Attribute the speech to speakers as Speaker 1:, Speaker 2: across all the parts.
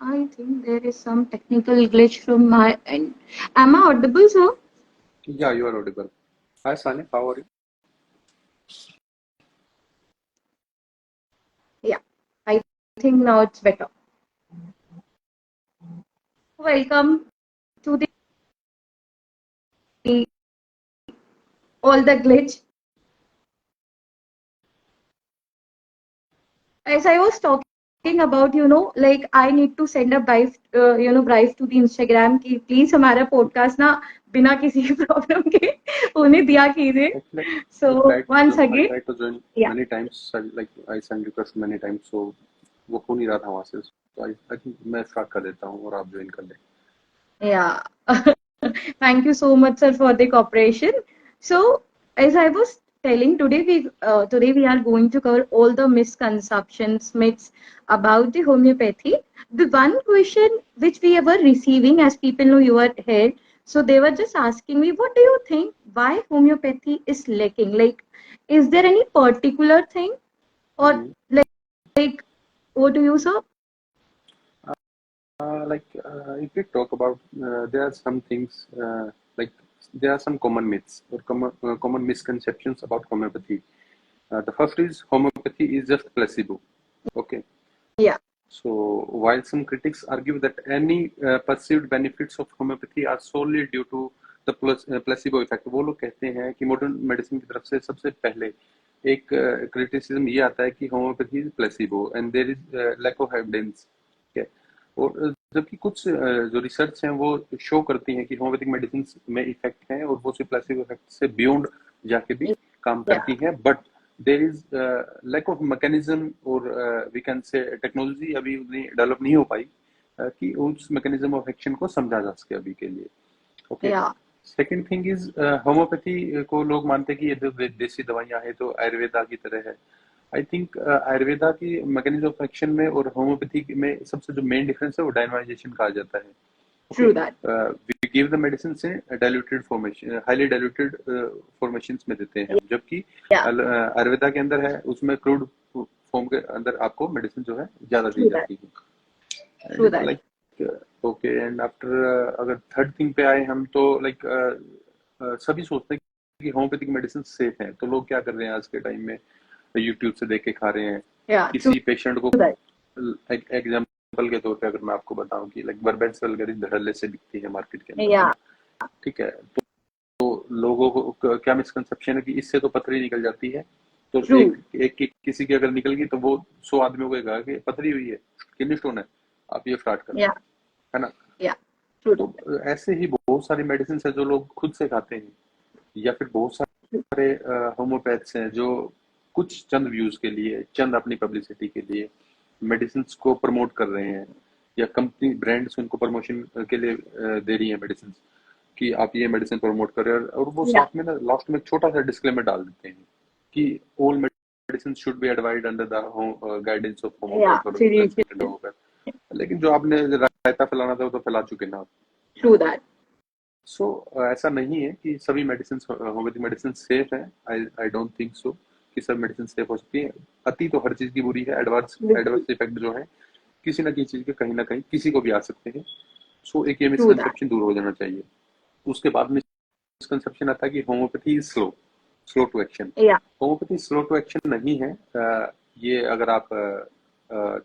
Speaker 1: I think there is some technical glitch from my end. Am I audible, sir?
Speaker 2: Yeah, you are audible. Hi, Sani. How are you?
Speaker 1: Yeah, I think now it's better. Welcome to the all the glitch. As I was talking about, like I need to send a brief, brief to the Instagram कि please हमारा podcast ना बिना किसी problem के उन्हें दिया कीजिए.
Speaker 2: Actually,
Speaker 1: So once
Speaker 2: I
Speaker 1: again,
Speaker 2: tried to join
Speaker 1: yeah.
Speaker 2: many times. Like I sent request many times, so वो हो नहीं रहा था वहाँ से. So I think मैं start कर देता हूँ और आप join कर लें.
Speaker 1: Yeah. Thank you so much, sir, for the cooperation. So, as I was telling, today we are going to cover all the misconceptions, myths about the homeopathy. The one question which we were receiving, as people know you are here, so they were just asking me, what do you think? Why homeopathy is lacking? Like, is there any particular thing, or like, what do you, sir?
Speaker 2: If we talk about, there are some things like there are some common myths or common misconceptions about homeopathy. The first is homeopathy is just placebo. Okay.
Speaker 1: Yeah.
Speaker 2: So while some critics argue that any perceived benefits of homeopathy are solely due to the placebo effect, वो लोग कहते हैं कि modern medicine की तरफ से सबसे पहले एक क्रिटिसिज्म ये आता है कि homeopathy is placebo and there is lack of evidence. और जबकि कुछ जो रिसर्च हैं वो शो करती हैं कि होम्योपैथिक मेडिसिन में इफेक्ट है और वो सिर्फ प्लेसिबो इफेक्ट से बियॉन्ड जाके भी काम करती है. But there is lack of mechanism और वी कैन से टेक्नोलॉजी अभी उतनी डेवलप नहीं हो पाई कि उस मैकेनिज्म ऑफ एक्शन को समझा जा सके अभी के लिए. Okay. Second thing is homeopathy को लोग मानते हैं कि ये जो देसी दवाइयां हैं तो आयुर्वेदा की तरह है. आई थिंक आयुर्वेदा की मैकेनिज्म ऑफ एक्शन में और होम्योपैथी में सबसे जो मेन डिफरेंस है वो डायनामाइजेशन कहा जाता है.
Speaker 1: True that.
Speaker 2: We give the medicine से diluted formation, highly diluted formations में देते हैं, जबकि आयुर्वेदा के अंदर है उसमें क्रूड फॉर्म के अंदर आपको मेडिसिन जो है ज्यादा दी जाती है. Like okay. एंड आफ्टर अगर थर्ड थिंग पे आए हम तो लाइक सभी सोचते हैं कि होम्योपैथिक मेडिसिन सेफ है, तो लोग क्या कर रहे हैं आज के टाइम में यूट्यूब से देख के खा रहे हैं. किसी पेशेंट को एग्जाम्पल के तौर पे अगर मैं आपको बताऊं कि लाइक वर्बेंस वल्गैरिस धड़ल्ले से बिकती है मार्केट के अंदर. ठीक है. तो लोगों को क्या मिसकंसेप्शन है कि इससे तो पथरी निकल जाती है, तो एक किसी की अगर निकल गई तो वो 100 आदमियों को कहा कि पथरी हुई है, किडनी स्टोन है, आप ये स्टार्ट करें. है ना. तो ऐसे ही बहुत सारी मेडिसिन है जो लोग खुद से खाते हैं, या फिर बहुत सारे होम्योपैथ्स हैं जो कुछ चंद व्यूज के लिए, चंद अपनी पब्लिसिटी के लिए मेडिसिन को प्रमोट कर रहे हैं, या कंपनी ब्रांड्स उनको प्रमोशन के लिए दे रही है मेडिसिन कि आप ये मेडिसिन प्रमोट करें, और वो साथ में ना लास्ट में एक छोटा सा डिस्क्लेमर डाल देते हैं कि all medicine should be advised under the guidance of homeopath. लेकिन जो आपने रायता फैलाना था वो तो फैला चुके ना.
Speaker 1: True that.
Speaker 2: सो ऐसा नहीं है कि सभी मेडिसिन होम्योपैथिक मेडिसिन सेफ है. आई डोंट थिंक सो कि सब मेडिसिन सेफ हो सकती है. अति तो हर चीज की बुरी है. एडवर्स इफेक्ट जो है किसी ना किसी चीज के कहीं ना कहीं किसी को भी आ सकते हैं. सो एक ये मिसकंसेप्शन दूर हो जाना चाहिए. उसके बाद मिसकंसेप्शन आता है कि homeopathy is slow to action. Homeopathy slow to action नहीं है. ये अगर आप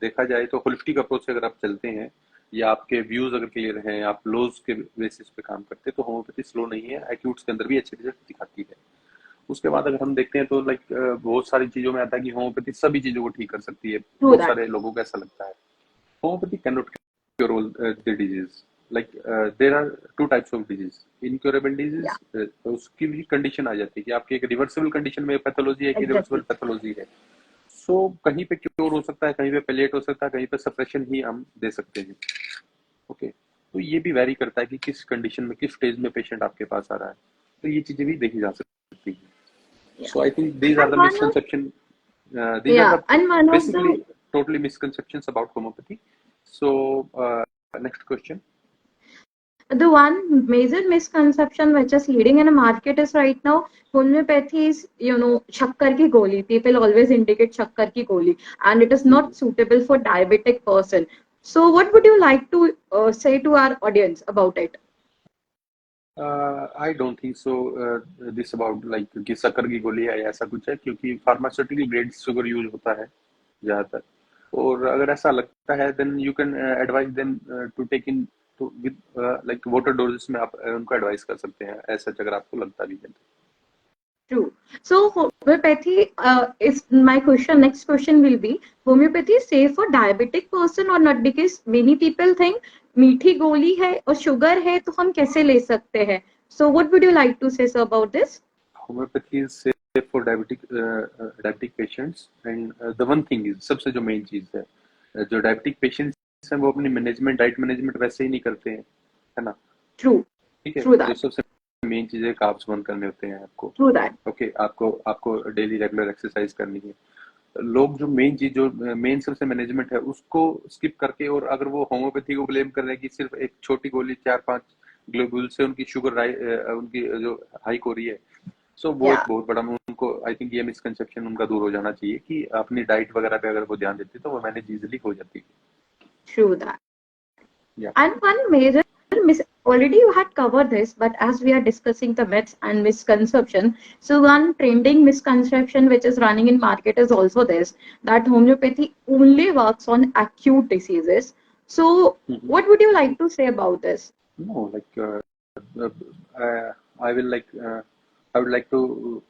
Speaker 2: देखा जाए तो होलिस्टिक अप्रोच से अगर आप चलते हैं या आपके व्यूज अगर क्लियर हैं, आप लोज के बेसिस पे काम करते हैं, तो होम्योपैथी स्लो नहीं है. एक्यूट्स के अंदर भी अच्छे रिजल्ट दिखाती है. उसके बाद अगर हम देखते हैं तो लाइक बहुत सारी चीजों में आता है कि होम्योपैथी सभी चीजों को ठीक कर सकती है. बहुत सारे लोगों को ऐसा लगता है. Homeopathy can not cure all the disease. Like there are two types of disease. Incurable disease, उसकी भी कंडीशन आ जाती है कि आपकी एक रिवर्सिबल कंडीशन में पैथोलॉजी है कि रिवर्सिबल पैथोलॉजी है. सो कहीं पे क्योर हो सकता है, कहीं पे पेलेट हो सकता है, कहीं पे सप्रेशन ही हम दे सकते हैं. ओके. तो ये भी वेरी करता है कि किस कंडीशन में, किस स्टेज में पेशेंट आपके पास आ रहा है. तो ये चीजें भी देखी जा सकती है. So I think these are the misconception. These are the basically totally misconceptions about homeopathy. So next question.
Speaker 1: The one major misconception which is leading in the market is right now homeopathy is shakkar ki goli. People always indicate shakkar ki goli, and it is not suitable for diabetic person. So what would you like to say to our audience about it?
Speaker 2: I don't think so this about like कि शक्कर की गोली है या ऐसा कुछ है, क्योंकि फार्मास्यूटिकल ग्रेड शुगर यूज होता है ज्यादातर। और अगर ऐसा लगता है then you can advise them to take in to with like water doses में आप उनको एडवाइस कर सकते हैं, ऐसा अगर आपको लगता भी है।
Speaker 1: True. So homeopathy is my question. Next question will be homeopathy is safe for diabetic person or not? Because many people think मीठी गोली है और शुगर है तो हम कैसे ले सकते हैं? So what would you like to say sir about this?
Speaker 2: Homeopathy is safe for diabetic patients and the one thing is, सबसे जो मेन चीज है, जो डायबिटिक पेशेंट्स हैं वो अपनी मैनेजमेंट, डाइट मैनेजमेंट वैसे ही नहीं करते हैं, है ना।
Speaker 1: True.
Speaker 2: ठीक है,
Speaker 1: True
Speaker 2: जो
Speaker 1: that.
Speaker 2: सबसे मेन चीज है, कार्ब्स बंद करने होते हैं आपको।
Speaker 1: True that.
Speaker 2: ओके, आपको आपको डेली रेगुलर एक्सरसाइज करनी है। लोग जो मेन चीज, जो मेन सबसे मैनेजमेंट है, उसको स्किप करके, और अगर वो होम्योपैथी को ब्लेम कर रहे हैं कि सिर्फ एक छोटी गोली 4-5 ग्लोबुल से उनकी शुगर उनकी जो हाइक हो रही है, सो वो एक
Speaker 1: Yeah.
Speaker 2: बहुत बड़ा, उनको आई थिंक ये मिसकंसेप्शन उनका दूर हो जाना चाहिए कि अपनी डाइट वगैरह पे अगर वो ध्यान देते तो वो मैनेज इजीली हो जाती है।
Speaker 1: True that.
Speaker 2: या
Speaker 1: And one major already you had covered this, but as we are discussing the myths and misconception, so one trending misconception which is running in market is also this, that homeopathy only works on acute diseases. So what would you like to say about this?
Speaker 2: no, like I will like I would like to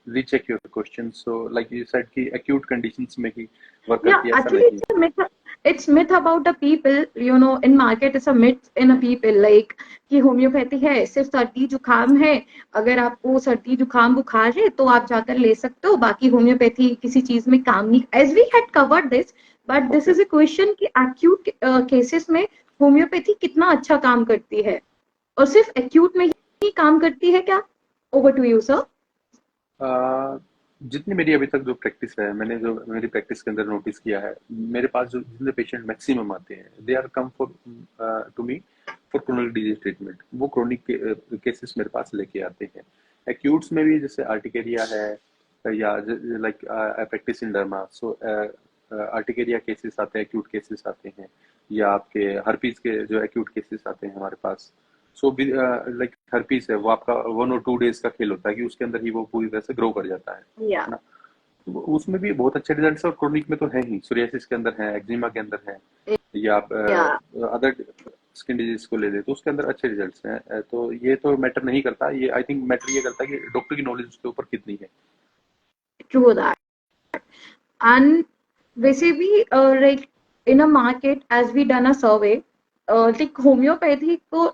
Speaker 2: recheck your question. So like you said कि acute conditions में ही work
Speaker 1: Yeah,
Speaker 2: करती है, ऐसा
Speaker 1: actually
Speaker 2: नहीं
Speaker 1: it's a myth. It's myth about the people, you know, in market it's a myth in a people like कि homeopathy है, सिर्फ सर्दी जुकाम है, अगर आपको सर्दी जुकाम बुखार है तो आप जाकर ले सकते हो, बाकी होम्योपैथी किसी चीज में काम नहीं। As we had covered this, but this is a question कि acute cases में होम्योपैथी कितना अच्छा काम करती है और सिर्फ acute में ही काम करती है क्या? Over to you, sir.
Speaker 2: जितनी मेरी अभी तक जो प्रैक्टिस है, मैंने जो मेरी प्रैक्टिस के अंदर नोटिस किया है, मेरे पास जो जितने पेशेंट मैक्सिमम आते हैं, they are come for to me for chronic disease treatment. वो क्रोनिक केसेस मेरे पास लेके आते हैं। एक्यूट्स में भी जैसे आर्टिकेरिया है, या like I practice in derma, so urticaria cases आते हैं, एक्यूट केसेस आते हैं, या आपके हर्पीज के जो एक्यूट केसेस आते हैं हमारे पास। सो लाइक हर्पीस है, वो आपका 1 और 2 डेज का खेल होता है कि उसके अंदर ही वो पूरी तरह से ग्रो कर जाता
Speaker 1: Yeah.
Speaker 2: है ना। तो उसमें भी बहुत अच्छे रिजल्ट्स, और क्रोनिक में तो है ही, सोरियासिस के अंदर है, एक्जिमा के अंदर है, या आप
Speaker 1: Yeah.
Speaker 2: अदर स्किन डिजीज को ले ले तो उसके अंदर अच्छे रिजल्ट्स हैं। तो ये तो मैटर नहीं करता, ये आई थिंक मैटर ये करता है कि डॉक्टर की नॉलेज उसके ऊपर कितनी है।
Speaker 1: True that. And basically, like in a market, as we done a survey, like homeopathy को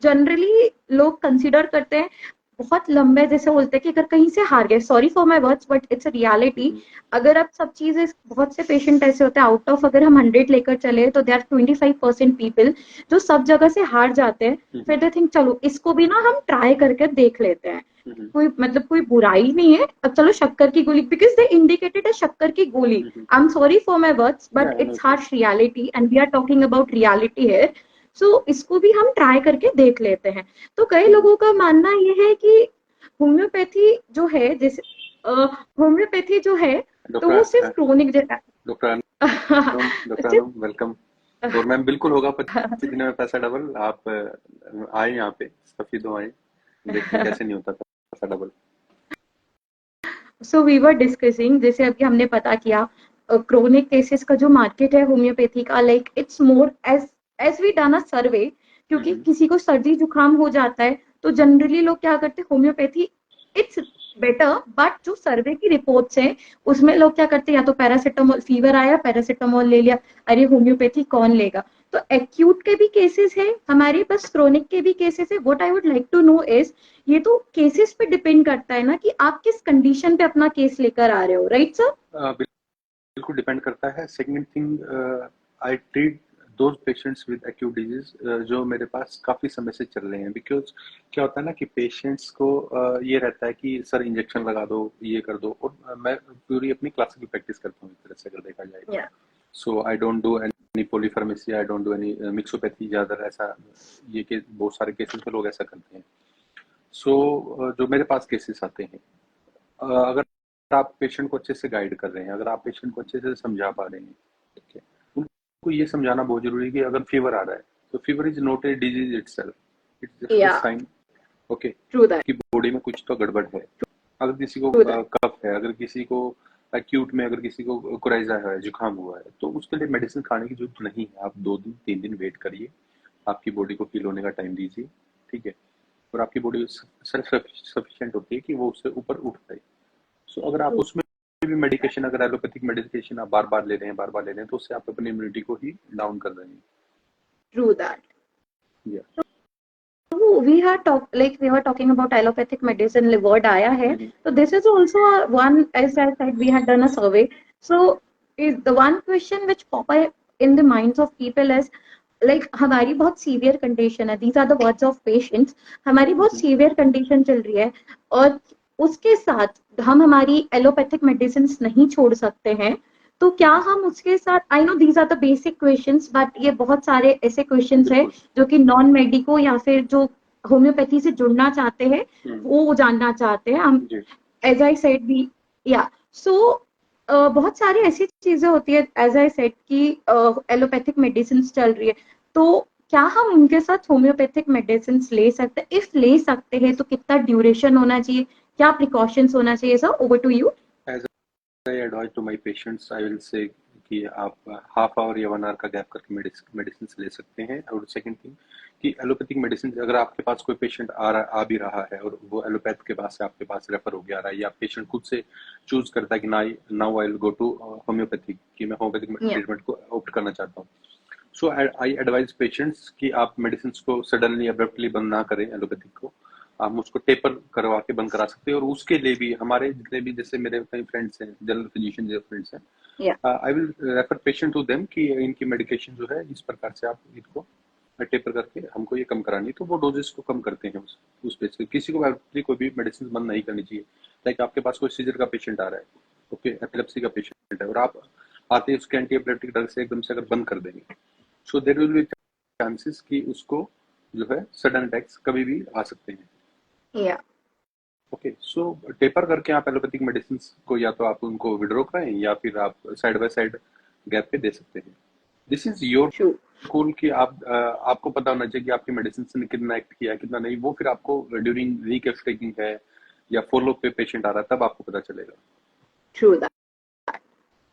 Speaker 1: जनरली लोग कंसिडर करते हैं बहुत लंबे, जैसे बोलते हैं कि अगर कहीं से हार गए, sorry for my words but it's a reality. अगर आप सब चीजें, बहुत से पेशेंट ऐसे होते हैं आउट ऑफ, अगर हम 100 लेकर चले तो देर आर 25% पीपल जो सब जगह से हार जाते हैं। फिर दे थिंक चलो इसको भी ना हम ट्राई करके देख लेते हैं, कोई मतलब कोई बुराई नहीं है, अब चलो शक्कर की गोली, बिकॉज दे इंडिकेटेड है शक्कर की गोली। I am sorry for my words but it's harsh reality and we are talking about reality है। सो इसको भी हम ट्राई करके देख लेते हैं। तो कई लोगों का मानना ये है कि होम्योपैथी जो है, जैसे होम्योपैथी जो है तो वो सिर्फ क्रोनिक
Speaker 2: डॉक्टर डॉक्टर
Speaker 1: सिर्फ
Speaker 2: वेलकम। और मैम बिल्कुल होगा 25 दिन में पैसा डबल। आप आए यहाँ पे, सफीदों आए, देखिए कैसे नहीं होता पैसा double.
Speaker 1: So we were discussing, जैसे अभी हमने पता किया क्रोनिक केसेस का जो मार्केट है होम्योपैथी का, like it's more as as we done a survey, क्योंकि किसी को सर्दी जुकाम हो जाता है तो जनरली लोग क्या करते हैं, होम्योपैथी इट्स बेटर, बट जो सर्वे की रिपोर्ट्स हैं उसमें लोग क्या करते हैं, या तो पैरासिटामोल, फीवर आया पैरासिटामोल ले लिया, अरे होम्योपैथी कौन लेगा। तो एक्यूट के भी केसेस है हमारे पास, क्रोनिक के भी केसेस है। What I would like to know is, ये तो केसेस पे डिपेंड करता है ना कि आप किस कंडीशन पे अपना केस लेकर आ रहे हो, राइट सर?
Speaker 2: बिल्कुल डिपेंड करता है। Second thing, I treat those patients with acute disease जो मेरे पास काफी समय से चल रहे हैं, बिकॉज क्या होता है ना कि पेशेंट्स को ये रहता है कि सर इंजेक्शन लगा दो, ये कर दो, और मैं पूरी अपनी क्लासिकल प्रैक्टिस करता हूँ एक तरह से अगर देखा जाए तो। So I don't do any polypharmacy, I don't do any mixopathy, ज्यादा ऐसा ये के बहुत सारे केसेस में लोग ऐसा करते हैं। सो जो मेरे पास केसेस आते हैं, अगर आप पेशेंट को अच्छे से गाइड कर रहे हैं, अगर आप पेशेंट को अच्छे से समझा पा रहे हैं, ठीक है, को ये समझाना बहुत जरूरी है कि अगर फीवर आ रहा है तो fever is not a disease itself, it's just a
Speaker 1: Yeah,
Speaker 2: sign, okay,
Speaker 1: true that.
Speaker 2: कि बॉडी में कुछ तो गड़बड़ है। अगर किसी को
Speaker 1: True that.
Speaker 2: कफ है, अगर किसी को एक्यूट में, अगर किसी को कोराइजा है, जुकाम हुआ है, तो उसके लिए मेडिसिन खाने की जरूरत नहीं है। आप 2 दिन 3 दिन वेट करिए, आपकी बॉडी को हील होने का टाइम दीजिए, ठीक है, और आपकी बॉडी सेल्फ सफिशिएंट होती है कि वो उससे ऊपर उठ पाए। सो अगर आप
Speaker 1: True.
Speaker 2: उसमें भी मेडिकेशन, अगर एलोपैथिक मेडिकेशन आप बार बार ले रहे हैं, बार बार ले रहे हैं, तो उससे आप अपनी इम्यूनिटी को ही डाउन कर रहे हैं।
Speaker 1: True that.
Speaker 2: Yeah.
Speaker 1: So we were talking about allopathic medicine. Word आया है. So this is also one, as I said, we had done a survey. So is the one question which pop up in the minds of people is like हमारी बहुत severe condition है, these are the words of patients, हमारी बहुत severe condition चल रही है और उसके साथ हम हमारी एलोपैथिक मेडिसिन नहीं छोड़ सकते हैं, तो क्या हम उसके साथ, I know these are the basic questions, but ये बहुत सारे ऐसे क्वेश्चंस है जो कि नॉन मेडिको या फिर जो होम्योपैथी से जुड़ना चाहते हैं वो जानना चाहते हैं हम, एज आई सेड भी, या सो बहुत सारी ऐसी चीजें होती है एज आई सेड कि एलोपैथिक मेडिसिन चल रही है, तो क्या हम उनके साथ होम्योपैथिक मेडिसिन ले सकते हैं, इफ ले सकते हैं तो कितना ड्यूरेशन होना चाहिए, क्या प्रिकॉशंस होना चाहिए? Sir, over to you.
Speaker 2: I advise to my patients, I will say कि आप हाफ आवर या 1 आवर का गैप करके मेडिसिन ले सकते हैं। और सेकंड थिंग कि एलोपैथिक मेडिसिन, अगर आपके पास कोई पेशेंट आ भी रहा है और वो एलोपैथ के पास से आपके पास रेफर हो गया रहा है, या पेशेंट खुद से चूज करता है कि now I will go to homeopathic, कि मैं होम्योपैथिक ट्रीटमेंट को ऑप्ट करना चाहता हूँ, सो आई एडवाइज पेशेंट्स कि आप मेडिसिन को सडनली अब्रप्टली बंद ना करें। एलोपैथिक को आप उसको टेपर करवा के बंद करा सकते हैं। और उसके लिए भी हमारे जितने भी, जैसे मेरे कई फ्रेंड्स हैं, जनरल फिजिशियन जो फ्रेंड्स हैं, I will refer patient to them कि इनकी मेडिकेशन जो है इस प्रकार से आप इनको टेपर करके हमको ये कम करानी, तो वो डोजेस को कम करते हैं उस पे से। किसी को कोई भी मेडिसिन बंद नहीं करनी चाहिए। लाइक आपके पास कोई सीजर का पेशेंट आ रहा है, ओके, एपिलेप्सी का पेशेंट है, और आप आते ही उसके एंटी एपिलेप्टिक ड्रग से एकदम से अगर बंद कर देंगे, so there will be chances कि उसको जो है सडन अटैक्स कभी भी आ सकते हैं।
Speaker 1: या
Speaker 2: ओके, सो टेपर करके आप एलोपैथिक मेडिसिन को या तो आप उनको विड्रॉ कराएं या फिर आप साइड बाय साइड गैप पे दे सकते हैं। दिस इज योर कॉल कि आपको पता होना चाहिए कि आपकी मेडिसिन ने कितना एक्ट किया कितना नहीं। वो फिर आपको ड्यूरिंग वीक ऑफ टेकिंग है या फॉलो पे पेशेंट आ रहा है तब आपको पता चलेगा।
Speaker 1: True that.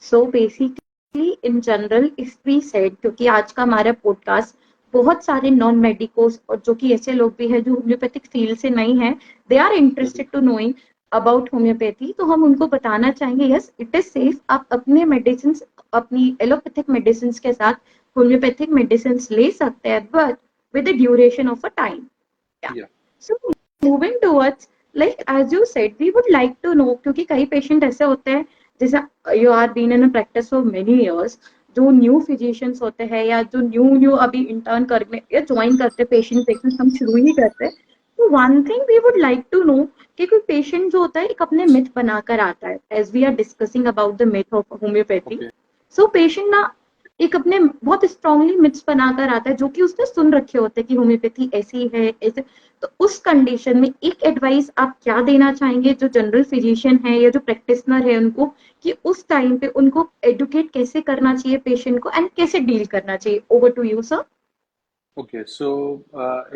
Speaker 1: So basically in general if we said, क्योंकि आज का हमारा पॉडकास्ट बहुत सारे नॉन मेडिकोस और जो कि ऐसे लोग भी हैं जो होम्योपैथिक फील्ड से नहीं है, they are interested to knowing about homeopathy, तो हम उनको बताना चाहेंगे यस इट इज सेफ, आप अपने मेडिसिन, अपनी एलोपैथिक मेडिसिन के साथ होम्योपैथिक मेडिसिन ले सकते हैं, but with the duration of a time.
Speaker 2: Yeah.
Speaker 1: So moving towards, like as you said, we would like to know, क्योंकि कई पेशेंट ऐसे होते हैं, जैसे you are been in practice for many years, जो न्यू फिजिशियंस होते हैं या जो न्यू न्यू अभी इंटर्न करने या ज्वाइन करते पेशेंट पेशेंट हम शुरू ही करते हैं, तो one thing we would like to know कि कोई पेशेंट जो होता है एक अपने मिथ बनाकर आता है, as we are discussing about the myth of homeopathy. So patient ना एक अपने बहुत स्ट्रांगली मिथ्स बनाकर आता है जो कि उसने सुन रखे होते हैं कि होम्योपैथी ऐसी है ऐसे, तो उस कंडीशन में एक एडवाइस आप क्या देना चाहेंगे जो जनरल फिजिशियन है या जो प्रैक्टिशनर है उनको, कि उस टाइम पे उनको एडुकेट कैसे करना चाहिए पेशेंट को एंड कैसे डील करना चाहिए? Over to you sir.
Speaker 2: Okay, so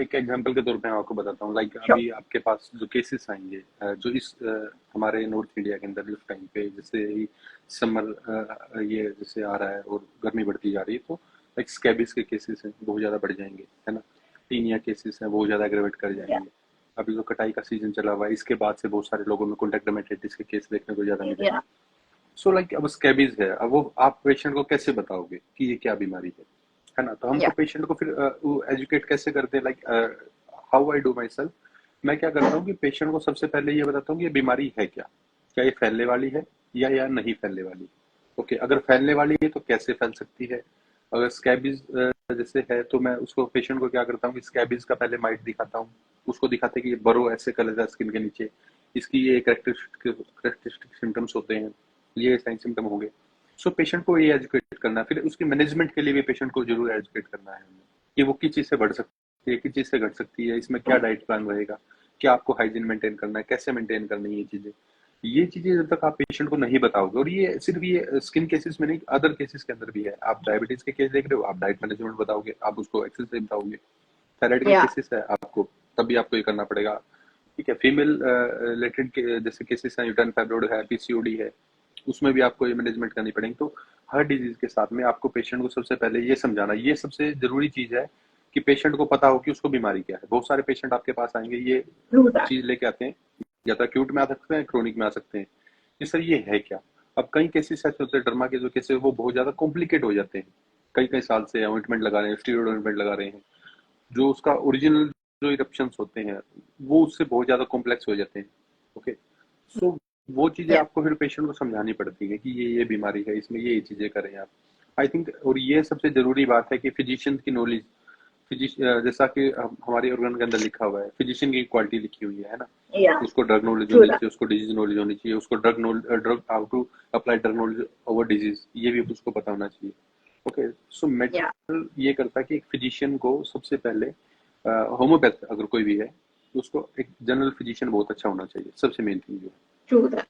Speaker 2: एक एग्जांपल के तौर पे मैं आपको बताता हूँ। लाइक अभी आपके पास जो केसेस आएंगे जो इस हमारे नॉर्थ इंडिया के अंदर इस टाइम पे, जैसे ही समर ये जैसे आ रहा है और गर्मी बढ़ती जा रही है, तो लाइक स्कैबिस के केसेस हैं बहुत ज़्यादा बढ़ जाएंगे, है ना। टीनिया केसेस हैं बहुत ज़्यादा एग्रेवेट कर जाएंगे। अभी जो कटाई का सीजन चला हुआ है, इसके बाद से बहुत सारे लोगों में कॉन्टैक्ट डर्मेटाइटिस के केस देखने को ज़्यादा मिलेंगे। सो लाइक अब स्कैबिस है, अब वो आप पेशेंट को कैसे बताओगे कि ये क्या बीमारी है ना। तो हमको पेशेंट को फिर एजुकेट कैसे करते हैं, like how I do my self. मैं क्या करता हूँ कि पेशेंट को सबसे पहले ये बताता हूँ कि ये बीमारी है क्या, क्या ये फैलने वाली है या नहीं फैलने वाली। ओके, अगर फैलने वाली है तो कैसे फैल सकती है। अगर स्कैबिज जैसे है तो मैं उसको पेशेंट को क्या करता हूँ कि स्कैबिज का पहले माइट दिखाता हूँ, उसको दिखाते कि ये बरो ऐसे कलर है स्किन के नीचे, इसकी ये करेक्टरिस्टिक सिम्टम्स होते हैं, ये साइन सिम्टम होंगे। सो पेशेंट को ये एजुकेट करना है। फिर उसकी मैनेजमेंट के लिए भी पेशेंट को जरूर एजुकेट करना है हमें कि वो किस चीज़ से बढ़ सकती है, किस चीज़ से घट सकती है, इसमें क्या डाइट प्लान रहेगा, क्या आपको हाइजीन मेंटेन करना है, कैसे मेंटेन करनी है ये चीज़ें। ये चीजें जब तक आप पेशेंट को नहीं बताओगे, और ये सिर्फ ये स्किन केसेस में नहीं, अदर केसेस के अंदर भी है। आप डायबिटीज के केस देख रहे हो, आप डाइट मैनेजमेंट बताओगे, आप उसको एक्सरसाइज बताओगे। थायराइड के
Speaker 1: या
Speaker 2: केसेस है आपको, तब भी आपको ये करना पड़ेगा। ठीक है, फीमेल रिलेटेड के जैसे केसेस हैं, यूटर्न फाइब्रोइड है, पीसीओडी है, उसमें भी आपको ये मैनेजमेंट करनी पड़ेगी। तो हर डिजीज के साथ में आपको पेशेंट को सबसे पहले ये समझाना, ये सबसे जरूरी चीज है कि पेशेंट को पता हो कि उसको बीमारी क्या है। बहुत सारे पेशेंट आपके पास आएंगे, ये
Speaker 1: ट्रू दैट।
Speaker 2: चीज लेके आते हैं, या तो एक्यूट में आ सकते हैं, क्रोनिक में आ सकते हैं कि सर ये है क्या। अब कई केसेस ऐसे होते हैं डर्मा के, जो केसेस वो बहुत ज्यादा कॉम्प्लिकेट हो जाते हैं, कई कई साल से ऑइंटमेंट लगा रहे हैं, स्टीरॉयड ऑइंटमेंट लगा रहे हैं, जो उसका ओरिजिनल जो इरप्शंस होते हैं वो उससे बहुत ज्यादा कॉम्प्लेक्स हो जाते हैं। ओके, सो वो चीजें
Speaker 1: या
Speaker 2: आपको फिर पेशेंट को समझानी पड़ती है कि ये बीमारी है, इसमें ये चीजें करें आप। आई थिंक, और ये सबसे जरूरी बात है कि फिजिशियन की नॉलेज, जैसा कि हमारे ऑर्गन के अंदर लिखा हुआ है, फिजिशियन की क्वालिटी लिखी हुई है ना,
Speaker 1: या
Speaker 2: उसको ड्रग नॉलेज
Speaker 1: ट्रू
Speaker 2: होनी
Speaker 1: दैट।
Speaker 2: चाहिए, उसको डिजीज नॉलेज होनी चाहिए, उसको drug how to apply drug knowledge over disease, ये भी उसको पता होना चाहिए। ओके, सो
Speaker 1: या
Speaker 2: मेडिकल ये करता है कि एक फिजिशियन को सबसे पहले, होम्योपैथ अगर कोई भी है तो उसको एक जनरल फिजिशियन बहुत अच्छा होना चाहिए, सबसे मेन थिंग जो है।
Speaker 1: True that.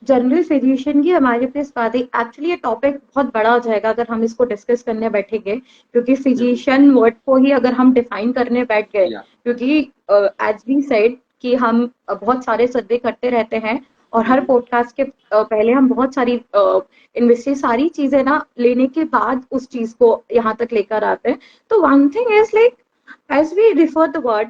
Speaker 1: जनरल फिजिशियन की हमारे पास बात है, एक्चुअली ये टॉपिक बहुत बड़ा हो जाएगा अगर हम इसको डिस्कस करने बैठेंगे, क्योंकि
Speaker 2: हम्म,
Speaker 1: फिजिशियन वर्ड को ही अगर हम डिफाइन करने बैठ गए,
Speaker 2: या
Speaker 1: क्योंकि एज वी सेड कि हम बहुत सारे सर्वे करते रहते हैं, और हर
Speaker 2: हम्म,
Speaker 1: पॉडकास्ट के पहले हम बहुत सारी इन्वेस्टी सारी चीजें ना लेने के बाद उस चीज को यहाँ तक लेकर आते हैं। तो one thing is like, as we refer the word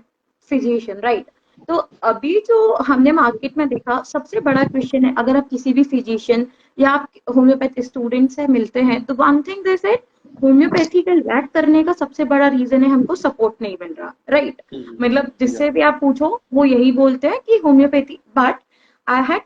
Speaker 1: physician, right? तो अभी जो हमने मार्केट में देखा, सबसे बड़ा क्वेश्चन है, अगर आप किसी भी फिजिशियन या आप होम्योपैथी स्टूडेंट से मिलते हैं, तो one thing they said, homeopathy का लैक करने का सबसे बड़ा रीजन है हमको सपोर्ट नहीं मिल रहा, राइट? मतलब
Speaker 2: या
Speaker 1: जिससे भी आप पूछो वो यही बोलते हैं कि homeopathy, but I had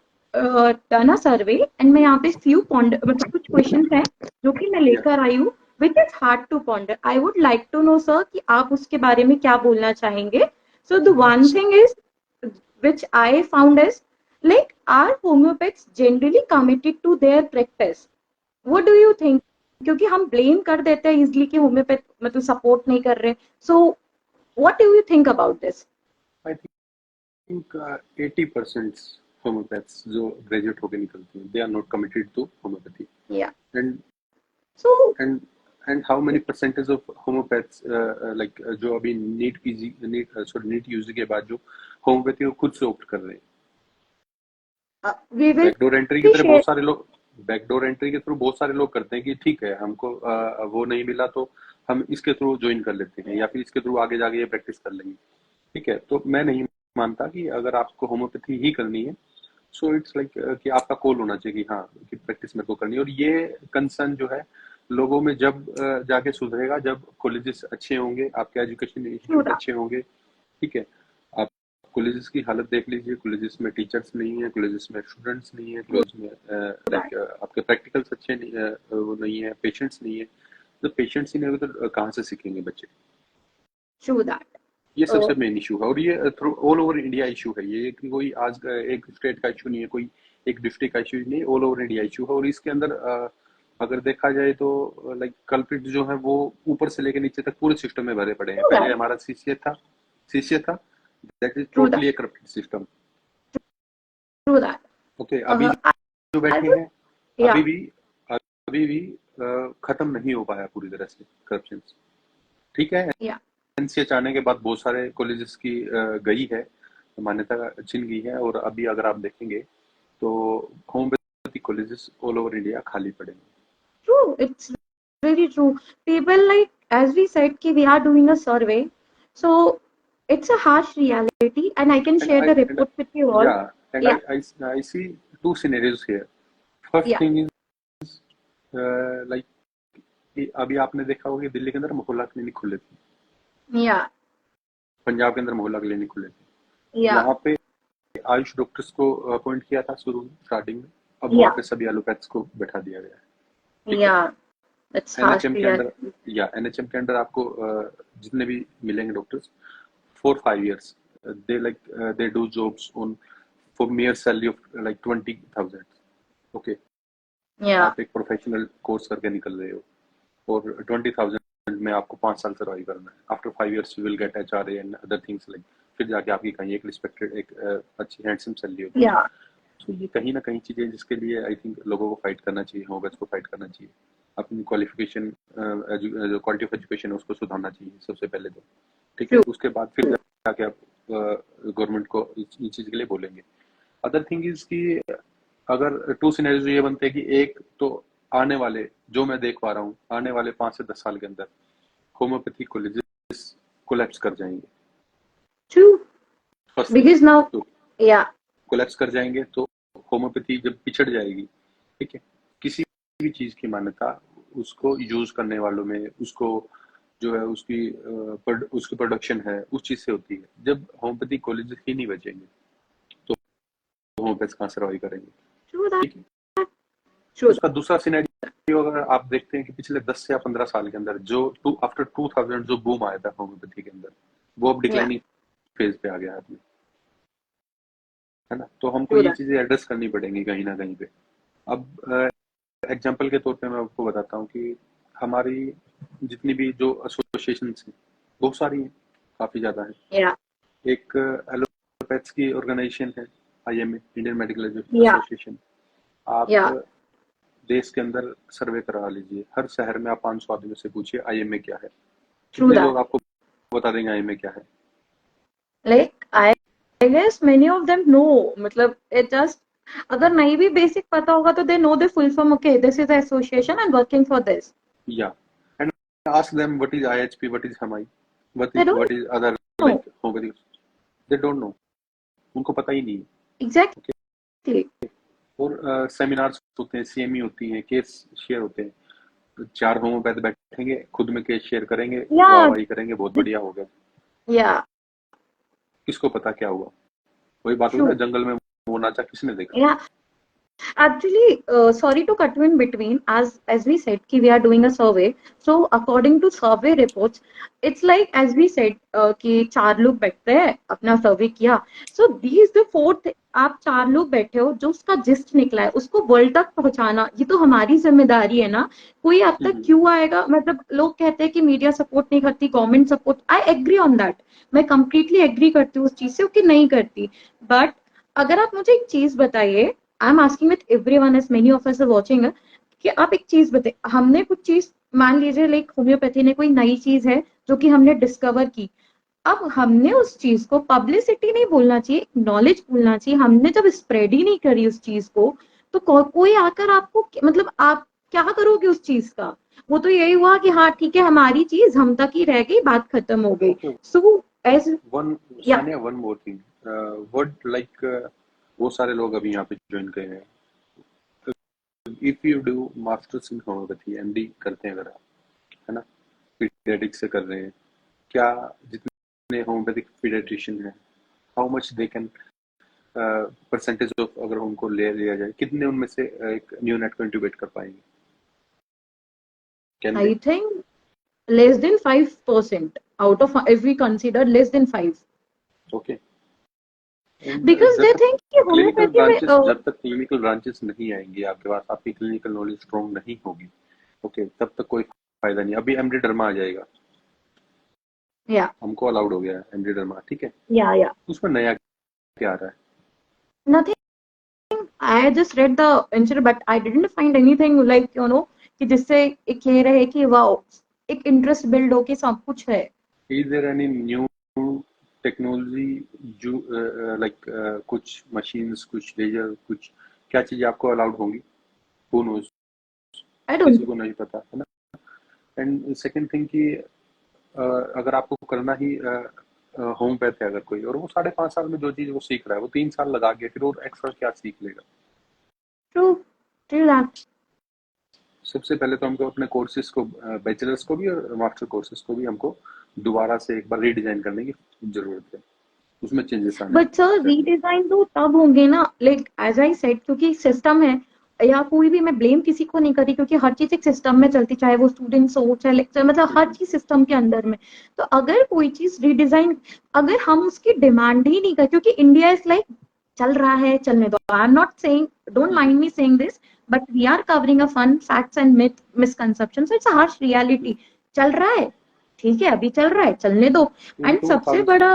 Speaker 1: done a survey and मैं यहाँ पे फ्यू पॉइंट, मतलब कुछ क्वेश्चन हैं जो कि मैं
Speaker 2: या
Speaker 1: लेकर आई हूँ, which is hard to ponder. I would like to know sir कि आप उसके बारे में क्या बोलना चाहेंगे। So the one thing is, which I found is, like, are homeopaths generally committed to their practice? What do you think? क्योंकि हम ब्लेम कर देते हैं इजिली कि होम्योपैथ मतलब सपोर्ट नहीं कर रहे। So what do you think about this?
Speaker 2: I think 80% homeopaths जो ग्रेजुएट होके निकलते हैं, they are not committed to homeopathy.
Speaker 1: Yeah
Speaker 2: and
Speaker 1: so
Speaker 2: and and how many percentage of homeopaths, like जो अभी नीट पीजी, नीट यूजी के बाद जो homeopathy को खुद से ऑप्ट कर रहे हैं।
Speaker 1: वी विल
Speaker 2: बैकडोर एंट्री की
Speaker 1: बी
Speaker 2: तरह
Speaker 1: शेयर।
Speaker 2: बहुत सारे लोग, बैकडोर एंट्री के थ्रू बहुत सारे लोग करते हैं कि ठीक है, हमको वो नहीं मिला तो हम इसके थ्रू ज्वाइन कर लेते हैं, या फिर इसके थ्रू आगे जाके ये प्रैक्टिस कर लेंगे। ठीक है, तो मैं नहीं मानता कि अगर आपको होम्योपैथी ही करनी है, सो इट्स लाइक कि आपका कॉल होना चाहिए कि हाँ, कि प्रैक्टिस मेरे को करनी है। और ये कंसर्न जो है लोगों में जब जाके सुधरेगा, जब कॉलेजेस अच्छे होंगे, आपके एजुकेशन इंस्टीट्यूट अच्छे होंगे। ठीक है, आप कॉलेजेस की हालत देख लीजिए, कॉलेजेस में टीचर्स नहीं है, कॉलेजेस में स्टूडेंट्स नहीं है, कॉलेज में लाइक आपके प्रैक्टिकल्स अच्छे नहीं, वो नहीं है, पेशेंट्स नहीं है। तो पेशेंट्स ही नहीं होगा तो कहाँ से सीखेंगे बच्चे।
Speaker 1: True that.
Speaker 2: ये सबसे मेन इशू है, और ये through all over India issue है। ये कि कोई आज एक स्टेट का इशू नहीं है, कोई एक डिस्ट्रिक्ट का इशू नहीं, ऑल ओवर इंडिया इशू है। और इसके अंदर अगर देखा जाए तो लाइक कल्प्रिट जो है वो ऊपर से लेकर नीचे तक पूरे सिस्टम में भरे पड़े हैं।
Speaker 1: ट्रू
Speaker 2: पहले
Speaker 1: दैट।
Speaker 2: हमारा सीसीए था, that is
Speaker 1: true
Speaker 2: totally
Speaker 1: that.
Speaker 2: A corrupted system.
Speaker 1: True that.
Speaker 2: Okay, अभी जो
Speaker 1: आई
Speaker 2: बैठे
Speaker 1: वुड।
Speaker 2: हैं,
Speaker 1: या
Speaker 2: अभी भी अभी भी खत्म नहीं हो पाया पूरी तरह से करप्शन। ठीक है,
Speaker 1: या
Speaker 2: एनसीएच आने के बाद बहुत सारे कॉलेजेस की गई है, मान्यता छिन गई है, और अभी अगर आप देखेंगे तो homeopathy colleges all over India खाली पड़े हैं।
Speaker 1: true, it's very true. People, like, as we said ki we are doing a survey, so it's a harsh reality, and I can
Speaker 2: And
Speaker 1: share
Speaker 2: I
Speaker 1: the
Speaker 2: and
Speaker 1: report with you all.
Speaker 2: yeah, and
Speaker 1: Yeah,
Speaker 2: I see two scenarios here. First
Speaker 1: yeah,
Speaker 2: thing is like अभी आपने देखा होगा कि दिल्ली के अंदर मोहल्ला clinic खुले थे,
Speaker 1: yeah,
Speaker 2: पंजाब के अंदर मोहल्ला क्लिनिक खुले थे।
Speaker 1: yeah,
Speaker 2: वहां पे आयुष डॉक्टर्स को अपॉइंट किया था शुरू में, स्टार्टिंग में। अब वहां
Speaker 1: yeah,
Speaker 2: पे सभी एलोपैथ्स को बैठा दिया गया है। ठीक है,
Speaker 1: yeah. It's harsh
Speaker 2: एनएचएम के अंदर,
Speaker 1: reality.
Speaker 2: या एनएचएम के अंदर आपको जितने भी मिलेंगे doctors 4-5 years, they like they do jobs on for mayor salary of like 20,000। Okay,
Speaker 1: Yeah,
Speaker 2: आप एक प्रोफेशनल कोर्स करके निकल रहे हो, और 20,000 में आपको 5 साल सर्वाइव करना है। After 5 years you will get HRA and other things like फिर जाके आपकी कहीं एक रिस्पेक्टेड एक अच्छी हैंडसम सैलरी होती है। तो ये कहीं ना कहीं चीजें जिसके लिए आई थिंक लोगों को फाइट करना चाहिए, होमवर्क को फाइट करना चाहिए, अपनी क्वालिफिकेशन जो क्वालिटी ऑफ एजुकेशन है उसको सुधारना चाहिए सबसे पहले तो, ठीक है। उसके बाद फिर जाके आप गवर्नमेंट को इस चीज के लिए बोलेंगे। अदर थिंग इज कि अगर टू सिनेरियोज ये बनते हैं कि एक तो आने वाले, जो मैं देख पा रहा हूँ, आने वाले 5 से 10 साल के अंदर होम्योपैथी कॉलेजेस कोलैप्स कर जाएंगे।
Speaker 1: Because now, yeah,
Speaker 2: कोलैप्स कर जाएंगे तो होम्योपैथी जब पिछड़ जाएगी, ठीक है, किसी भी चीज की मान्यता उसको यूज करने वालों में, उसको जो है उसकी प्रोडक्शन है उस चीज से होती है। जब होम्योपैथी कॉलेज ही नहीं बचेंगे तो होम्योपैथ कहाँ सर्वाइव करेंगे, ठीक है। उसका दूसरा सिनेरियो अगर आप देखते हैं कि पिछले 10 या 15 साल के अंदर जो आफ्टर 2000 जो बूम आया था होम्योपैथी के अंदर, वो अब डिक्लाइनिंग फेज पे आ गया है, है ना। तो हमको ये चीजें एड्रेस करनी पड़ेंगी कहीं ना कहीं पे। अब एग्जांपल के तौर पे मैं आपको बताता हूँ कि हमारी जितनी भी जो एसोसिएशन है बहुत सारी हैं, काफी ज्यादा है। एक एलोपैथ्स की ऑर्गेनाइजेशन है IMA, इंडियन मेडिकल एसोसिएशन। आप देश के अंदर सर्वे करा लीजिए, हर शहर में आप 500 आदमी से पूछिए IMA क्या है, कितने लोग आपको बता देंगे IMA क्या है।
Speaker 1: Like I guess many of them know, मतलब it just अगर नहीं भी बेसिक पता होगा तो they know the full form. Okay, this is the association and working for this.
Speaker 2: Yeah, and ask them what is IHP, what is HMI, what is other like homeopathy. They don't know, उनको पता ही नहीं।
Speaker 1: Exactly.
Speaker 2: और seminars होते हैं, CME होती हैं, case share होते हैं, तो 4 होम्योपैथ बैठेंगे, खुद में केस शेयर करेंगे, वाहवाही करेंगे, बहुत बढ़िया हो गया। किसको पता क्या हुआ, वही बात हुई ना, जंगल में वो नाचा किसने देखा।
Speaker 1: Actually, sorry to cut you in between. As we said, कि we are doing a survey. So according to survey reports, it's like as we said कि 4 लोग बैठते हैं, अपना सर्वे किया. So these the 4th, आप 4 लोग बैठे हो, जो उसका जिस्ट निकला है उसको वर्ल्ड तक पहुंचाना, ये तो हमारी जिम्मेदारी है ना। कोई आप तक क्यों आएगा, मतलब लोग कहते हैं कि मीडिया सपोर्ट नहीं करती, government support, I agree on that, मैं कंप्लीटली एग्री करती हूँ उस चीज से कि नहीं करती। बट अगर आप मुझे एक चीज बताइए, I am asking with everyone as many of us are watching, कि आप एक चीज बताइए, हमने कुछ चीज मान लीजिए लाइक होम्योपैथी ने कोई नई चीज है जो कि हमने डिस्कवर की, अब हमने उस चीज को पब्लिसिटी नहीं बोलना चाहिए, नॉलेज बोलना चाहिए, हमने जब स्प्रेड ही नहीं करी उस चीज को तो कोई आकर आपको, मतलब आप क्या करोगे उस चीज का। वो तो यही हुआ कि हाँ ठीक है हमारी चीज हम तक ही रह गई, बात खत्म हो गई। So as
Speaker 2: one more thing, what like वो सारे लोग अभी यहाँ पे ज्वाइन कर रहे हैं, if you do masters in homeopathy, MD करते हैं अगर आप, है ना, पीडियाट्रिक्स से कर रहे हैं, क्या जितने होम्योपैथिक पीडियाट्रिशियन है, how much they can percentage of अगर उनको ले लिया जाए, कितने उनमें से एक न्यूनेट को इंट्यूबेट कर पाएंगे?
Speaker 1: I think less than 5% out of, if we consider less than 5.
Speaker 2: Okay.
Speaker 1: Because they think कि होम्योपैथी में
Speaker 2: जब तक क्लिनिकल ब्रांचेस नहीं आएंगी आपके पास, आपकी क्लिनिकल नॉलेज स्ट्रॉन्ग नहीं होगी, ओके, तब तक कोई फायदा नहीं। अभी MD डर्मा आ जाएगा, हमको अलाउड हो गया है MD डर्मा, ठीक है, उसमें नया क्या आ रहा है?
Speaker 1: Nothing. I just read the answer but I didn't find anything like कि जिससे एक ये रहे कि वाओ, एक इंटरेस्ट बिल्ड हो कि सब कुछ है।
Speaker 2: Is there any new technology जो लाइक कुछ मशीन्स, कुछ लेजर, कुछ क्या चीज आपको अलाउड होंगी? Who knows? किसी को नहीं पता, है ना। एंड सेकंड थिंग कि अगर आपको करना ही होम्योपैथ है अगर कोई, और वो 5.5 साल में जो चीज वो सीख रहा है वो 3 साल लगा के फिर और एक्स्ट्रा क्या सीख लेगा?
Speaker 1: ट्रू।
Speaker 2: सबसे पहले तो हमको अपने कोर्सेज को, बैचलर्स को भी और मास्टर कोर्सेज को भी हमको दोबारा से एक बार रीडिजाइन करने की जरूरत है, उसमें चेंजेस आने।
Speaker 1: बट सर रीडिजाइन तो तब होंगे ना, लाइक एज आई सेड, क्योंकि सिस्टम है, या कोई भी, मैं ब्लेम किसी को नहीं करी क्योंकि हर चीज एक सिस्टम में चलती, चाहे वो स्टूडेंट्स हो चाहे लेक्चर, मतलब हर चीज सिस्टम के अंदर में। तो अगर कोई चीज रीडिजाइन, अगर हम उसकी डिमांड ही नहीं कर, क्योंकि इंडिया इज लाइक चल रहा है चलने दो, I am not saying, don't mind me saying this, but we are covering a fun facts and misconception, so it's a harsh reality. चल रहा है ठीक है, अभी चल रहा है, चलने दो। एंड सबसे बड़ा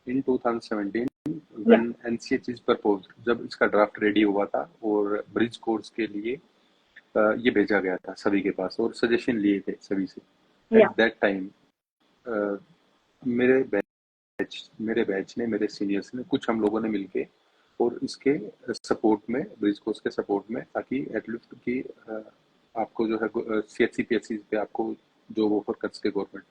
Speaker 2: इन 2017
Speaker 1: Yeah.
Speaker 2: When NCH is proposed, जब इसका ड्राफ्ट रेडी हुआ था और ब्रिज कोर्स के लिए ये भेजा गया था सभी के पास और सजेशन लिए थे सभी से। Eight
Speaker 1: Yeah.
Speaker 2: दैट टाइम मेरे मेरे बैच ने, मेरे सीनियर्स ने, कुछ हम लोगों ने मिलके और इसके सपोर्ट में, ब्रिज कोर्स के सपोर्ट में, ताकि एटलीस्ट की आपको जो है सीएचसी पीएचसी पे आपको जॉब ऑफर कर सके गवर्नमेंट,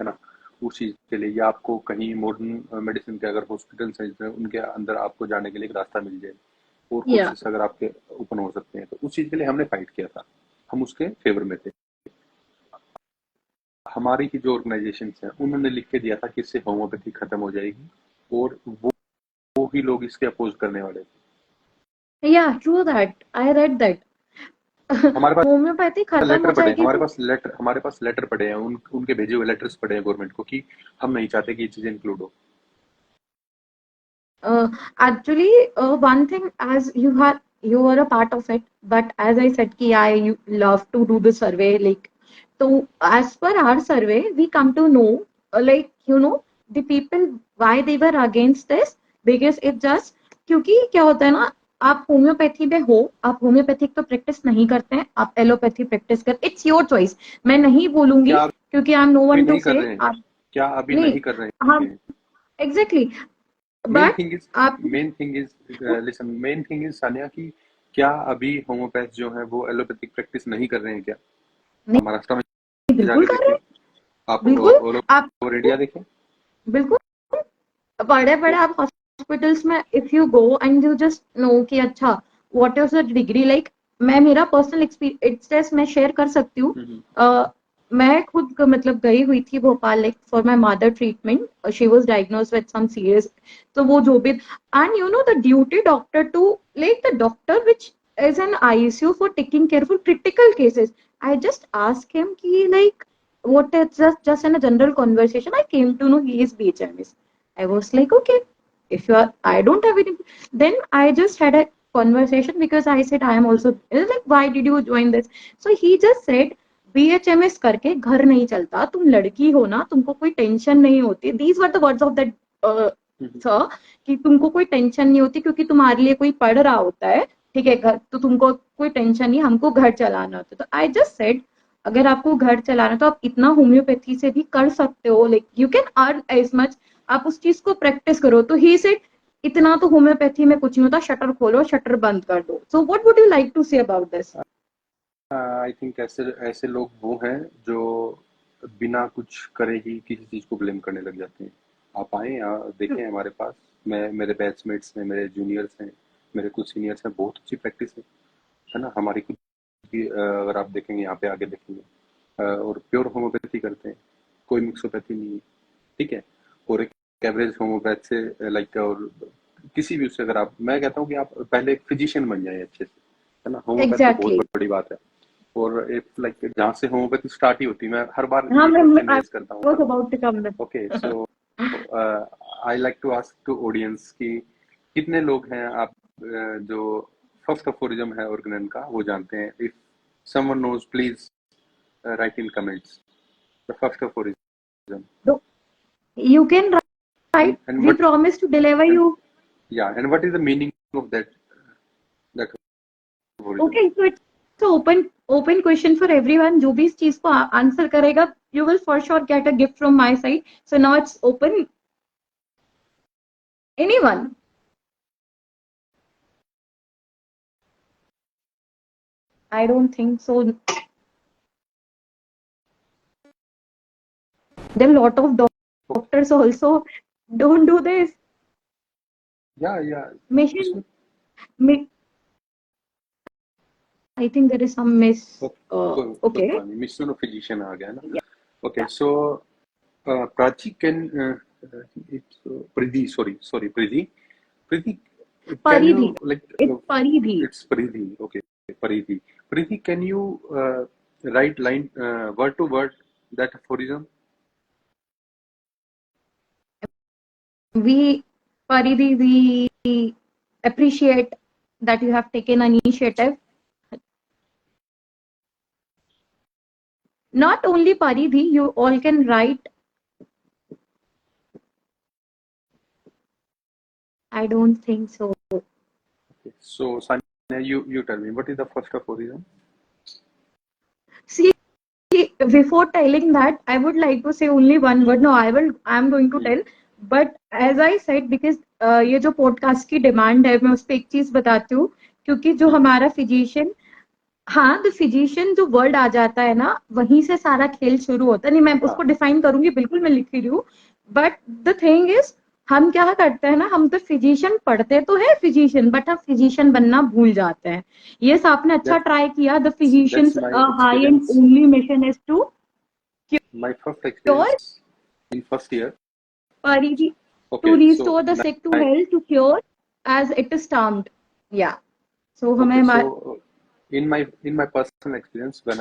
Speaker 2: है ना, उस चीज के लिए, या आपको कहीं मॉडर्न मेडिसिन के अगर हॉस्पिटल है उनके अंदर आपको जाने के लिए एक रास्ता मिल जाए और
Speaker 1: Yeah.
Speaker 2: कोर्सेस अगर आपके ओपन हो सकते हैं, तो उस चीज के लिए हमने फाइट किया था, हम उसके फेवर में थे। हमारी की जो ऑर्गेनाइजेशन है उन्होंने लिख के दिया था कि इससे होम्योपैथी खत्म हो जाएगी, और वो ही लोग इसके अपोज करने वाले थे।
Speaker 1: Yeah, true that. I read that.
Speaker 2: हमारे पास
Speaker 1: होम्योपैथी खत्म हो
Speaker 2: लेटर पड़े हैं,
Speaker 1: जाएगी तो
Speaker 2: हमारे पास लेटर पड़े हैं, उनके भेजे हुए लेटर्स पड़े हैं गवर्नमेंट को कि हम नहीं चाहते कि ये चीजें इंक्लूड हो।
Speaker 1: actually one thing, as you were a part of it, but as I said ki I love to do the survey, like, so as per our survey we come to know, like, the people why they were against this, because it just, क्योंकि क्या होता है ना, आप homeopathy में हो, आप homeopathic तो प्रैक्टिस नहीं करते हैं, आप एलोपैथी प्रैक्टिस कर, इट्स योर चॉइस। मैं नहीं बोलूंगी
Speaker 2: क्या
Speaker 1: क्योंकि आई एम नो
Speaker 2: अभी
Speaker 1: वन टू
Speaker 2: नहीं कर
Speaker 1: से
Speaker 2: रहे हैं?
Speaker 1: आप
Speaker 2: क्या अभी
Speaker 1: नहीं।
Speaker 2: नहीं कर रहे
Speaker 1: हाँ,
Speaker 2: हैं?
Speaker 1: Exactly,
Speaker 2: main
Speaker 1: but
Speaker 2: thing is
Speaker 1: आप
Speaker 2: main thing is listen, main thing is Sania की, क्या अभी होम्योपैथ जो है वो एलोपैथिक प्रैक्टिस नहीं कर रहे हैं क्या?
Speaker 1: नहीं,
Speaker 2: आप महाराष्ट्र में
Speaker 1: बिल्कुल
Speaker 2: जाके
Speaker 1: कर रहे
Speaker 2: देखिए,
Speaker 1: हैं,
Speaker 2: आप
Speaker 1: बिल्कुल।
Speaker 2: ऑल
Speaker 1: आप
Speaker 2: ओवर इंडिया देखें।
Speaker 1: बिल्कुल बड़े बड़े
Speaker 2: वो
Speaker 1: आप हॉस्पिटल्स में if you go and you just know कि अच्छा what is the degree like, मैं मेरा पर्सनल एक्सपीरियंस मैं शेयर कर सकती हूँ। मैं खुद मतलब गई हुई थी Bhopal, like for my mother treatment, she was diagnosed with some serious, तो वो जो भी, and the duty doctor to, like the doctor which is an ICU for taking care for critical cases. I just asked him ki like what is just in a general conversation. I came to know he is BHMS. I was like, okay, if you are, I don't have any. Then I just had a conversation because I said I am also like, why did you join this? So he just said BHMS करके घर नहीं चलता, तुम लड़की हो ना, तुमको कोई टेंशन नहीं होती। These were the words of that sir, कि तुमको कोई टेंशन नहीं होती क्योंकि तुम्हारे लिए कोई पढ़ रहा होता है, ठीक है, घर तो तुमको कोई टेंशन नहीं, हमको घर चलाना होता है। तो आई जस्ट सेड अगर आपको घर चलाना तो आप इतना होम्योपैथी से भी कर सकते हो, like you can earn as much, आप उस चीज को प्रैक्टिस करो। तो ही सेड इतना तो होम्योपैथी में कुछ नहीं होता, शटर खोलो शटर बंद कर दो। So what would you like to say about this?
Speaker 2: I think ऐसे ऐसे लोग वो हैं जो बिना कुछ करे ही किसी चीज को ब्लेम करने लग जाते हैं। आप आए देखें हमारे पास, मैं, मेरे बैचमेट्स हैं, मेरे जूनियर्स हैं, मेरे कुछ सीनियर्स हैं, बहुत अच्छी प्रैक्टिस है ना, हमारी खुद की अगर आप देखेंगे यहाँ पे आगे देखेंगे, और प्योर होम्योपैथी करते हैं, कोई मिक्सोपैथी नहीं है, ठीक है। और एक एवरेज होम्योपैथ से लाइक, और किसी भी उससे, अगर आप, मैं कहता हूँ कि आप पहले एक फिजिशियन बन जाए अच्छे से, है ना, होम्योपैथ तो बहुत
Speaker 1: एग्जैक्टली।
Speaker 2: बड़ी बात है। और एक लाइक जहाँ से होम्योपैथी स्टार्ट ही होती है, मैं हर बार
Speaker 1: हाँ,
Speaker 2: ये
Speaker 1: मैं
Speaker 2: क्वेश्चन
Speaker 1: आई
Speaker 2: रेज करता हूँ
Speaker 1: वाज
Speaker 2: हर बार।
Speaker 1: About to come there.
Speaker 2: Okay, so I like to ask to audience कि कितने लोग हैं आप जो फर्स्ट अफोरिज्म है ऑर्गेनन का वो जानते हैं? If someone knows please write in comments the first aphorism.
Speaker 1: You can write,
Speaker 2: And
Speaker 1: we
Speaker 2: what,
Speaker 1: promise to deliver
Speaker 2: and
Speaker 1: you.
Speaker 2: yeah, and what is the meaning of that aphorism?
Speaker 1: Okay, so it's open question for everyone. जो भी इस चीज को answer करेगा, you will for sure get a gift from my side. So now it's open. Anyone? I don't think so. There are a lot of doctors also. Don't do this.
Speaker 2: Yeah,
Speaker 1: Mission. I think there is some miss.
Speaker 2: कोई
Speaker 1: Okay.
Speaker 2: बात नहीं, mission of physician आ गया ना।
Speaker 1: Yeah.
Speaker 2: Okay, so Prachi can, Pridhi, sorry, Pridhi, can you
Speaker 1: Paridhi.
Speaker 2: like
Speaker 1: It's Paridhi.
Speaker 2: it's Pridhi, okay, Pridhi, can you write line word to word that aphorism?
Speaker 1: We, Paridhi, we appreciate that you have taken an initiative. Not only Paridhi, you all can write I don't think so.
Speaker 2: Okay. So Sanya, you tell me, what is the first of all reason?
Speaker 1: See, before telling that, I would like to say only one word. No, I'm going to tell. But as I said, because ये जो podcast की demand है, मैं उस पर एक चीज बताती हूँ, क्योंकि जो हमारा फिजिशियन, हाँ, तो फिजिशियन जो वर्ड आ जाता है ना, वहीं से सारा खेल शुरू होता है। नहीं, मैं उसको डिफाइन करूंगी, बिल्कुल मैं लिख रही हूँ, बट द थिंग इज, हम क्या करते हैं ना, हम तो फिजिशियन पढ़ते तो है फिजिशियन, बट हम फिजिशियन बनना भूल जाते हैं। ये आपने अच्छा
Speaker 2: That
Speaker 1: ट्राई किया। The
Speaker 2: that's
Speaker 1: physicians
Speaker 2: my
Speaker 1: high and
Speaker 2: experience.
Speaker 1: Only mission is to
Speaker 2: My first
Speaker 1: cure
Speaker 2: experience in first year.
Speaker 1: to
Speaker 2: Okay, so
Speaker 1: restore the sick to health, to cure as it is termed. Yeah. So
Speaker 2: okay,
Speaker 1: हमें
Speaker 2: so in my personal experience when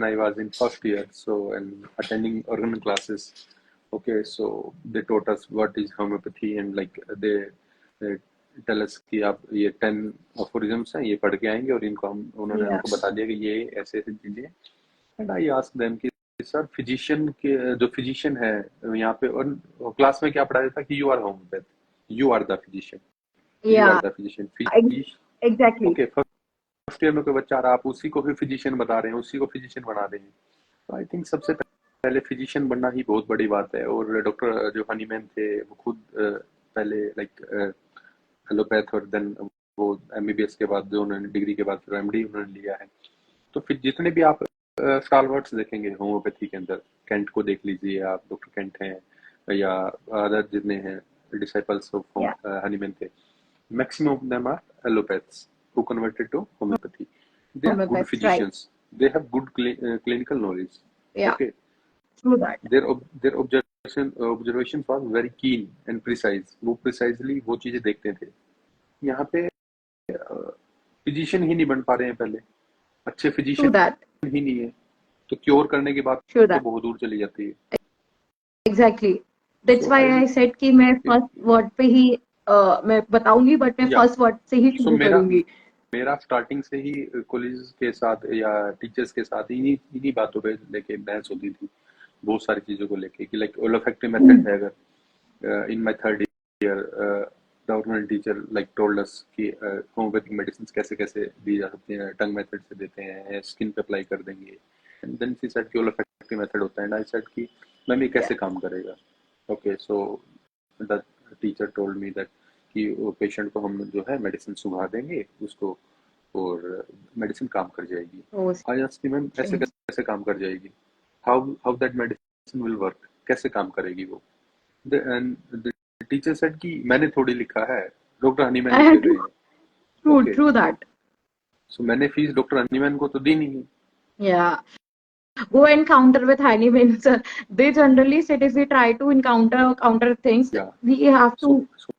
Speaker 2: I was in first year, so and attending organ classes, okay, so they taught us what is homeopathy and like they tell us कि आप ये 10 aphorisms हैं, ये पढ़ के आएंगे और इनको उन्होंने
Speaker 1: yeah,
Speaker 2: हमको बता दिया कि ये ऐसे ऐसी चीजें हैं। एंड आई आस्क देम कि सर फिजिशियन के जो फिजिशियन है यहाँ पे, और क्लास में क्या पढ़ाया जाता कि you are homeopath, you are the physician, you are
Speaker 1: yeah,
Speaker 2: the physician
Speaker 1: ex- exactly.
Speaker 2: Okay. First year में कोई बच्चा आ रहा, आप उसी को भी फिजिशियन बता रहे हैं, उसी को फिजिशियन बना रहे हैं। तो आई थिंक सबसे पहले फिजिशियन बनना ही बहुत बड़ी बात है। और डॉक्टर जो हनीमैन थे वो खुद पहले लाइक एलोपैथ, और देन वो एमबीबीएस के बाद जो उन्होंने डिग्री के बाद फिर एमडी उन्होंने लिया है। तो फिर जितने भी आप स्टालवर्ड्स देखेंगे होम्योपैथी के अंदर, कैंट को देख लीजिए आप, डॉक्टर कैंट हैं या अदर जितने हैं डिसाइपल्स ऑफ
Speaker 1: Yeah,
Speaker 2: हनीमैन थे, maximum of them are allopaths who converted to homeopathy. They are good
Speaker 1: homeopaths, right.
Speaker 2: physicians. They have good clinical knowledge.
Speaker 1: Yeah,
Speaker 2: Okay,
Speaker 1: true that.
Speaker 2: their observation was very keen and precise. वो precisely वो चीजें देखते थे। यहाँ पे physician ही नहीं बन पा रहे हैं पहले, अच्छे
Speaker 1: True that.
Speaker 2: फिजिशियन ही नहीं है, तो क्योर करने की बात
Speaker 1: True
Speaker 2: तो
Speaker 1: that.
Speaker 2: बहुत दूर चली जाती है।
Speaker 1: Exactly. That's
Speaker 2: so
Speaker 1: why
Speaker 2: I
Speaker 1: I said कि मैं फर्स्ट वर्ड पे ही मैं बताऊंगी, बट मैं
Speaker 2: या
Speaker 1: फर्स्ट वर्ड से ही
Speaker 2: सो
Speaker 1: शुरू
Speaker 2: मेरा
Speaker 1: करूंगी।
Speaker 2: मेरा स्टार्टिंग से ही कॉलेज के साथ या टीचर्स के साथ इन्हीं इन्हीं बातों पे लेके बहस होती थी, बहुत सारी चीजों को लेके कि लाइक ओलोफैक्टिव मेथड है। अगर in my third year the organize teacher like told us कि होम्योपैथिक मेडिसिन कैसे कैसे दी जा सकती हैं, टंग मेथड से देते हैं, स्किन पे अप्लाई कर देंगे। एंड देन शी सेड कि ओलोफैक्टिव मेथड होता है, एंड आई सेड कि मैम ये
Speaker 1: Yeah.
Speaker 2: कैसे काम करेगा। Okay, so the teacher told me that कि वो पेशेंट को हम जो है मेडिसिन सुंघा देंगे उसको, और मेडिसिन काम कर जाएगी।
Speaker 1: Oh,
Speaker 2: आई आस्क्ड मैम ऐसे कैसे काम कर जाएगी, how how that medicine will work, कैसे काम करेगी वो। द टीचर सेड कि मैंने थोड़ी लिखा है, डॉक्टर हनीमैन
Speaker 1: I
Speaker 2: लिख के
Speaker 1: had
Speaker 2: गए
Speaker 1: to
Speaker 2: हैं।
Speaker 1: true
Speaker 2: okay,
Speaker 1: true that.
Speaker 2: सो मैंने फीस डॉक्टर हनीमैन को तो दी नहीं।
Speaker 1: Yeah. Go encounter with honey beans. They generally said if we try to counter things,
Speaker 2: या
Speaker 1: we have
Speaker 2: so
Speaker 1: to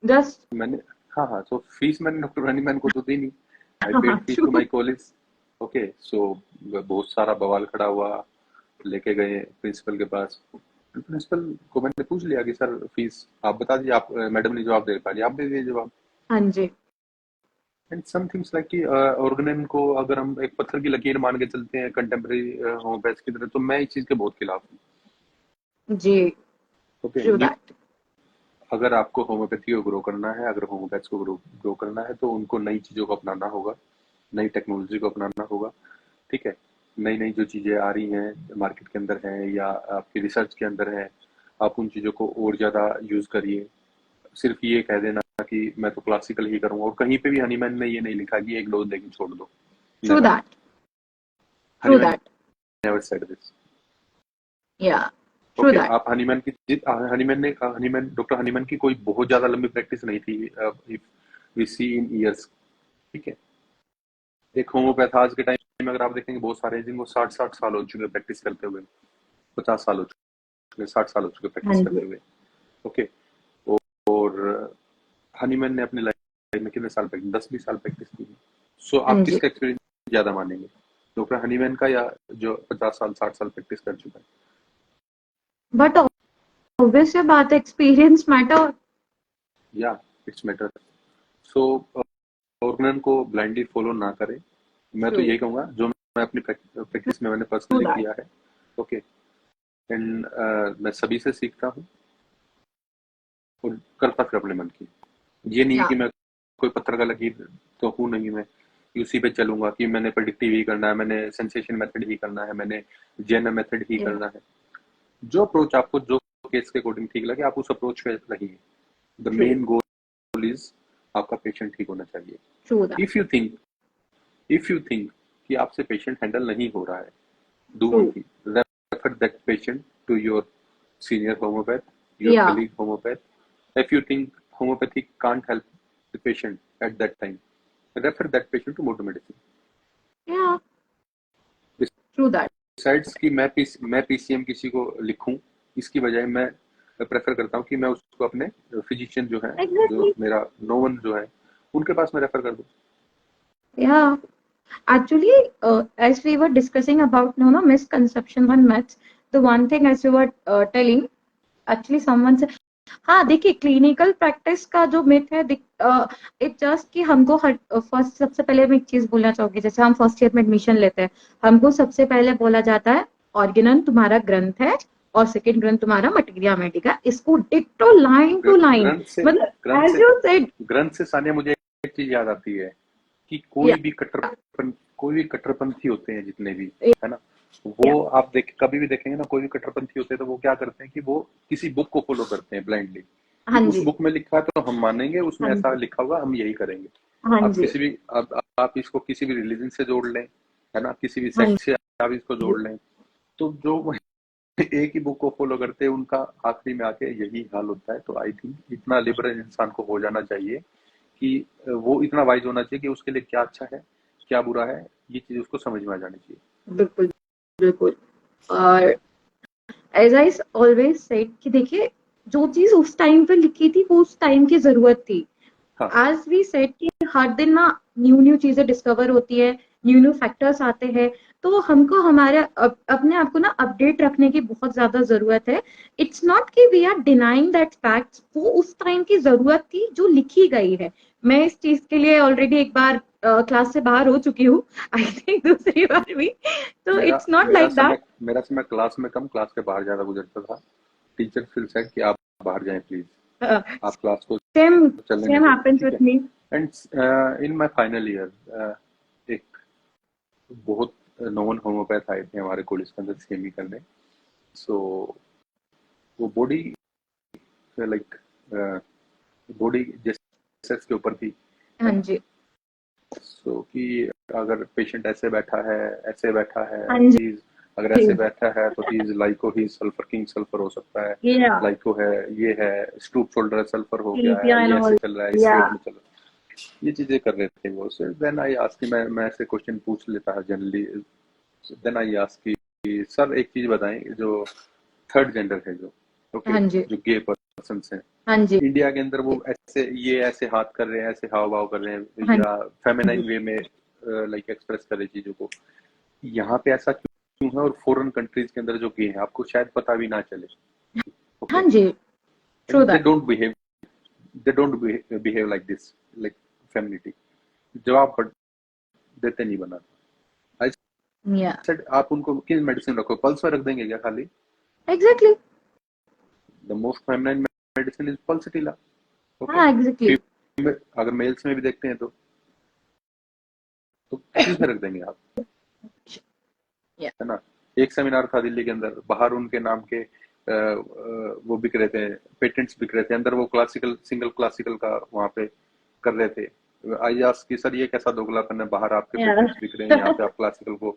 Speaker 1: just
Speaker 2: मैंने, हाँ हाँ, सो फीस मैंने डॉक्टर हनीमैन को तो दी नहीं। I paid fees to
Speaker 1: true.
Speaker 2: My college. Okay, so बहुत सारा बवाल खड़ा हुआ, लेके गए प्रिंसिपल के पास। प्रिंसिपल को मैंने पूछ लिया कि सर फीस आप बता दीजिए, आप मैडम ने जवाब दे पा रही, आप दे दीजिए जवाब।
Speaker 1: हाँ जी।
Speaker 2: एंड सम थिंग्स लाइक कि ऑर्गेनन को अगर हम एक पत्थर की लकीर मान के चलते हैं कंटेम्प्रेरी होम्योपैथ की तरह, तो मैं इस चीज के बहुत खिलाफ हूँ।
Speaker 1: जी,
Speaker 2: ओके,
Speaker 1: true that.
Speaker 2: अगर आपको होम्योपैथी को ग्रो करना है, अगर होम्योपैथ्स को ग्रो करना है, तो उनको नई चीजों को अपनाना होगा, नई टेक्नोलॉजी को अपनाना होगा। ठीक है, नई नई जो चीजें आ रही हैं मार्केट के अंदर है या आपकी रिसर्च के अंदर है, आप उन चीजों को और ज्यादा यूज करिए। सिर्फ ये कह देना कि मैं तो क्लासिकल ही करूंगा, और कहीं पे भी हनीमैन ने ये नहीं लिखा कि एक डोज देके छोड़ दो।
Speaker 1: True
Speaker 2: never,
Speaker 1: that. True
Speaker 2: Hahnemann
Speaker 1: that.
Speaker 2: Never said this.
Speaker 1: Yeah. True
Speaker 2: okay,
Speaker 1: that.
Speaker 2: आप हनीमैन डॉक्टर हनीमैन की कोई बहुत ज्यादा लंबी प्रैक्टिस नहीं थी, if we see in years. ठीक है, एक होम्योपैथ आज के टाइम में अगर आप देखेंगे बहुत सारे हैं जिनको 60-60 साल हो चुके प्रैक्टिस करते हुए, 50 साल हो चुके, 60 साल हो चुके
Speaker 1: हाँ
Speaker 2: प्रैक्टिस
Speaker 1: जी।
Speaker 2: करते हुए। ओके, और हनीमैन ने अपनी लाइफ में कितने साल प्रैक्टिस, 10-20 साल प्रैक्टिस की। सो
Speaker 1: हाँ
Speaker 2: आप
Speaker 1: जी।
Speaker 2: किसका एक्सपीरियंस ज्यादा मानेंगे, डॉक्टर हनीमैन का या जो 50 साल 60 साल प्रैक्टिस कर चुका है।
Speaker 1: बट ऑब्वियस सी बात है, एक्सपीरियंस मैटर।
Speaker 2: या इट्स मैटर। सो ऑर्गेनन को ब्लाइंडली फॉलो ना करें। मैं तो
Speaker 1: ट्रू।
Speaker 2: यही कहूंगा जो मैं अपनी प्रैक्टिस में मैंने
Speaker 1: ट्रू
Speaker 2: पर्सनली
Speaker 1: दैट।
Speaker 2: किया है। ओके, एंड मैं सभी से सीखता हूँ और करता फिर अपने मन की। ये नहीं है
Speaker 1: या
Speaker 2: कि मैं कोई पत्थर का लकीर तो हूँ नहीं, मैं उसी पे चलूंगा कि मैंने प्रेडिक्टिव ही करना है, मैंने सेंसेशन मेथड ही करना है, मैंने जेएनएम मेथड ही
Speaker 1: या
Speaker 2: करना है। जो अप्रोच आपको जो केस के अकॉर्डिंग ठीक लगे आप उस अप्रोच पे रहिए। The
Speaker 1: true
Speaker 2: main goal is आपका पेशेंट ठीक होना चाहिए।
Speaker 1: True that
Speaker 2: if you think if you think कि आपसे पेशेंट हैंडल नहीं हो रहा है, do
Speaker 1: true
Speaker 2: one thing, refer that patient to your senior homeopath, your
Speaker 1: या
Speaker 2: colleague homeopath. If you think homeopathy can't help the patient at that time, refer that patient to modern medicine.
Speaker 1: या true that
Speaker 2: Besides कि मैं PCM किसी को लिखूं, इसकी बजाय मैं प्रेफर करता हूँ कि मैं उसको अपने फिजिशियन जो है, जो
Speaker 1: एग्जैक्टली
Speaker 2: मेरा नोवन जो है, उनके पास मैं रेफर कर दूँ।
Speaker 1: या actually as we were discussing about misconception and myths, the one thing as you were telling, actually someone said हाँ देखिए क्लिनिकल प्रैक्टिस का जो मिथ है इट जस्ट कि हमको फर्स्ट सबसे पहले मैं एक चीज बोलना चाहूंगी, जैसे हम फर्स्ट ईयर में एडमिशन लेते हैं हमको सबसे पहले बोला जाता है ऑर्गेनन तुम्हारा ग्रंथ है और सेकंड ग्रंथ तुम्हारा मटेरिया मेडिका, इसको डिक्टो लाइन टू लाइन,
Speaker 2: ग्रंथ से
Speaker 1: मतलब
Speaker 2: ग्रंथ
Speaker 1: एज
Speaker 2: से
Speaker 1: यू सेड।
Speaker 2: ग्रंथ से सानिया मुझे एक चीज याद आती है कि
Speaker 1: या
Speaker 2: कोई भी कट्टरपंथी होते हैं जितने भी, है ना, वो आप कभी भी देखेंगे ना, कोई भी कट्टरपंथी होते हैं तो वो क्या करते हैं कि वो किसी बुक को फॉलो करते हैं ब्लाइंडली कि
Speaker 1: हाँ
Speaker 2: उस
Speaker 1: जी
Speaker 2: बुक में लिखा है तो हम मानेंगे, उसमें
Speaker 1: हाँ
Speaker 2: ऐसा
Speaker 1: जी
Speaker 2: लिखा हुआ हम यही करेंगे।
Speaker 1: हाँ
Speaker 2: आप
Speaker 1: जी
Speaker 2: किसी भी आप इसको किसी भी रिलीजन से जोड़ लें, है ना, किसी भी
Speaker 1: हाँ
Speaker 2: सेक्ट से आप इसको
Speaker 1: जी
Speaker 2: जोड़ लें, तो जो एक ही बुक को फॉलो करते हैं उनका आखिरी में आके यही हाल होता है। तो आई थिंक इतना लिबरल इंसान को हो जाना चाहिए कि वो इतना वाइज होना चाहिए कि उसके लिए क्या अच्छा है क्या बुरा है ये चीज उसको समझ में आ जानी चाहिए।
Speaker 1: बिल्कुल बिल्कुल। और एज आई ऑलवेज सेड कि देखिए जो चीज उस टाइम पे लिखी थी वो उस टाइम की जरूरत थी।
Speaker 2: हाँ
Speaker 1: एज वी सेड कि हर दिन ना न्यू न्यू चीजें डिस्कवर होती है, न्यू न्यू फैक्टर्स आते हैं, तो हमको हमारे अपने आप को ना अपडेट रखने की बहुत ज्यादा जरूरत है। इट्स नॉट कि we are denying that facts, वो उस टाइम की जरूरत थी जो लिखी गई है। मैं इस चीज के लिए ऑलरेडी एक बार क्लास से बाहर हो चुकी हूँ, आई थिंक दूसरी बार भी, तो
Speaker 2: मेरा
Speaker 1: इट्स नॉट
Speaker 2: मेरा
Speaker 1: लाइक दैट।
Speaker 2: समय मेरा समय क्लास में कम क्लास के बाहर ज्यादा गुजरता था। टीचर फिर सेड कि आप बाहर जाएं प्लीज, आप क्लास को
Speaker 1: सेम
Speaker 2: चलने नहीं
Speaker 1: सेम
Speaker 2: देते,
Speaker 1: हैपेंस
Speaker 2: ठीक है।
Speaker 1: With me.
Speaker 2: And in my final year एक बहुत नॉन होम्योपैथ आए थे हमारे कॉलेज के अंदर सीएमई करने। सो वो बॉडी लाइक बॉडी जैसे के ऊपर थी, है
Speaker 1: हाँ
Speaker 2: ना।
Speaker 1: जी
Speaker 2: सो कि अगर पेशेंट ऐसे बैठा है, ऐसे बैठा है,
Speaker 1: हाँ
Speaker 2: ही अगर ऐसे बैठा है तो he is Lyco, he sulphur king sulphur हो सकता है,
Speaker 1: जी या
Speaker 2: लाइको है, ये है स्टूप शोल्डर सल्फर हो गया
Speaker 1: sleepy
Speaker 2: है,
Speaker 1: and
Speaker 2: ये ऐसे
Speaker 1: all.
Speaker 2: चल रहा है, इस रेट
Speaker 1: Yeah.
Speaker 2: में चल रहा है, ये चीजें कर रहे थे वो। सो देन आई आस्क, मैं ऐसे क्वेश्चन पूछ लेता है जनरली। देन आई आस्क कि सर एक चीज बताएं, जो थर्ड जेंडर है जो, ओके,
Speaker 1: हाँ जी
Speaker 2: जो गे पर्सन है
Speaker 1: हाँ जी
Speaker 2: इंडिया के अंदर, वो ऐसे ये ऐसे हाथ कर रहे हैं, ऐसे हाव भाव कर रहे हैं
Speaker 1: हाँ
Speaker 2: या
Speaker 1: जी
Speaker 2: फेमिनाइन वे में लाइक एक्सप्रेस कर रहे हैं चीजों को, यहाँ पे ऐसा क्यों है, और फॉरेन कंट्रीज के अंदर जो गे हैं आपको शायद पता भी ना चले,
Speaker 1: हाँ
Speaker 2: ओके,
Speaker 1: जी true
Speaker 2: and
Speaker 1: that.
Speaker 2: They don't behave like this, like femininity, जवाब देते नहीं बना। आई
Speaker 1: या
Speaker 2: सेड आप उनको किस मेडिसिन रखो, पल्स में रख देंगे क्या खाली?
Speaker 1: Exactly
Speaker 2: the most feminine medicine is Pulsatilla, okay.
Speaker 1: हाँ एग्जैक्टली
Speaker 2: अगर मेल्स में भी देखते हैं तो किस में रख देंगे आप,
Speaker 1: या
Speaker 2: है ना। एक सेमिनार था दिल्ली के अंदर, बाहर उनके नाम के वो बिक रहे थे, पेटेंट्स बिक रहे थे, अंदर वो क्लासिकल सिंगल क्लासिकल का वहां पे कर रहे थे। आई आस्क कि सर ये कैसा दोगलापन है, बाहर आपके
Speaker 1: या
Speaker 2: पेटेंट्स बिक रहे हैं, यहाँ पे आप क्लासिकल को,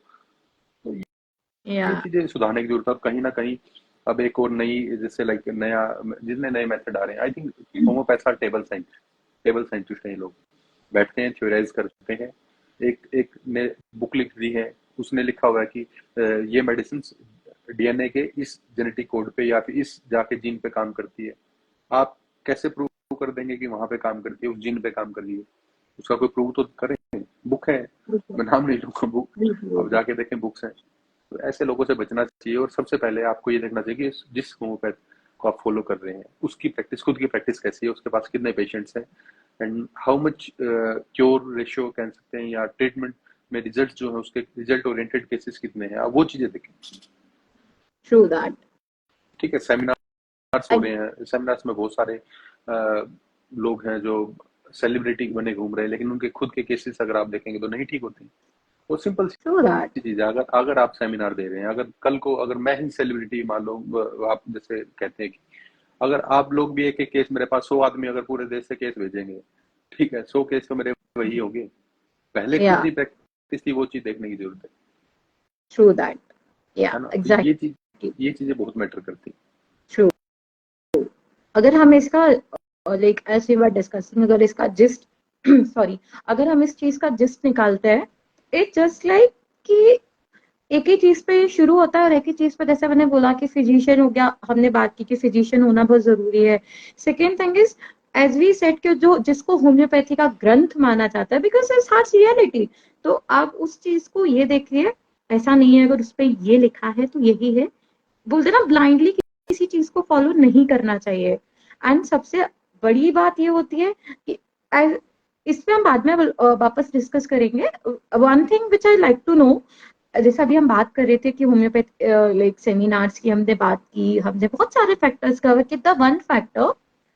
Speaker 2: तो ये
Speaker 1: या
Speaker 2: चीजें सुधारने की जरूरत है। कहीं ना कहीं अब एक और नई, जैसे लाइक नया, जितने नए मेथड आ रहे हैं, I think homeopath are table scientist हैं ये लोग, बैठते हैं थ्योराइज करते हैं। एक एक ने बुक लिख दी है, उसने लिखा हुआ है कि ये मेडिसिन डीएनए के इस जेनेटिक कोड पे या फिर इस जाके जीन पे काम करती है। आप कैसे प्रूव कर देंगे कि वहां पे काम करती है, उस जीन पे काम कर रही है? उसका कोई प्रूव तो करें। बुक है, मैं नाम नहीं लूंगा, बुक आप जाके देखें, बुक्स हैं। तो ऐसे लोगों से बचना चाहिए, और सबसे पहले आपको ये देखना चाहिए कि जिस होम्योपैथ को आप फॉलो कर रहे हैं उसकी प्रैक्टिस, खुद की प्रैक्टिस कैसी है, उसके पास कितने पेशेंट्स हैं, and how much cure ratio कह सकते हैं, या ट्रीटमेंट में रिजल्ट जो है उसके रिजल्ट ओरिएंटेड केसेस कितने हैं, आप वो चीजें देखें।
Speaker 1: True that.
Speaker 2: ठीक है, सेमिनार्स हो रहे हैं, सेमिनार्स में बहुत सारे लोग हैं जो सेलिब्रिटी बने घूम रहे हैं, लेकिन उनके खुद के केसेस अगर आप देखेंगे तो नहीं ठीक होते। वो सिंपल
Speaker 1: True that.
Speaker 2: सी चीज है, अगर अगर आप सेमिनार दे रहे हैं, अगर कल को अगर मैं ही सेलिब्रिटी मान लो, आप जैसे कहते हैं कि अगर आप लोग भी एक एक केस, मेरे पास 100 आदमी अगर पूरे देश से केस भेजेंगे, ठीक है, 100 केस तो मेरे वही होंगे। पहले
Speaker 1: Yeah,
Speaker 2: कितनी प्रैक्टिस थी वो चीज देखने की जरूरत
Speaker 1: true that.
Speaker 2: है
Speaker 1: Yeah,
Speaker 2: ना। तो
Speaker 1: exactly.
Speaker 2: ये चीजें बहुत मैटर करती हैं।
Speaker 1: True. अगर हम इसका like as we were discussing, अगर इसका जिस्ट सॉरी, अगर हम इस चीज का जिस्ट निकालते हैं, इट जस्ट लाइक कि एक ही चीज पे शुरू होता है और एक ही चीज पे, जैसे मैंने बोला कि फिजिशियन हो गया, हमने बात की कि फिजिशियन होना बहुत जरूरी है। Second thing is, as we said कि जो जिसको होम्योपैथी का ग्रंथ माना जाता है, बिकॉज इट्स हार्श रियलिटी। तो आप उस चीज को ये देखिए, ऐसा नहीं है अगर उस पर ये लिखा है तो यही है, बोलते ना ब्लाइंडली किसी चीज को फॉलो नहीं करना चाहिए। एंड सबसे बड़ी बात ये होती है कि इस पे हम बाद में वापस डिस्कस करेंगे। One thing which I like to know, जैसे अभी हम बात कर रहे थे कि होम्योपैथ लाइक सेमिनार्स की हमने बात की, हमने बहुत सारे फैक्टर्स कवर किए। The one factor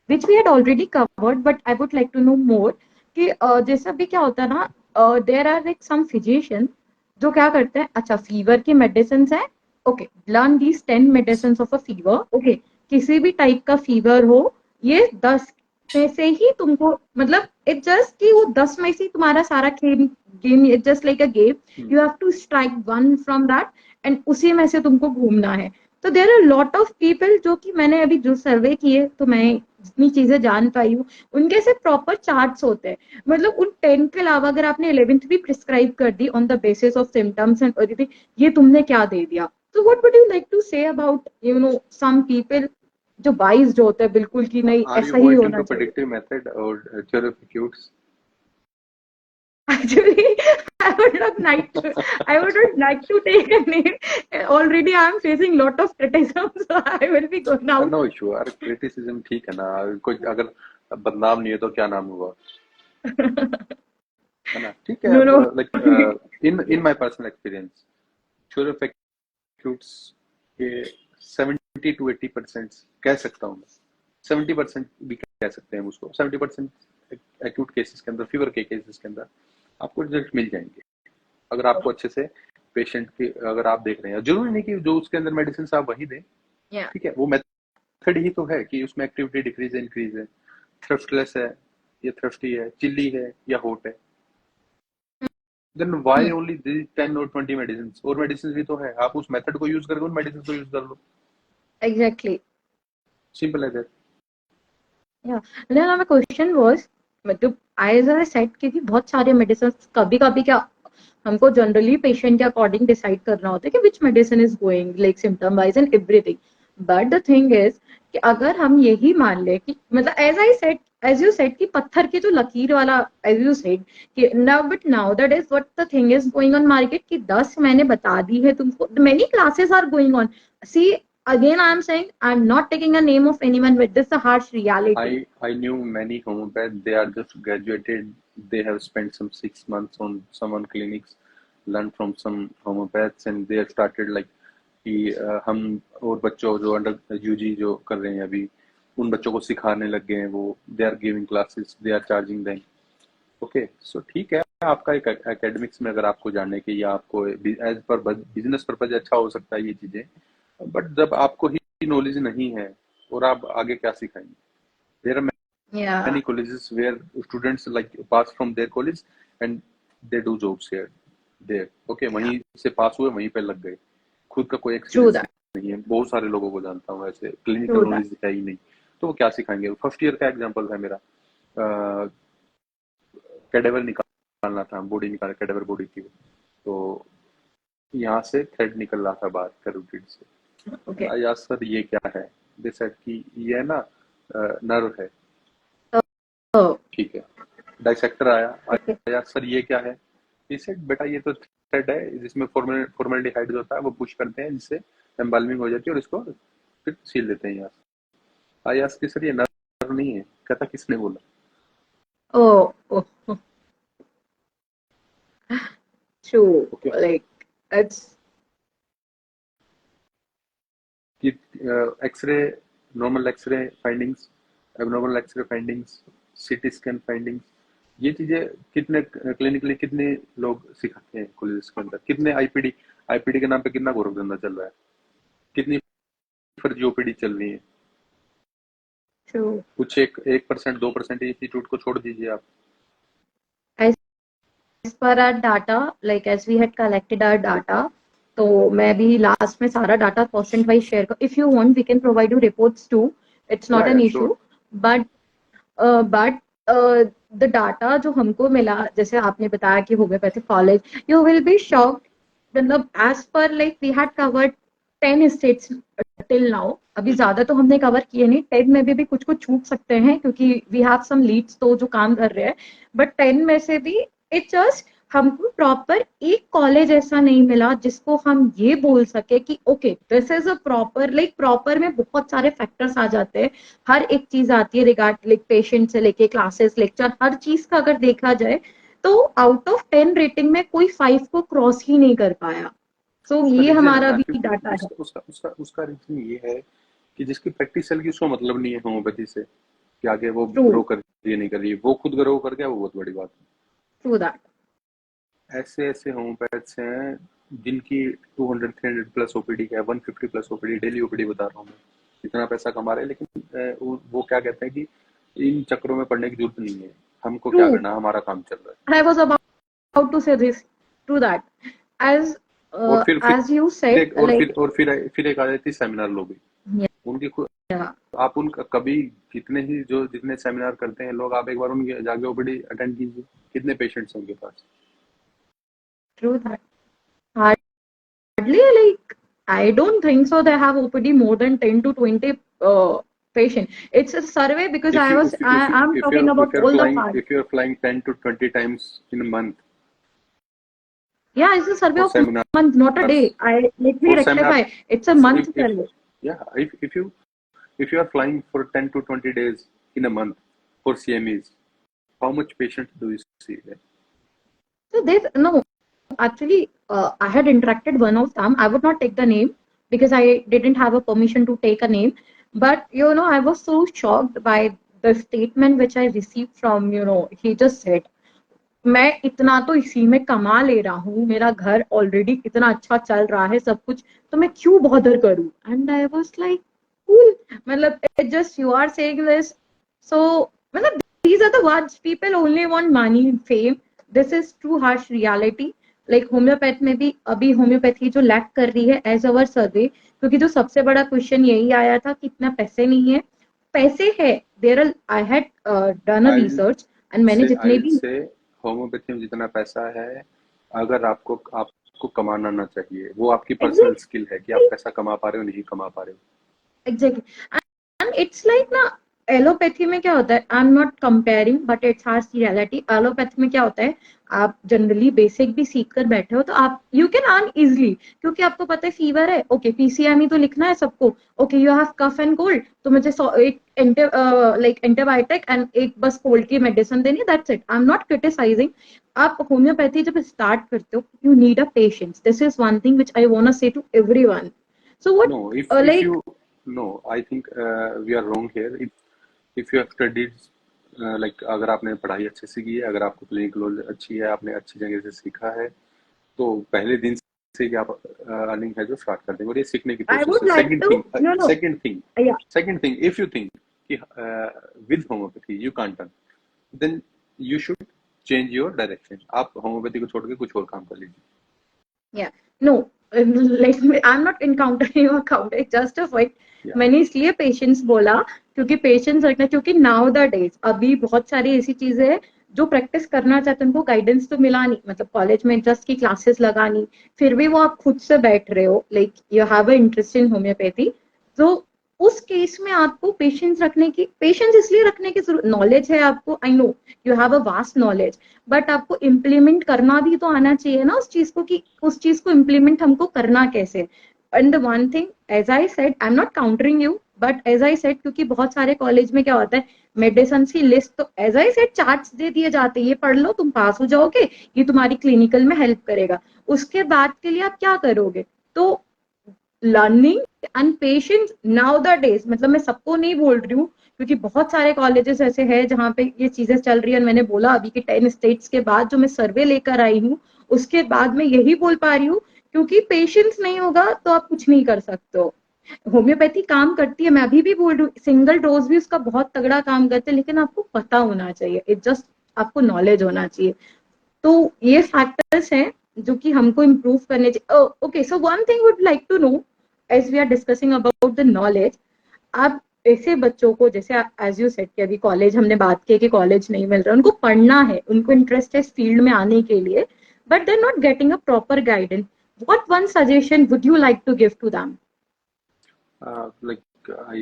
Speaker 1: which we had already covered but I would like to know more कि जैसे अभी क्या होता है ना, there are like some physician जो क्या करते हैं, अच्छा फीवर की मेडिसिन है, okay, learn these 10 medicine of a fever, okay, किसी भी टाइप का फीवर हो, ये 10 में से ही तुमको, मतलब इट जस्ट कि वो 10 में से ही तुम्हारा सारा game game it just like a game, you have to strike one from that and उसी में से तुमको घूमना है। तो there are lot of people, जो कि मैंने अभी जो सर्वे किए तो मैं जितनी चीजें जान पाई हूँ, उनके से प्रॉपर चार्ट्स होते हैं। मतलब उन 10 के अलावा अगर आपने 11th भी प्रिस्क्राइब कर दी on the basis of symptoms and everything, ये तुमने क्या दे दिया। तो what would you like to say about some people जो बाइस जो होते हैं बिल्कुल कि नहीं
Speaker 2: आर यू
Speaker 1: ऐसा ही
Speaker 2: पॉइंटिंग
Speaker 1: होना
Speaker 2: टू
Speaker 1: चाहिए।
Speaker 2: प्रेडिक्टिव मेथड और थ्योरेटिक्स?
Speaker 1: Actually, I would not like to. I would not like to take a name. Already, I am facing lot of criticism, so I will be going out.
Speaker 2: No issue, अरे criticism ठीक है ना, कोई अगर बदनाम नहीं है तो क्या नाम हुआ, है ना। ठीक है,
Speaker 1: No,
Speaker 2: अब
Speaker 1: no.
Speaker 2: Like in my personal experience, theoretics के 70 to 80% कह सकता हूँ मैं, 70% भी कह सकते हैं उसको, 70% एक्यूट केसेस के अंदर, फीवर के केसेस के अंदर आपको रिजल्ट मिल जाएंगे, अगर आपको अच्छे से पेशेंट के, अगर आप देख रहे हैं। जरूरी नहीं कि जो उसके अंदर मेडिसिन आप वही दें,
Speaker 1: Yeah.
Speaker 2: ठीक है, वो मेथड ही तो है कि उसमें एक्टिविटी डिक्रीज है, इंक्रीज है, थ्रफ्टलेस है या थ्रफ्टी है, चिल्ली है या हॉट है, देन व्हाई ओनली दिस 10 और 20 मेडिसिन? और मेडिसिन भी तो है, आप उस मेथड को यूज करके उन मेडिसिन को यूज कर लो,
Speaker 1: Exactly.
Speaker 2: सिंपल है that.
Speaker 1: Yeah. And then my question was, मतलब as I said कि बहुत सारे मेडिसिन, कभी कभी क्या हमको जनरली पेशेंट के अकॉर्डिंग डिसाइड करना होता है कि which medicine is going like symptom wise and everything. But the thing is कि अगर हम यही मान ले कि मतलब as I said, as you said कि पत्थर की जो लकीर वाला, एज यू सेड कि now but now that is what the thing is going on market कि 10 मैंने बता दी है तुमको, many classes are going on. See again I am saying I'm not taking a name of anyone, but this is a harsh reality.
Speaker 2: I knew many homeopaths, they are just graduated, they have spent some 6 months on someone clinics, learned from some homeopaths and they have started like कि हम और बच्चों जो under UG जो कर रहे हैं अभी, उन बच्चों को सिखाने लग गए हैं, वो they are giving classes, they are charging them. Okay, so ठीक है, आपका एक एकेडमिक्स में अगर आपको जानने के या आपको एज पर बिजनेस पर्पज अच्छा हो सकता है ये चीजें, बट जब आपको ही नॉलेज नहीं है और आप आगे क्या सिखाएंगे? There are
Speaker 1: Yeah,
Speaker 2: many colleges where students like pass from their college and they do jobs here there, okay,
Speaker 1: yeah,
Speaker 2: वहीं से पास हुए वहीं पे लग गए, खुद का कोई
Speaker 1: true
Speaker 2: एक्सपीरियंस
Speaker 1: that,
Speaker 2: नहीं है। बहुत सारे लोगों को जानता हूँ ऐसे, क्लिनिकल
Speaker 1: true that.
Speaker 2: नॉलेज है ही नहीं, तो वो क्या सिखाएंगे? फर्स्ट ईयर का एग्जांपल है मेरा, कैडेवर निकालना था, बॉडी निकाल, कैडेवर बॉडी थी, तो यहाँ से थ्रेड निकल रहा था बाहर कैरोटिड से।
Speaker 1: Okay.
Speaker 2: यार सर ये क्या है? दे सेड कि ये ना नर्व है।
Speaker 1: Oh,
Speaker 2: ठीक है, डाइसेक्टर आया,
Speaker 1: okay.
Speaker 2: आया सर ये क्या है? he said बेटा ये तो थ्रेड है, जिसमें फॉर्मेल्डिहाइड होता है वो पुश करते हैं, जिससे एम्बाल्मिंग हो जाती है और इसको फिर सील देते हैं यहाँ से। आई आस्क्ड सर ये नर्व नहीं है? कहता किसने बोला?
Speaker 1: Oh, oh, oh, true.
Speaker 2: Okay,
Speaker 1: Like it's
Speaker 2: कि x-ray, normal x-ray findings, abnormal x-ray findings CT scan findings, ये चीजें कितने क्लिनिकली कितने लोग सिखाते हैं कॉलेज के अंदर, कितने आईपीडी के नाम पे कितना गौरव धंधा चल रहा है, कितनी फर्जी ओपीडी चल रही है।
Speaker 1: True.
Speaker 2: कुछ 1% 2% इंस्टीट्यूट को छोड़ दीजिए आप।
Speaker 1: As per our data, like as we had collected our data, तो मैं भी लास्ट में सारा डाटा परसेंट वाइज शेयर कर, if you want we can provide you reports to, it's not an issue, but but the data जो हमको मिला, जैसे आपने बताया कि homeopathic college, you will be shocked, मतलब एज पर like we had covered 10 states till now, अभी ज्यादा तो हमने कवर किए नहीं, 10 में भी कुछ कुछ छूट सकते हैं क्योंकि वी हैव सम लीड्स तो जो काम कर रहे हैं, बट 10 में से भी इट जस्ट हमको प्रॉपर एक कॉलेज ऐसा नहीं मिला जिसको हम ये बोल सके कि okay this is a proper, like proper में बहुत सारे फैक्टर्स आ जाते हैं, हर एक चीज आती है रिगार्ड लाइक पेशेंट से लेके क्लासेस लेक्चर हर चीज का अगर देखा जाए तो आउट ऑफ 10 रेटिंग में कोई 5 को क्रॉस ही नहीं कर पाया। सो ये हमारा भी डाटा है।
Speaker 2: उसका रीजन ये है कि जिसकी प्रैक्टिस चल गई उसको मतलब नहीं है होम्योपैथी से कि आगे वो ग्रो कर रही है नहीं कर रही है, वो खुद ग्रो कर गया वो बहुत बड़ी बात है।
Speaker 1: True that.
Speaker 2: ऐसे ऐसे होम्योपैथ्स हैं जिनकी 200-300 प्लस ओपीडी का है, 150 प्लस ओपीडी, डेली ओपीडी बता रहा हूँ मैं, इतना पैसा कमा रहे हैं, लेकिन वो क्या कहते हैं कि इन चक्रों में पड़ने की जरूरत नहीं है, हमको क्या करना, हमारा काम चल रहा है।
Speaker 1: I was about to say this, true that, as
Speaker 2: और फिर
Speaker 1: as you said,
Speaker 2: फिर एक आ जाती है सेमिनार लोग, उनकी आप उनका कभी जितने सेमिनार करते हैं लोग, आप एक बार उनके जाके ओपीडी अटेंड कीजिए, कितने पेशेंट्स हैं उनके पास।
Speaker 1: True that. Hardly, like I don't think so they have OPD more than 10 to 20 patient. It's a survey because I'm talking about all the parts.
Speaker 2: If you're flying 10 to 20 times in a month.
Speaker 1: Yeah, it's a survey of a month, not a day. Let me rectify. It's a month survey.
Speaker 2: Yeah, if you are flying for 10 to 20 days in a month for CMEs, how much patients do you see there?
Speaker 1: So no, actually, I had interacted one of them. I would not take the name because I didn't have a permission to take a name. But, I was so shocked by the statement which I received from, he just said, मैं इतना तो इसी में कमा ले रहा हूँ, मेरा घर ऑलरेडी इतना अच्छा चल रहा है सब कुछ, तो मैं क्यों बॉदर करूँ? And I was like cool, मतलब it just you are saying this, so मतलब these are the words, people only want money and fame. This is true harsh reality. Like homeopath में भी अभी होम्योपैथी जो lack कर रही है as our सर्वे, क्योंकि जो सबसे बड़ा क्वेश्चन यही आया था कि इतना पैसे नहीं है, पैसे है, there I had done a research and मैंने जितने भी
Speaker 2: होम्योपैथी में जितना पैसा है, अगर आपको कमाना ना चाहिए, वो आपकी पर्सनल स्किल है कि आप पैसा कमा पा रहे हो नहीं कमा पा रहे हो।
Speaker 1: एग्जैक्टली, एंड इट्स लाइक ना, एलोपैथी में क्या होता है, आई am not comparing but it's harsh reality, allopathy में क्या होता है, आप जनरली बेसिक भी सीख कर बैठे हो तो आप यू कैन अर्न इजिली, क्योंकि आपको पता है फीवर है, ओके पीसीएमई तो लिखना है सबको, okay you have cough and cold, तो मुझे एक लाइक एंटीबायोटिक एंड एक बस कोल्ड की मेडिसिन देनी, that's it, I am not criticising. आप होम्योपैथी जब स्टार्ट करते हो, you need a patience, this is one thing which I want to say to everyone. So what like
Speaker 2: No, I think we are wrong here. If you have studied, like अगर आपने पढ़ाई अच्छे से की है, अगर आपको क्लिनिकल नॉलेज अच्छी है, आपने अच्छी जगह से सीखा है, तो पहले दिन से ही आप अर्निंग है जो स्टार्ट कर देंगे, और ये सीखने की प्रोसेस है। Second thing, if you think कि with homeopathy you can't earn, then you should change your direction. आप होम्योपैथी को छोड़ के कुछ और काम कर लीजिए।
Speaker 1: Yeah, no, like I'm not encountering a counter, just a fact. मैंने इसलिए पेशेंस बोला क्योंकि पेशेंस रखना, क्योंकि नाउ द डेज अभी बहुत सारी ऐसी चीजें हैं जो प्रैक्टिस करना चाहते हैं, उनको गाइडेंस तो मिला नहीं, मतलब कॉलेज में जस्ट की क्लासेस लगानी, फिर भी वो आप खुद से बैठ रहे हो, like you have a interest in homeopathy, तो उस केस में आपको पेशेंस इसलिए रखने की जरूरत, नॉलेज है आपको, I know you have a vast knowledge, but आपको इम्प्लीमेंट करना भी तो आना चाहिए ना उस चीज को, कि उस चीज को इम्प्लीमेंट हमको करना कैसे। And the one thing, as I said, I am not countering you, but as I said, क्योंकि बहुत सारे कॉलेज में क्या होता है, मेडिसिन की लिस्ट, तो एज आई सेड चार्ट्स दे दिए जाते हैं, ये पढ़ लो तुम पास हो जाओगे, ये तुम्हारी क्लिनिकल में हेल्प करेगा, उसके बाद के लिए आप क्या करोगे? तो learning and patience now the days, मतलब मैं सबको नहीं बोल रही हूँ क्योंकि बहुत सारे कॉलेजेस ऐसे हैं जहाँ पे ये चीजें चल रही है। मैंने बोला अभी के 10 स्टेट्स के बाद जो मैं सर्वे लेकर आई हूँ उसके बाद मैं यही बोल पा रही हूँ, क्योंकि पेशेंस नहीं होगा तो आप कुछ नहीं कर सकते हो। होम्योपैथी काम करती है, मैं अभी भी बोल रही हूँ, सिंगल डोज भी उसका बहुत तगड़ा काम करते हैं, लेकिन आपको पता होना चाहिए, इट जस्ट आपको नॉलेज होना चाहिए। तो ये फैक्टर्स हैं जो कि हमको इम्प्रूव करने चाहिए। Okay, so one thing would like to know as we are discussing about the knowledge. आप ऐसे बच्चों को, जैसे एज यू सेड कि अभी कॉलेज हमने बात की कि कॉलेज नहीं मिल रहा, उनको पढ़ना है, उनको इंटरेस्ट है इस फील्ड में आने के लिए, but they are not getting a proper guidance, what one suggestion would you like to give to them?
Speaker 2: Like I,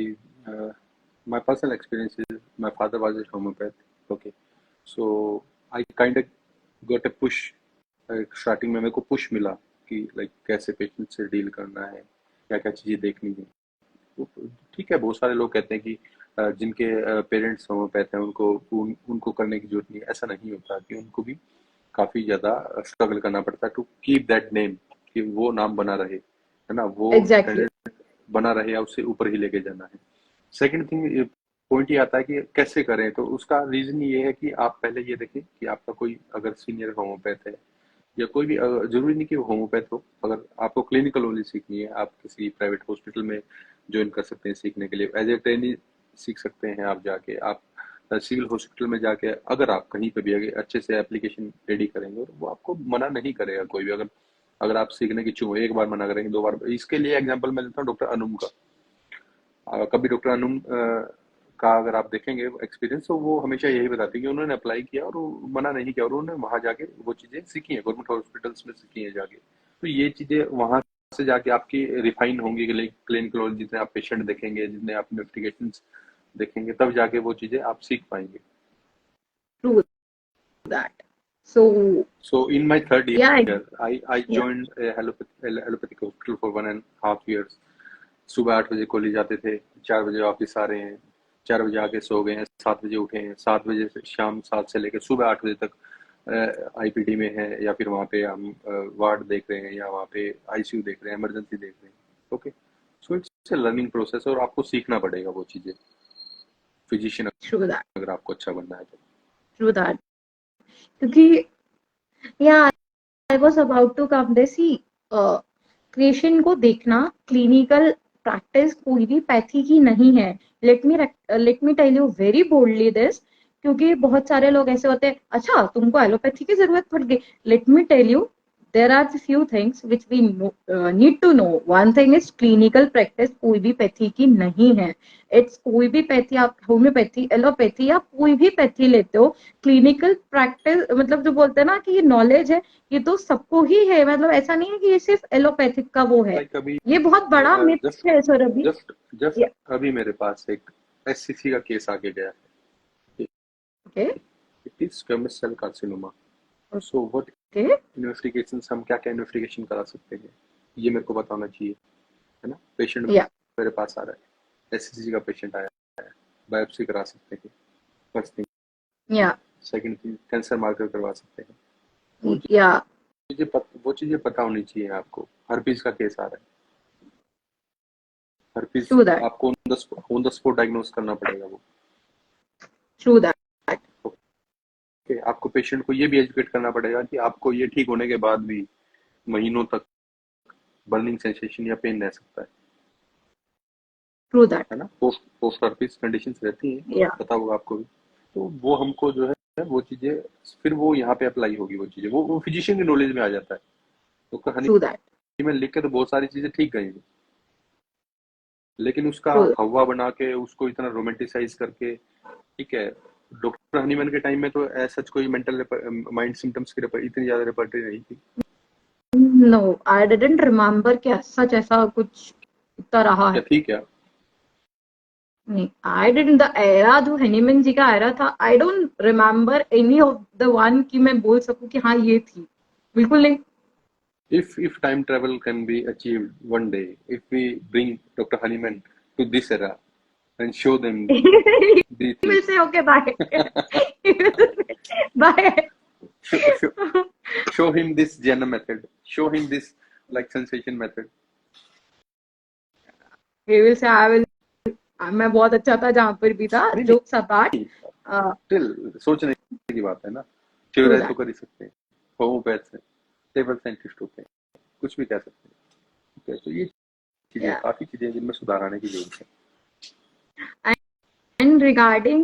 Speaker 2: my personal experience is my father was a homeopath. Okay, so I kind of got a push. Starting में मेरे को push मिला कि like कैसे patient से deal करना है, क्या क्या चीजें देखनी है। तो ठीक है, बहुत सारे लोग कहते हैं कि जिनके पेरेंट्स होम्योपैथ हैं उनको करने की जरूरत नहीं है। ऐसा नहीं होता कि उनको भी काफी ज्यादा स्ट्रगल करना पड़ता है टू कीप दैट नेम, कि वो नाम बना रहे, है ना, वो
Speaker 1: एग्जैक्टली।
Speaker 2: स्टैंडर्ड बना रहे या उससे ऊपर ही लेके जाना है। सेकंड थिंग, पॉइंट ये आता है कि कैसे करें, तो उसका रीजन ये है कि आप पहले ये देखें कि आपका कोई अगर सीनियर होम्योपैथ है या कोई भी, जरूरी नहीं कि वो होम्योपैथ हो, अगर आपको क्लिनिकल ओनली सीखनी है, आप किसी प्राइवेट हॉस्पिटल में ज्वाइन कर सकते हैं सीखने के लिए, एज ए ट्रेनी सीख सकते हैं। आप जाके आप सिविल हॉस्पिटल में जाके अगर आप कहीं पे भी अगर अच्छे से एप्लीकेशन रेडी करेंगे, और वो आपको मना नहीं करेगा कोई भी। अगर अगर आप सीखने की इच्छुक हो, एक बार मना करेंगे, दो बार। इसके लिए एग्जांपल मैं देता हूँ डॉक्टर अनुम का। कभी डॉक्टर अनुम का अगर आप देखेंगे एक्सपीरियंस, तो वो हमेशा यही बताती है कि उन्होंने अप्लाई किया और वो मना नहीं किया, और उन्होंने वहां जाके वो चीजें सीखी हैं, गवर्नमेंट हॉस्पिटल्स में सीखी है जाके। तो ये चीजें वहां से जाके आपकी रिफाइन होंगी, क्लिनिकल, जितने आप पेशेंट देखेंगे, जितने आप इन्वेस्टिगेशन देखेंगे, तब जाके वो चीजें आप सीख पाएंगे।
Speaker 1: True that. So
Speaker 2: So in my third
Speaker 1: या
Speaker 2: year, I
Speaker 1: या
Speaker 2: joined a allopathic hospital for 1.5 years. सुबह 8 बजे कॉलेज जाते थे, 4 बजे वापस आ रहे हैं, 4 बजे आके सो गए हैं, 7 बजे उठे हैं, 7 बजे से शाम 7 से लेकर सुबह 8 बजे तक आईपीडी में है, या फिर वहाँ पे हम वार्ड देख रहे हैं, या वहाँ पे आईसीयू देख रहे हैं, इमरजेंसी देख रहे हैं। Okay, so it's a learning process, और आपको सीखना पड़ेगा वो चीजें, फिजिशियन
Speaker 1: ट्रू दैट।
Speaker 2: अगर आपको अच्छा बनना है तो।
Speaker 1: True that. क्योंकि या I was about to come this ही, क्रिएशन को देखना, क्लिनिकल प्रैक्टिस कोई भी पैथी की नहीं है। Let me tell you very boldly this, क्योंकि बहुत सारे लोग ऐसे होते हैं, अच्छा तुमको एलोपैथी की जरूरत पड़ गई। Let me tell you, there are few things which we need to know. One thing is clinical practice कोई भी पैथी की नहीं है। इट्स कोई भी पैथी, आप होम्योपैथी, एलोपैथी या कोई भी पैथी लेते हो, क्लिनिकल प्रैक्टिस मतलब जो बोलते हैं ना कि ये नॉलेज है, ये तो सबको ही है। मतलब ऐसा नहीं है कि ये सिर्फ एलोपैथिक का वो है।
Speaker 2: लाइक अभी
Speaker 1: ये बहुत बड़ा मिथ
Speaker 2: जस्ट
Speaker 1: है सर अभी।
Speaker 2: जस्ट जस्ट अभी मेरे पास एक एससीसी का केस आगे गया है।
Speaker 1: Okay
Speaker 2: it is squamous cell carcinoma. So what
Speaker 1: okay
Speaker 2: investigations, हम क्या क्या इन्वेस्टिगेशन करा सकते हैं, ये मेरे को बताना चाहिए, है ना। पेशेंट
Speaker 1: या
Speaker 2: मेरे पास आ रहा है, एससीसी का पेशेंट आया है, बायोप्सी करा सकते हैं, फर्स्ट थिंग।
Speaker 1: या
Speaker 2: सेकंड थिंग, कैंसर मार्कर करवा सकते हैं। वो
Speaker 1: या
Speaker 2: वो चीजें पता होनी चाहिए आपको। हर्पीस का केस आ रहा है, हर्पीस
Speaker 1: ट्रू दैट।
Speaker 2: आपको ऑन द स्पॉट डायग्नोस करना पड़ेगा वो।
Speaker 1: True that.
Speaker 2: ओके, आपको पेशेंट को ये भी एजुकेट करना पड़ेगा कि आपको ये ठीक होने के बाद भी महीनों तक बर्निंग सेंसेशन या पेन रह सकता
Speaker 1: ट्रू दैट।
Speaker 2: है ना। पोस्ट पोस्ट हर्पीस कंडीशंस रहती हैं,
Speaker 1: या
Speaker 2: पता होगा आपको भी। तो वो हमको जो है वो चीजें, फिर वो यहाँ पे अप्लाई होगी, वो चीजें वो फिजिशियन की नॉलेज में आ जाता है। तो कहानी
Speaker 1: ट्रू दैट।
Speaker 2: में लिख के तो बहुत सारी चीजें ठीक गई हैं, लेकिन उसका
Speaker 1: ट्रू।
Speaker 2: हवा बना के उसको इतना रोमांटिसाइज करके, ठीक है। डॉक्टर हनीमैन के टाइम में तो ऐसा कोई मेंटल माइंड सिम्टम्स की इतनी ज्यादा रेपर्टरी नहीं थी।
Speaker 1: नो, आई डिडंट रिमेम्बर कि सच ऐसा कुछ इतना रहा
Speaker 2: क्या
Speaker 1: है।
Speaker 2: थी क्या?
Speaker 1: नहीं, आई डिडंट, द एरा जो हनीमैन जी का एरा था, I don't remember any of the one कि मैं बोल सकूं कि हाँ ये थी। बिल्कुल नहीं।
Speaker 2: If time travel can be achieved one day, if we bring Dr. Honeyman to this era and show them these
Speaker 1: He will
Speaker 2: things,
Speaker 1: say okay bye. He will say, bye.
Speaker 2: show, show, show him this Jana method, show him this like sensation method,
Speaker 1: he will say I will, मैं बहुत अच्छा था जहाँ पर भी था,
Speaker 2: नहीं
Speaker 1: jokes apart.
Speaker 2: नहीं, स्टिल सोचने की बात है ना,
Speaker 1: True
Speaker 2: थियोराइज तो
Speaker 1: that.
Speaker 2: कर ही सकते हैं, होम्योपैथ से टेबल साइंटिस्ट होते हैं, कुछ भी कह सकते हैं। ठीक है, तो ये चीजें,
Speaker 1: Yeah.
Speaker 2: काफी चीजें जिनमें सुधार आने की जरूरत है।
Speaker 1: And regarding,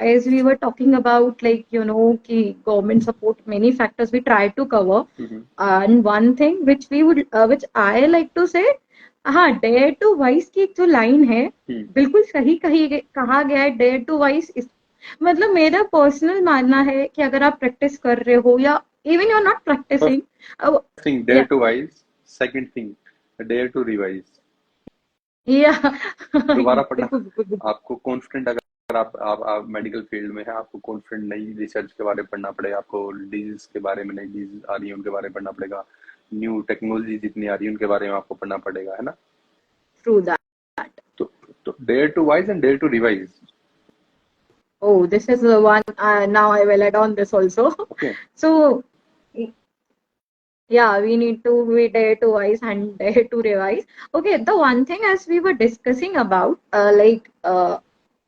Speaker 1: as we were talking about, like, ki government support, many factors we try to cover. And one thing which which I like to say, हाँ, dare to wise की एक जो लाइन है, बिल्कुल सही कहा गया है, dare to wise मतलब मेरा पर्सनल मानना है कि अगर आप प्रैक्टिस कर रहे हो या even you are not practising,
Speaker 2: first thing dare to wise, second thing dare to revise,
Speaker 1: या
Speaker 2: दोबारा पढ़ना।
Speaker 1: बिल्कुल बिल्कुल
Speaker 2: आपको कॉन्फिडेंट, अगर आप मेडिकल फील्ड में हैं, आपको कॉन्फिडेंट नई रिसर्च के बारे में पढ़ना पड़ेगा, आपको डिजीज के बारे में, नई डिजीज आ रही है उनके बारे में पढ़ना पड़ेगा, न्यू टेक्नोलॉजी जितनी आ रही है उनके बारे में आपको पढ़ना पड़ेगा, है ना।
Speaker 1: True that.
Speaker 2: तो dare to wise and dare to revise.
Speaker 1: Oh, this is the one. Now I will add on this also.
Speaker 2: Okay.
Speaker 1: So, yeah, we need to be dare to wise and dare to revise. Okay, the one thing as we were discussing about,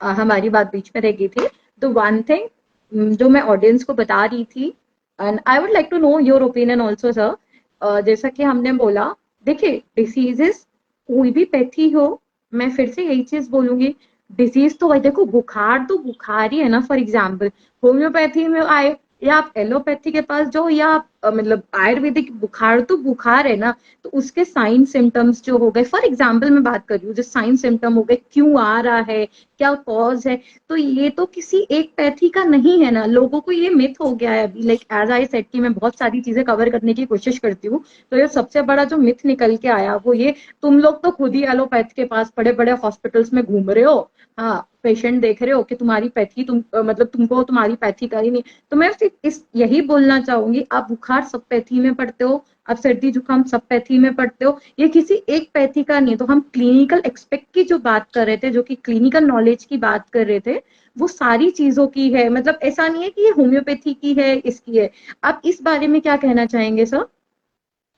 Speaker 1: हमारी बात बीच में रह गई थी. The one thing जो मैं audience को बता रही थी, and I would like to know your opinion also, sir. जैसा कि हमने बोला, देखिए डिसीजेस कोई भी पैथी हो, मैं फिर से यही चीज बोलूंगी, डिजीज तो भाई देखो, बुखार तो बुखार ही है ना. फॉर एग्जाम्पल, होम्योपैथी में आए या आप एलोपैथी के पास जाओ या आप मतलब आयुर्वेदिक, बुखार तो बुखार है ना. तो उसके साइन सिम्टम्स जो हो गए, फॉर एग्जाम्पल मैं बात कर रही हूँ, जो साइन सिम्टम हो गए, क्यों आ रहा है, क्या कॉज है, तो ये तो किसी एक पैथी का नहीं है ना. लोगों को ये मिथ हो गया है अभी, लाइक एज आई सेड कि मैं बहुत सारी चीजें कवर करने की कोशिश करती हूँ, तो ये सबसे बड़ा जो मिथ निकल के आया वो ये, तुम लोग तो खुद ही एलोपैथ के पास बड़े बड़े हॉस्पिटल्स में घूम रहे हो, हाँ, पेशेंट देख रहे हो कि तुम्हारी पैथी, मतलब तुमको तुम्हारी पैथी का ही नहीं. तो मैं सिर्फ इस यही बोलना चाहूंगी, आप बुखार सब पैथी में पढ़ते हो, आप सर्दी जुकाम सब पैथी में पढ़ते हो, ये किसी एक पैथी का नहीं है. तो हम क्लिनिकल एक्सपेक्ट की जो बात कर रहे थे, जो कि क्लिनिकल नॉलेज की बात कर रहे थे, वो सारी चीजों की है. मतलब ऐसा नहीं है कि ये होम्योपैथी की है, इसकी है. आप इस बारे में क्या कहना चाहेंगे sir?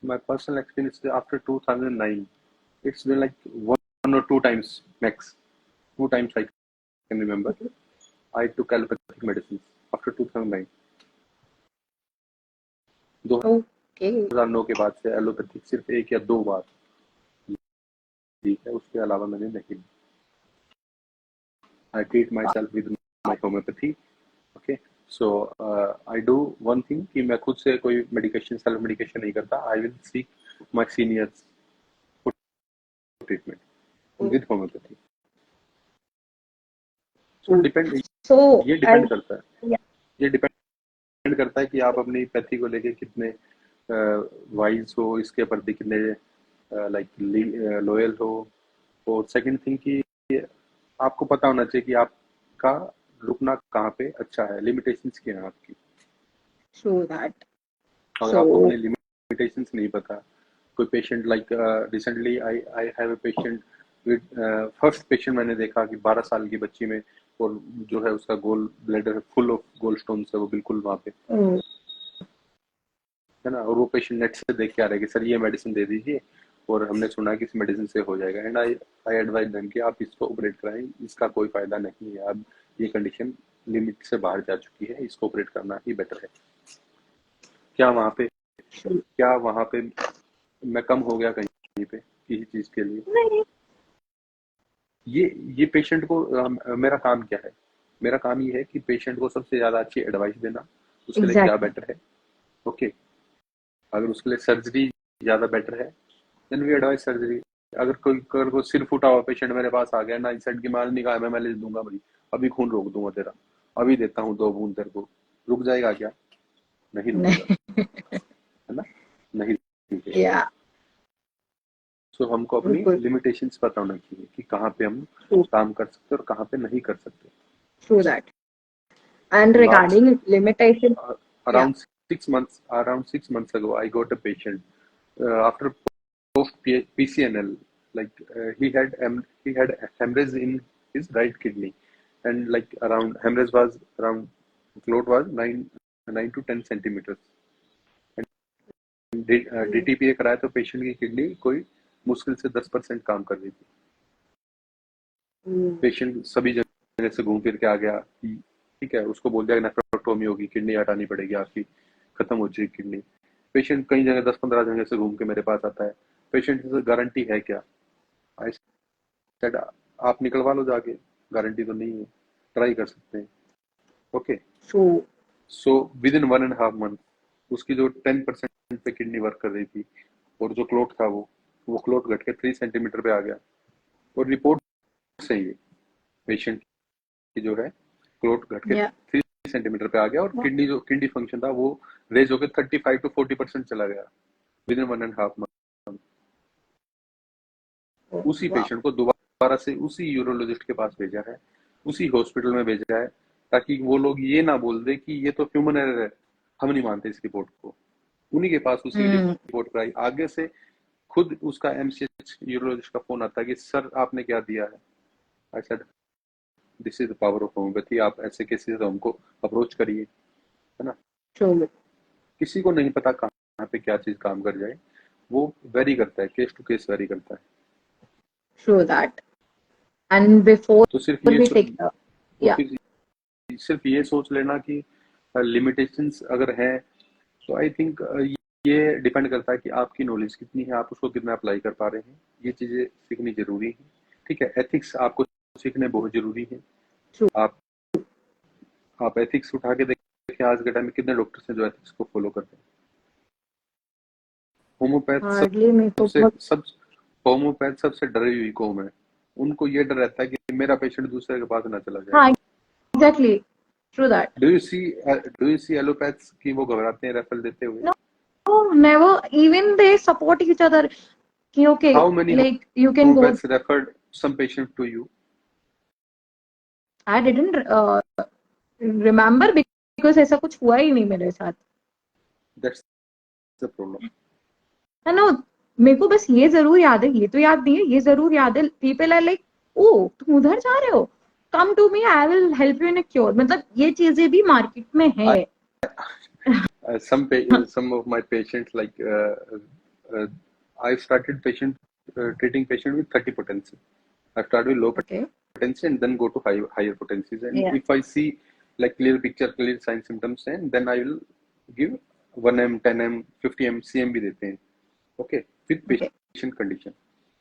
Speaker 2: My personal experience after 2009, it's been like one or two times max. Two times I can remember. I took allopathic medicines after 2009.
Speaker 1: Okay.
Speaker 2: 2009 के बाद से एलोपैथिक सिर्फ एक या दो बार ली है, उसके अलावा मैंने नहीं. I treat myself with my homeopathy. Okay. So I do one thing कि मैं खुद से कोई मेडिकेशन, सेल्फ मेडिकेशन नहीं करता. I will seek my seniors for treatment with homeopathy. So depend,
Speaker 1: सो
Speaker 2: ये डिपेंड करता है,
Speaker 1: या
Speaker 2: ये डिपेंड करता है कि आप अपनी पैथी को लेके कितने वाइज हो, इसके प्रति कितने लाइक लॉयल हो. और सेकंड थिंग कि आपको पता होना चाहिए कि आपका रुकना कहाँ पे अच्छा है, लिमिटेशंस क्या है आपकी.
Speaker 1: True that.
Speaker 2: अगर
Speaker 1: सो
Speaker 2: आपको अपने लिमिटेशंस नहीं पता, कोई patient like recently I I have a patient with, first patient मैंने देखा कि 12 साल की बच्ची में, और जो है उसका gall bladder full of goal stones है, वो बिल्कुल वहाँ पे है ना. और वो पेशेंट नेट से देख के आ रहा है कि सर ये मेडिसिन दे दीजिए, और हमने सुना कि इस मेडिसिन से हो जाएगा. एंड आई एडवाइज देम कि आप इसको ऑपरेट कराएं, इसका कोई फायदा नहीं है, अब ये कंडीशन लिमिट से बाहर जा चुकी है, इसको ऑपरेट करना ही बेटर है. क्या वहाँ पे मैं कम हो गया कहीं पे किसी चीज के लिए?
Speaker 1: नहीं.
Speaker 2: ये पेशेंट को मेरा काम क्या है? मेरा काम ये है कि पेशेंट को सबसे ज्यादा अच्छी एडवाइस देना, उसके लिए क्या
Speaker 1: एग्जैक्टली.
Speaker 2: बेटर है. ओके. अगर उसके लिए सर्जरी ज्यादा बेटर है, देन वी एडवाइस सर्जरी. अगर कोई सिर फूटा हुआ पेशेंट मेरे पास आ गया ना, इस साइड की माल निकाल, मैं लिख दूंगा भाई, अभी खून रोक दूंगा तेरा, अभी देता हूँ 2 बूंद तेरे को, रुक जाएगा क्या? नहीं रुकेगा,
Speaker 1: नहीं.
Speaker 2: है ना, नहीं रुकेगा.
Speaker 1: या
Speaker 2: सो हमको अपनी
Speaker 1: बिल्कुल.
Speaker 2: लिमिटेशंस पता होना चाहिए कि कहाँ पे हम
Speaker 1: ट्रू.
Speaker 2: काम कर सकते हैं और कहाँ पे नहीं कर सकते.
Speaker 1: True that. And
Speaker 2: last
Speaker 1: regarding limitation. या
Speaker 2: around 6 months ago, I got a patient after post PCNL, like he had hemorrhage in his right kidney, and like around hemorrhage was around, clot was 9 to 10 centimeters. DTPA कराया तो patient की kidney कोई मुश्किल से 10% काम कर रही थी. पेशेंट सभी जगह से घूम फिर के आ गया, ठीक है, उसको बोल दिया नेफ्रोटोमी होगी, किडनी हटानी पड़ेगी आपकी, खत्म हो जाएगी किडनी। पेशेंट कई जगह 10-15 जगह से घूम के मेरे पास आता है, पेशेंट से गारंटी है क्या? आई सेड आप निकलवा लो जाके, गारंटी तो नहीं है, ट्राई कर सकते हैं। Okay, so with in 1.5 month उसकी जो 10% पे किडनी वर्क कर रही थी और जो क्लोट था वो क्लोट घट के 3 सेंटीमीटर पे आ गया, और रिपोर्ट सही है, पेशेंट की जो है क्लोट घट के 3 सेंटीमीटर पे आ गया, और किडनी फंक्शन था वो रेज होकर 35 to 40% चला गया विद इन 1.5 मंथ। उसी पेशेंट को दोबारा से उसी यूरोलॉजिस्ट के पास भेजा है, उसी हॉस्पिटल में भेजा है, ताकि वो लोग ये ना बोल दे कि ये तो ह्यूमन एरर है, हम नहीं मानते इस रिपोर्ट को। उन्हीं के पास उसी रिपोर्ट पर आई, आगे से खुद उसका एमसीएच यूरोलॉजिस्ट का फोन आता है कि सर आपने क्या दिया है। I said this is the power of homeopathy, आप ऐसे केसेस हमको अप्रोच करिए, है ना। किसी को नहीं पता कहाँ पे क्या चीज काम कर जाए, वो वेरी करता है, केस टू केस वेरी करता है।
Speaker 1: True that. And before
Speaker 2: तो सिर्फ
Speaker 1: we take the
Speaker 2: सिर्फ ये सोच लेना कि लिमिटेशंस अगर है, तो आई थिंक ये डिपेंड करता है कि आपकी नॉलेज कितनी है, आप उसको कितना अप्लाई कर पा रहे हैं, ये चीजें सीखनी जरूरी है। ठीक है, एथिक्स आपको सीखने बहुत जरूरी है। आप एथिक्स उठा के देखें, आज के टाइम में कितने डॉक्टर्स हैं जो एथिक्स को फॉलो करते हैं। होम्योपैथ सबसे डरी हुई कौम है, उनको ये डर रहता है कि मेरा पेशेंट दूसरे के पास ना चला जाए।
Speaker 1: हाँ, exactly. True that.
Speaker 2: Do you see allopaths कि वो घबराते हैं रेफरल देते हुए?
Speaker 1: No, never. Even they support each other. Okay,
Speaker 2: how many
Speaker 1: like you can go.
Speaker 2: Referred some patient to you?
Speaker 1: I didn't remember because ऐसा कुछ हुआ ही नहीं मेरे साथ.
Speaker 2: That's the problem.
Speaker 1: No, मेरे को बस ये जरूर याद है, ये तो याद नहीं है, ये जरूर याद है. People are like, oh, तुम उधर जा रहे हो? Come to me, I will help you in a cure. मतलब ये चीजें भी मार्केट में है.
Speaker 2: Some of my patients, like I started treating patient with 30 potency. I started with low potency and then go to higher potencies. And if I see like clear picture, clear sign symptoms, and then I will give 1M, 10M, 50M, CM भी देते हैं. Okay, with patient condition.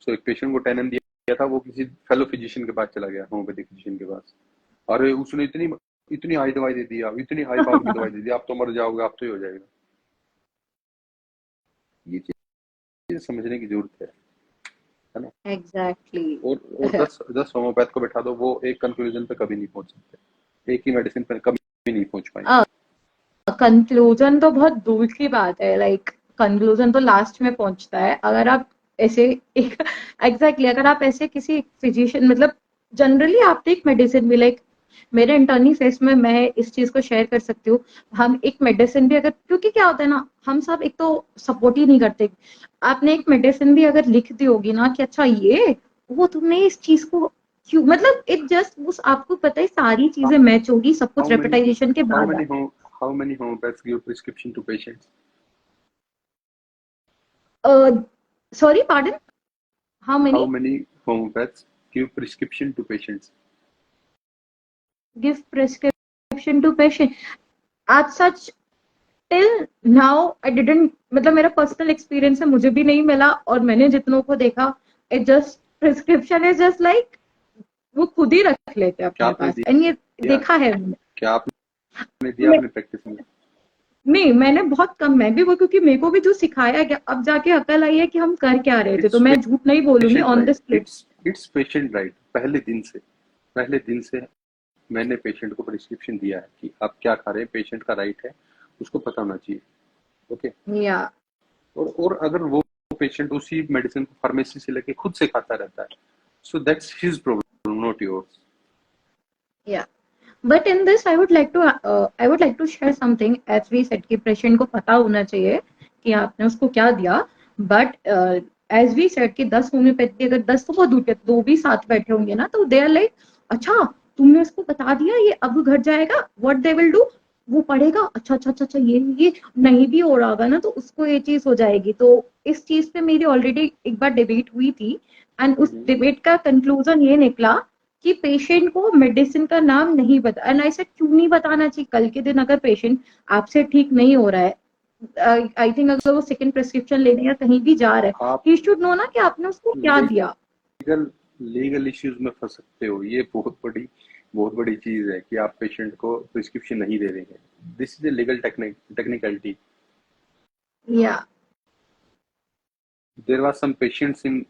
Speaker 2: So एक patient को 10M दिया था, वो किसी fellow physician के पास चला गया, होम्योपैथिक physician के पास, और उसने इतनी हाई दवाई दे दी, इतनी हाई पावर की दवाई दे दी, आप तो मर जाओगे, आप तो ही हो जाएगा. ये चीज समझने की जरूरत है ना.
Speaker 1: एग्जैक्टली.
Speaker 2: और 10 होम्योपैथ को बैठा दो, वो एक कंक्लूजन पे कभी नहीं पहुंच सकते, एक ही मेडिसिन पे कभी नहीं पहुंच पाएंगे.
Speaker 1: कंक्लूजन तो बहुत दूर की बात है, लाइक कंक्लूजन तो लास्ट में पहुंचता है. अगर आप ऐसे एग्जैक्टली अगर आप ऐसे किसी फिजिशियन, मतलब जनरली आप टेक मेडिसिन भी, लाइक मेरे इंटर्नी फेस में मैं इस चीज को शेयर कर सकती हूँ. हम एक मेडिसिन भी अगर, क्योंकि क्या होता है ना, हम सब एक तो सपोर्ट ही नहीं करते. आपने एक मेडिसिन भी अगर लिख दी होगी ना कि अच्छा ये वो तुमने इस चीज को क्यों, मतलब इट जस्ट आपको पता है सारी चीजें मैच होगी, सब कुछ रेपिटाइजेशन के बाद.
Speaker 2: How many homeopaths give prescription to patients?
Speaker 1: Sorry, pardon? How
Speaker 2: many homeopaths give prescription to patients?
Speaker 1: Give prescription to patient? As such, till now I didn't, मतलब मेरा पर्सनल एक्सपीरियंस है, मुझे भी नहीं मिला, और मैंने जितनों को देखा, it just prescription is just like वो खुद ही रख लेते हैं अपने पास. एंड ये देखा है.
Speaker 2: क्या आपने दिया अपने प्रैक्टिस में?
Speaker 1: नहीं, मैंने बहुत कम, मैं भी वो, क्योंकि मेरे को भी जो सिखाया गया, अब जाके अकल आई है कि हम कर क्या रहे थे, तो मैं झूठ नहीं बोलूंगी on the split.
Speaker 2: It's patient right. पहले दिन से मैंने पेशेंट को प्रिस्क्रिप्शन दिया है कि आप क्या खा रहे हैं, पेशेंट का राइट है, उसको पता होना चाहिए. ओके,
Speaker 1: या
Speaker 2: और अगर वो पेशेंट उसी मेडिसिन को फार्मेसी से लेके खुद से खाता रहता है, so that's his problem, not yours.
Speaker 1: Yeah but in this I would like to share something. As we said कि पेशेंट को पता होना चाहिए कि आपने उसको क्या दिया. बट एज वी सेड कि 10 होम्योपैथी, अगर 10 तो बहुत दूर के, 2 भी साथ बैठे होंगे ना, तो दे आर लाइक, अच्छा तुमने उसको बता दिया, ये अब घट जाएगा. व्हाट दे विल डू, वो पढ़ेगा, अच्छा ये नहीं भी हो रहा होगा ना, तो उसको ये चीज हो जाएगी. तो इस चीज पे मेरी ऑलरेडी एक बार डिबेट हुई थी, एंड उस डिबेट का कंक्लूजन ये निकला कि पेशेंट को मेडिसिन का नाम नहीं बता, एंड आई सेड क्यों नहीं बताना चाहिए? कल के दिन अगर पेशेंट आपसे ठीक नहीं हो रहा है, आई थिंक अगर वो सेकंड प्रेस्क्रिप्शन लेने या कहीं भी जा रहा है,
Speaker 2: आप
Speaker 1: ही शुड नो ना कि आपने उसको क्या दिया।
Speaker 2: लीगल लीगल इश्यूज में फंस सकते हो, ये बहुत बड़ी चीज है कि आप पेशेंट को प्रिस्क्रिप्शन नहीं दे रहे हैं। This is a legal technicality.
Speaker 1: Yeah
Speaker 2: there was some patients in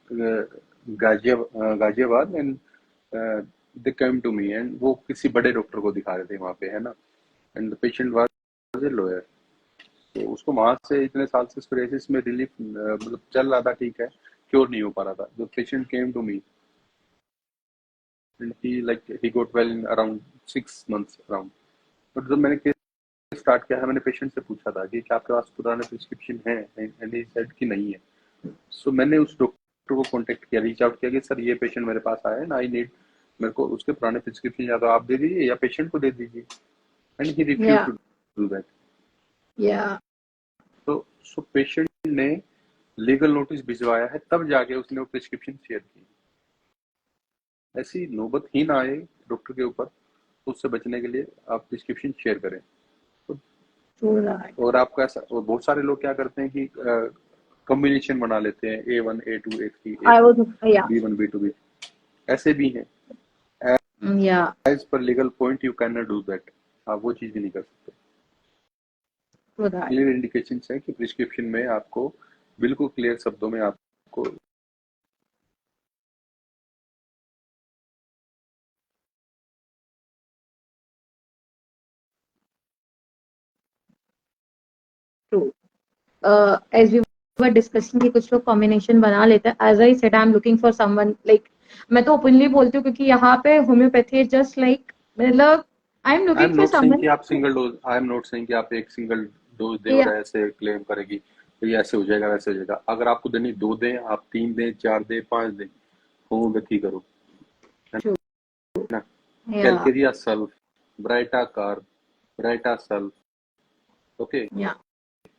Speaker 2: Ghaziabad and they came to me, एंड वो किसी बड़े डॉक्टर को दिखा रहे थे वहां पे, है ना, and the patient was a lawyer. तो उसको वहां से इतने साल से सोरियासिस में रिलीफ मतलब चल रहा था, ठीक है, क्योर नहीं हो पा रहा था। The patient came to me and he got well in around 6 months around। But जब मैंने केस स्टार्ट किया है, मैंने पेशेंट से पूछा था कि क्या आपके पास पुराने प्रिस्क्रिप्शन है, एंड ही सेड कि नहीं है। सो मैंने उस डॉक्टर को कांटेक्ट किया, रीच आउट किया कि सर ये पेशेंट मेरे पास आया है ना, आई नीड, मेरे को उसके पुराने प्रिस्क्रिप्शन या तो आप दे दीजिए या पेशेंट को दे दीजिए, एंड ही रिफ्यूज
Speaker 1: या
Speaker 2: टू डू दैट।
Speaker 1: या
Speaker 2: सो पेशेंट ने लीगल नोटिस भिजवाया है, तब जाके उसने वो प्रिस्क्रिप्शन शेयर की। ऐसी नौबत ही ना आए डॉक्टर के ऊपर, तो उससे बचने के लिए आप प्रिस्क्रिप्शन शेयर करें। और आपको ऐसा, और बहुत सारे लोग क्या करते हैं कि कॉम्बिनेशन बना लेते हैं, A1 A2 A3
Speaker 1: I
Speaker 2: A4
Speaker 1: was या
Speaker 2: B1 B2 B, ऐसे भी हैं।
Speaker 1: या
Speaker 2: as per legal point you can not do that, आप वो चीज भी नहीं कर सकते।
Speaker 1: True that.
Speaker 2: क्लियर इंडिकेशन है कि प्रिस्क्रिप्शन में आपको बिल्कुल क्लियर शब्दों में आपको
Speaker 1: true. As we were discussing कि कुछ लोग कॉम्बिनेशन बना लेते हैं, as I said I am looking for someone like, मैं तो ओपनली बोलती हूँ क्योंकि यहाँ पे होम्योपैथी जस्ट लाइक, मतलब I am
Speaker 2: I am
Speaker 1: looking for
Speaker 2: not saying
Speaker 1: someone.
Speaker 2: कि आप single dose, I am not saying कि आप एक सिंगल डोज दे और ऐसे क्लेम करेगी तो ये ऐसे हो जाएगा वैसे हो जाएगा। अगर आपको देनी 2 दें, आप 3 दें, 4 दें, 5 दें, होम्योपैथी करो, है ना।
Speaker 1: या
Speaker 2: Calcarea sulph, baryta carb, baryta sulph, okay,
Speaker 1: या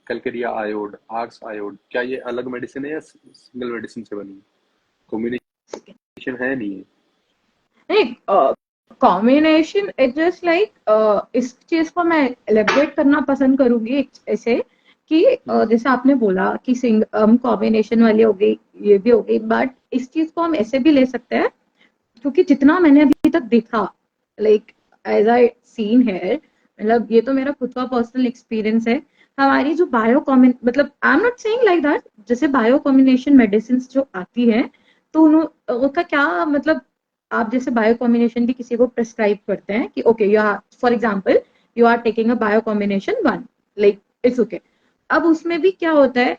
Speaker 2: कैलकेरिया आयोड, आर्स आयोड, क्या ये अलग मेडिसिन है या सिंगल मेडिसिन से बनी है? कॉम्बिनेशन है नहीं है।
Speaker 1: नहीं, कॉम्बिनेशन इट जस्ट लाइक, इस चीज को मैं एलिब्रेट करना पसंद करूंगी ऐसे कि जैसे आपने बोला कि कॉम्बिनेशन वाली हो गई, ये भी हो गई, बट इस चीज को हम ऐसे भी ले सकते हैं क्योंकि जितना मैंने अभी तक देखा, लाइक एज आई सीन है, मतलब ये तो मेरा खुद का पर्सनल एक्सपीरियंस है, हमारी जो बायो कॉम्बिन, मतलब आई am not saying like that, जैसे बायो कॉम्बिनेशन मेडिसिन जो आती है, तो उनका क्या मतलब, आप जैसे बायो कॉम्बिनेशन भी किसी को प्रेस्क्राइब करते हैं कि okay you are, for example you are taking a bio combination 1, like it's okay. अब उसमें भी क्या होता है,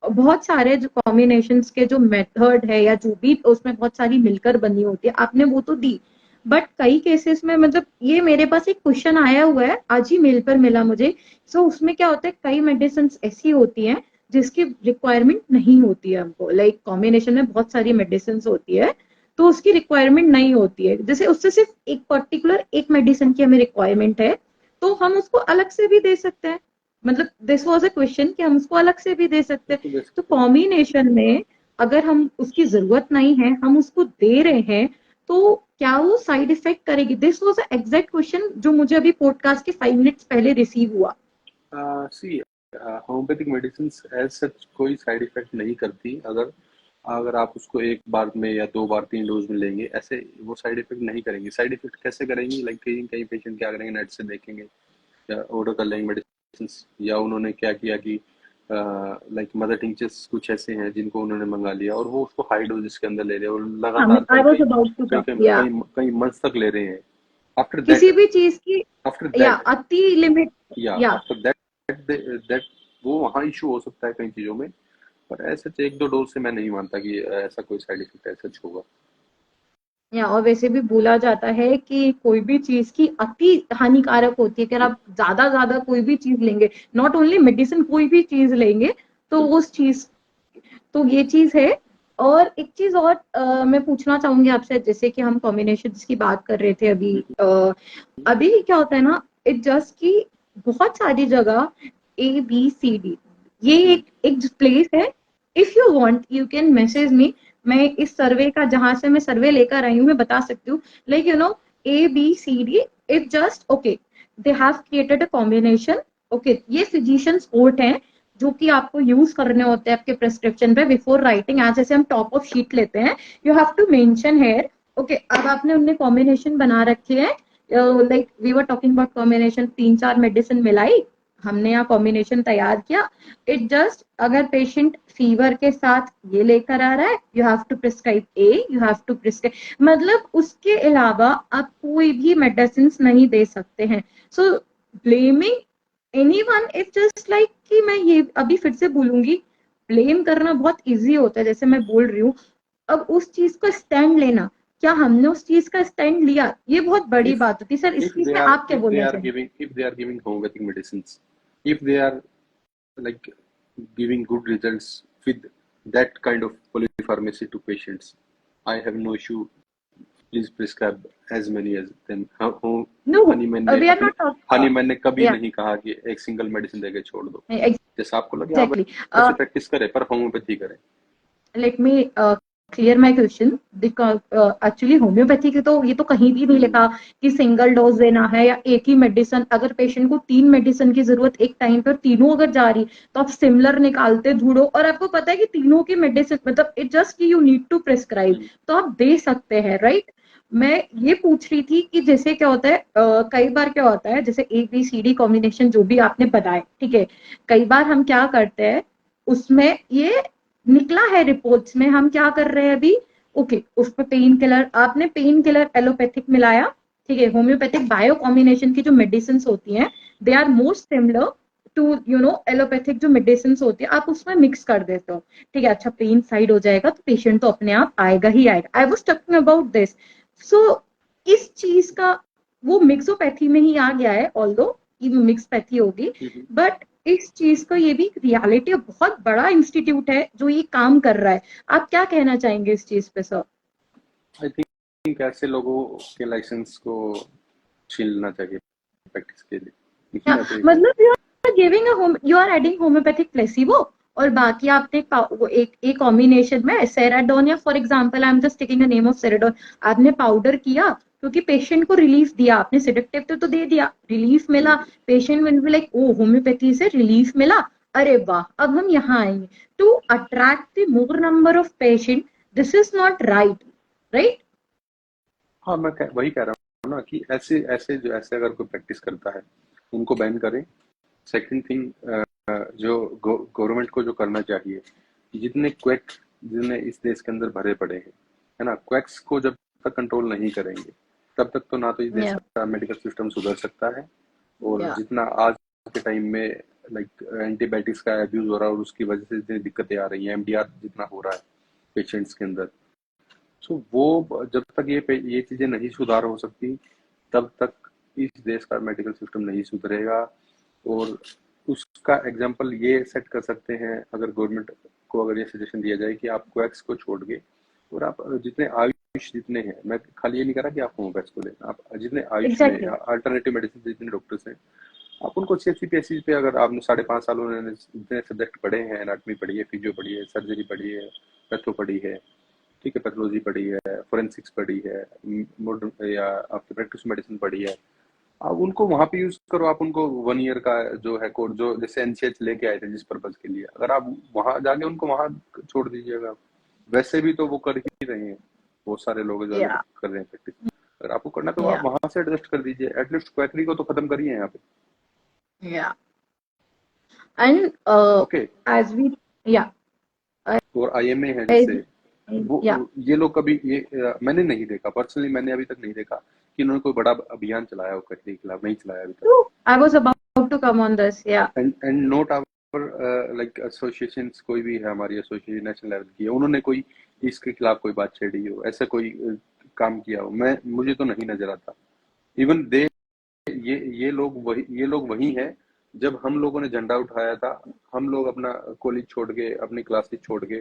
Speaker 1: बहुत सारे जो कॉम्बिनेशंस के जो मेथड है या जो भी उसमें बहुत सारी मिलकर बनी होती है, आपने वो तो दी, बट कई केसेस में, मतलब ये मेरे पास एक क्वेश्चन आया हुआ है, आज ही मेल पर मिला मुझे। सो उसमें क्या होता है, कई मेडिसिन ऐसी होती हैं जिसकी रिक्वायरमेंट नहीं होती है हमको, लाइक कॉम्बिनेशन में बहुत सारी मेडिसिन होती है तो उसकी रिक्वायरमेंट नहीं होती है, जैसे उससे सिर्फ एक पर्टिकुलर एक मेडिसिन की हमें रिक्वायरमेंट है, तो हम उसको अलग से भी दे सकते हैं। मतलब दिस वाज अ क्वेश्चन कि हम उसको अलग से भी दे सकते हैं।
Speaker 2: बिल्कुल दे
Speaker 1: तो
Speaker 2: सकते हैं।
Speaker 1: कॉम्बिनेशन में अगर हम उसकी जरूरत नहीं है, हम उसको दे रहे हैं, तो क्या वो साइड इफेक्ट करेगी? This was a exact question जो मुझे अभी पॉडकास्ट के 5 मिनट्स पहले रिसीव हुआ।
Speaker 2: सी होम्योपैथिक मेडिसिन एज सच कोई साइड इफेक्ट नहीं करती, अगर अगर आप उसको एक बार में या 2 बार 3 डोज में लेंगे, ऐसे वो साइड इफेक्ट नहीं करेंगी। साइड इफेक्ट कैसे करेंगी, लाइक कई कई पेशेंट क्या करेंगे, नेट से देखेंगे या ऑर्डर कर लेंगे मेडिसिन, या उन्होंने क्या किया कि लाइक मदर टिंचर्स कुछ ऐसे हैं जिनको उन्होंने मंगा लिया और वो उसको हाई डोजेस के अंदर ले रहे हैं और लगातार
Speaker 1: आई
Speaker 2: कई
Speaker 1: वाज
Speaker 2: कई
Speaker 1: अबाउट टू
Speaker 2: कई
Speaker 1: कम,
Speaker 2: कई
Speaker 1: या
Speaker 2: कई कई मंथ्स तक ले रहे हैं। आफ्टर
Speaker 1: किसी
Speaker 2: दैट
Speaker 1: भी चीज की,
Speaker 2: आफ्टर
Speaker 1: या
Speaker 2: दैट
Speaker 1: अति लिमिट,
Speaker 2: या
Speaker 1: या
Speaker 2: आफ्टर दैट वो वहाँ इशू हो सकता है कई चीजों में, पर ऐसे 1-2 डोज से मैं नहीं मानता कि ऐसा कोई साइड इफेक्ट ऐसा होगा।
Speaker 1: और वैसे भी बोला जाता है कि कोई भी चीज की अति हानिकारक होती है, अगर आप
Speaker 2: बिल्कुल
Speaker 1: ज्यादा ज्यादा कोई भी चीज लेंगे, नॉट ओनली मेडिसिन, कोई भी चीज लेंगे, तो
Speaker 2: बिल्कुल।
Speaker 1: उस चीज, तो ये चीज है। और एक चीज और मैं पूछना चाहूंगी आपसे, जैसे कि हम कॉम्बिनेशंस की बात कर रहे थे अभी,
Speaker 2: हम्म,
Speaker 1: अभी क्या होता है ना, इट जस्ट की बहुत सारी जगह ABCD, ये
Speaker 2: हम्म,
Speaker 1: एक एक प्लेस है, if you want you can message me, मैं इस सर्वे का, जहां से मैं सर्वे लेकर आई हूँ, मैं बता सकती हूँ, like you know, ABCD, it just okay, they have created a combination. Okay, ये फिजिशियंस कोट हैं जो कि आपको यूज करने होते हैं आपके प्रेस्क्रिप्शन पे बिफोर राइटिंग। आज जैसे हम टॉप ऑफ शीट लेते हैं, you have to mention here. Okay, अब आपने उनने कॉम्बिनेशन बना रखे हैं, like we were talking about combination, 3-4 medicine मिलाई, हमने यहाँ कॉम्बिनेशन तैयार किया। इट जस्ट, अगर पेशेंट फीवर के साथ ये लेकर आ रहा है, you have to prescribe a, you have to prescribe, मतलब उसके अलावा आप कोई भी मेडिसिन नहीं दे सकते हैं। So blaming anyone is just like कि मैं ये अभी फिर से बोलूंगी, ब्लेम करना बहुत इजी होता है, जैसे मैं बोल रही हूँ। अब उस चीज को स्टैंड लेना, क्या हमने उस चीज का स्टैंड लिया, ये बहुत बड़ी
Speaker 2: if
Speaker 1: बात होती है। सर, इस
Speaker 2: if
Speaker 1: चीज
Speaker 2: they
Speaker 1: में
Speaker 2: are
Speaker 1: आप क्या
Speaker 2: if they
Speaker 1: बोलना
Speaker 2: are
Speaker 1: चाहेंगे?
Speaker 2: giving if they are giving homeopathic medicines, if they are like giving good results with that kind of polypharmacy to patients, I have no issue. Please prescribe as many as them.
Speaker 1: No, we are not
Speaker 2: हनी मैन ने कभी
Speaker 1: talking,
Speaker 2: नहीं कहा कि एक single medicine देके छोड़ दो। जैसा आपको लगे आप
Speaker 1: एग्जैक्टली।
Speaker 2: वैसे प्रैक्टिस करें, पर होम्योपैथी करें।
Speaker 1: Let me clear my question, actually homeopathy के तो ये तो कहीं भी नहीं लिखा कि सिंगल डोज देना है या एक ही मेडिसिन। अगर पेशेंट को 3 मेडिसिन की जरूरत एक टाइम पर, तीनों अगर जा रही, तो आप सिमिलर निकालते ढूंढो, और आपको पता है कि तीनों की मेडिसिन, मतलब it just you need to prescribe, तो आप दे सकते हैं, राइट? मैं ये पूछ रही थी कि जैसे क्या होता है, कई बार क्या होता है, जैसे ABCD कॉम्बिनेशन जो भी आपने बताया, ठीक है, कई बार हम क्या करते हैं, उसमें ये निकला है रिपोर्ट्स में, हम क्या कर रहे हैं अभी, ओके, उस पर पेन किलर, आपने पेन किलर एलोपैथिक मिलाया, ठीक है, होम्योपैथिक बायो कॉम्बिनेशन की जो मेडिसिन होती हैं, they are most similar to you know allopathic जो मेडिसिन होती है, आप उसमें मिक्स कर देते हो, ठीक है, अच्छा पेन साइड हो जाएगा, तो पेशेंट तो अपने आप आएगा ही आएगा। I was talking about this. So इस चीज का वो मिक्सोपैथी में ही आ गया है, ऑल्दो कि मिक्सपैथी होगी, बट इस चीज को, ये भी रियलिटी, बहुत बड़ा इंस्टीट्यूट है जो ये काम कर रहा है। आप क्या कहना चाहेंगे इस चीज पे सर?
Speaker 2: आई थिंक ऐसे लोगों के लाइसेंस को छीनना चाहिए प्रैक्टिस के लिए। मैं तो ये कहूँगा।
Speaker 1: मतलब you are giving a home, you are adding homeopathic placebo, और बाकी आपने एक कॉम्बिनेशन में सेराडोन, या for example I am just taking the name of Saridon, आपने पाउडर किया क्योंकि पेशेंट को रिलीफ दिया, आपने सेडेक्टिव तो दे दिया, रिलीफ मिला, patient will be like, oh homeopathy से रिलीफ मिला, अरे वाह, अब हम यहाँ आएंगे to attract the more number of patient. This is not right, right?
Speaker 2: हाँ, वही कह रहा हूँ ना कि ऐसे ऐसे जो ऐसे अगर कोई प्रैक्टिस करता है उनको बैन करें। सेकंड थिंग, जो गवर्नमेंट को जो करना चाहिए, जितने क्वैक जितने इस देश के अंदर भरे पड़े हैं, है ना, क्वैक्स को जब तक कंट्रोल नहीं करेंगे तब तक तो ना तो इस देश
Speaker 1: या
Speaker 2: का मेडिकल सिस्टम सुधर सकता है। और
Speaker 1: या
Speaker 2: जितना आज के टाइम में लाइक एंटीबायोटिक्स का एब्यूज हो रहा है और उसकी वजह से जितनी दिक्कतें आ रही हैं, MDR जितना हो रहा है पेशेंट्स के अंदर, सो वो जब तक ये चीजें नहीं सुधार हो सकती तब तक इस देश का मेडिकल सिस्टम नहीं सुधरेगा। और उसका एग्जाम्पल ये सेट कर सकते हैं, अगर गवर्नमेंट को अगर ये सजेशन दिया जाए कि आप कोवैक्स को छोड़ के और आप जितने आयुष जितने हैं, मैं खाली ये नहीं कह रहा कि आप होम्योपैथ को लें, आप जितने आयुष में
Speaker 1: एग्जैक्टली।
Speaker 2: अल्टरनेटिव मेडिसिन जितने डॉक्टर्स हैं, आप उनको CFCPSC पे, अगर आपने 5.5 साल उन्होंने जितने सब्जेक्ट पढ़े हैं, एनाटमी पढ़ी है, फिजियो पढ़ी है, सर्जरी पढ़ी है, पैथो पढ़ी है, ठीक है, पैथोलॉजी पढ़ी है, फोरेंसिक्स पढ़ी है, मॉडर्न या आपकी प्रैक्टिस मेडिसिन पढ़ी है, आप उनको वहां पे यूज करो। आप उनको 1 ईयर का जो है कोर्स, जो जैसे NCH लेके आए थे जिस पर्पज के लिए, अगर आप वहां जाके उनको वहां छोड़ दीजिएगा। वैसे भी तो वो कर ही रहे हैं, बहुत सारे लोग जो
Speaker 1: या
Speaker 2: कर रहे हैं प्रैक्टिस। अगर आपको करना तो आप
Speaker 1: या
Speaker 2: वहां से एडजस्ट कर दीजिए, एटलीस्ट क्वैकरी को तो खत्म करिए यहाँ पे।
Speaker 1: या and
Speaker 2: okay.
Speaker 1: as we, yeah,
Speaker 2: और IMA है
Speaker 1: as,
Speaker 2: जैसे,
Speaker 1: yeah,
Speaker 2: वो ये लोग कभी ये मैंने नहीं देखा, पर्सनली मैंने अभी तक नहीं देखा कि इन्होंने कोई बड़ा अभियान चलाया हो क्वैकरी के खिलाफ, नहीं चलाया अभी तक।
Speaker 1: so I was about to come on this, yeah.
Speaker 2: And note our like associations, कोई भी है हमारी एसोसिएशन नेशनल लेवल की है, उन्होंने कोई इसके खिलाफ कोई बात छेड़ी हो, ऐसा कोई काम किया हो, मुझे तो नहीं नजर आता। इवन दे ये लोग वही हैं जब हम लोगों ने झंडा उठाया था। हम लोग अपना कॉलेज छोड़ के, अपनी क्लासेस छोड़ के,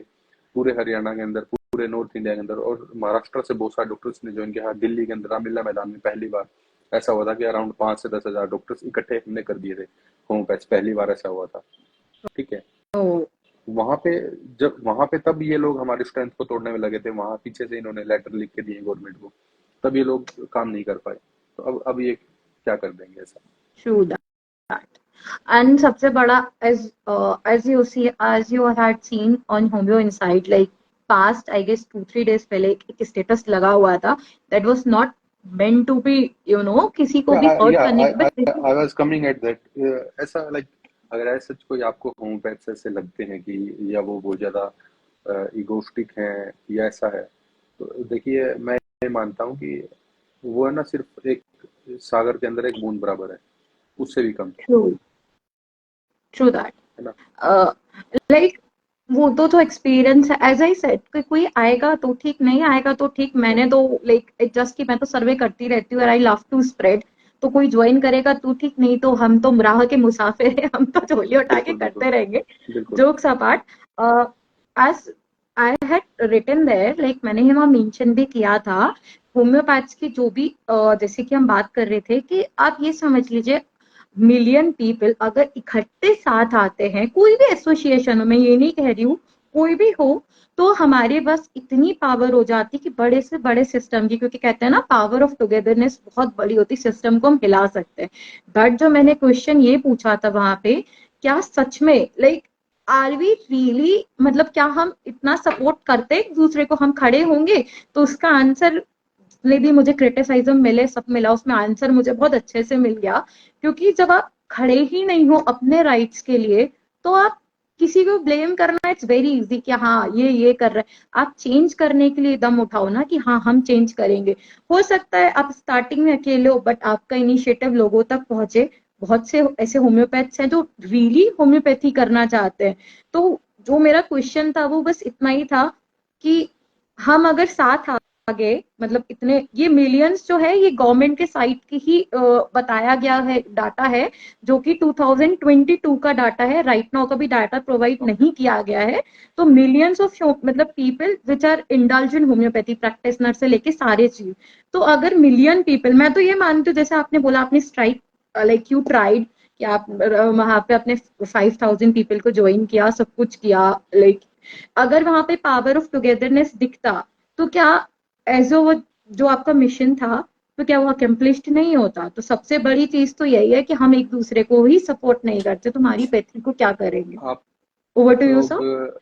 Speaker 2: पूरे हरियाणा के अंदर, पूरे नॉर्थ इंडिया के अंदर और महाराष्ट्र से बहुत सारे डॉक्टर्स ने ज्वाइन किया। दिल्ली के अंदर रामलीला मैदान में पहली बार ऐसा हुआ था कि अराउंड 5 से 10 हजार डॉक्टर्स इकट्ठे हमने कर दिए थे होम्योपैथ, पहली बार ऐसा हुआ था, ठीक है।
Speaker 1: Oh,
Speaker 2: वहां पे जब वहां पे तब ये लोग हमारी स्ट्रेंथ को तोड़ने में लगे थे, वहां पीछे से इन्होंने लेटर लिख के दिए गवर्नमेंट को, तब ये लोग काम नहीं कर पाए। तो अब ये क्या कर देंगे ऐसा।
Speaker 1: True that. And सबसे बड़ा as you had seen on Homeo Insight, like past I guess 2-3 days पहले एक स्टेटस लगा हुआ था that was not meant to be किसी को भी हर्ट
Speaker 2: या
Speaker 1: करने के, but
Speaker 2: I was coming at that. ऐसा लाइक अगर ऐसा कोई आपको होम्योपैथ्स ऐसे लगते हैं कि या वो बहुत ज्यादा इगोस्टिक हैं या ऐसा है, तो देखिए मैं ये मानता हूँ कि वो है ना सिर्फ एक सागर के अंदर एक बूंद बराबर है, उससे भी कम,
Speaker 1: ट्रू ट्रू दैट।
Speaker 2: है ना।
Speaker 1: लाइक वो तो एक्सपीरियंस है, एज आई सेड कि कोई आएगा तो ठीक, नहीं आएगा तो ठीक। मैंने तो लाइक जस्ट कि मैं तो सर्वे करती रहती हूँ और आई लव टू स्प्रेड। तो कोई ज्वाइन करेगा तो ठीक, नहीं तो हम तो राह के मुसाफिर हैं, हम तो झोली उठा के
Speaker 2: बिल्कुल बिल्कुल
Speaker 1: करते रहेंगे।
Speaker 2: बिल्कुल।
Speaker 1: Jokes apart, as I had written there, like मैंने यहाँ मेंशन भी किया था होम्योपैथ्स की जो भी जैसे कि हम बात कर रहे थे कि आप ये समझ लीजिए मिलियन पीपल अगर इकट्ठे साथ आते हैं कोई भी एसोसिएशन हो, मैं ये नहीं कह रही हूँ कोई भी हो, तो हमारे बस इतनी पावर हो जाती कि बड़े से बड़े सिस्टम की, क्योंकि कहते हैं ना पावर ऑफ टुगेदरनेस बहुत बड़ी होती, सिस्टम को हम हिला सकते हैं। बट जो मैंने क्वेश्चन ये पूछा था वहां पे, क्या सच में लाइक आर वी रियली, मतलब क्या हम इतना सपोर्ट करते एक दूसरे को, हम खड़े होंगे? तो उसका आंसर जितने भी मुझे क्रिटिसाइज्म मिले सब मिला, उसमें आंसर मुझे बहुत अच्छे से मिल गया। क्योंकि जब आप खड़े ही नहीं हो अपने राइट्स के लिए, तो आप किसी को ब्लेम करना इट्स वेरी इजी कि हाँ ये कर रहे हैं। आप चेंज करने के लिए दम उठाओ ना कि हाँ हम चेंज करेंगे। हो सकता है आप स्टार्टिंग में अकेले हो, बट आपका इनिशिएटिव लोगों तक पहुंचे। बहुत से ऐसे होम्योपैथ्स हैं जो रियली होम्योपैथी करना चाहते हैं। तो जो मेरा क्वेश्चन था वो बस इतना ही था कि हम अगर साथ आगे, मतलब इतने ये मिलियंस जो है ये गवर्नमेंट के साइट की ही बताया गया है, डाटा है जो कि 2022 का डाटा है, राइट नाउ का भी डाटा प्रोवाइड नहीं किया गया है। तो मिलियंस ऑफ मतलब people which are indulge in homeopathy practitioner से लेके सारे चीज। तो अगर मिलियन पीपल, मैं तो ये मानती हूँ जैसे आपने बोला आपने स्ट्राइक लाइक यू ट्राइड कि आप वहां पे अपने 5,000 पीपल को ज्वाइन किया, सब कुछ किया, लाइक अगर वहां पे पावर ऑफ टुगेदरनेस दिखता, तो क्या एज वो जो आपका मिशन था, तो क्या वो अकम्प्लिश्ड नहीं होता? तो सबसे बड़ी चीज तो यही है कि हम एक दूसरे को ही सपोर्ट नहीं करते, तो हमारी पैथी को क्या करेंगे?
Speaker 2: आप
Speaker 1: ओवर टू यू
Speaker 2: लोग
Speaker 1: सर।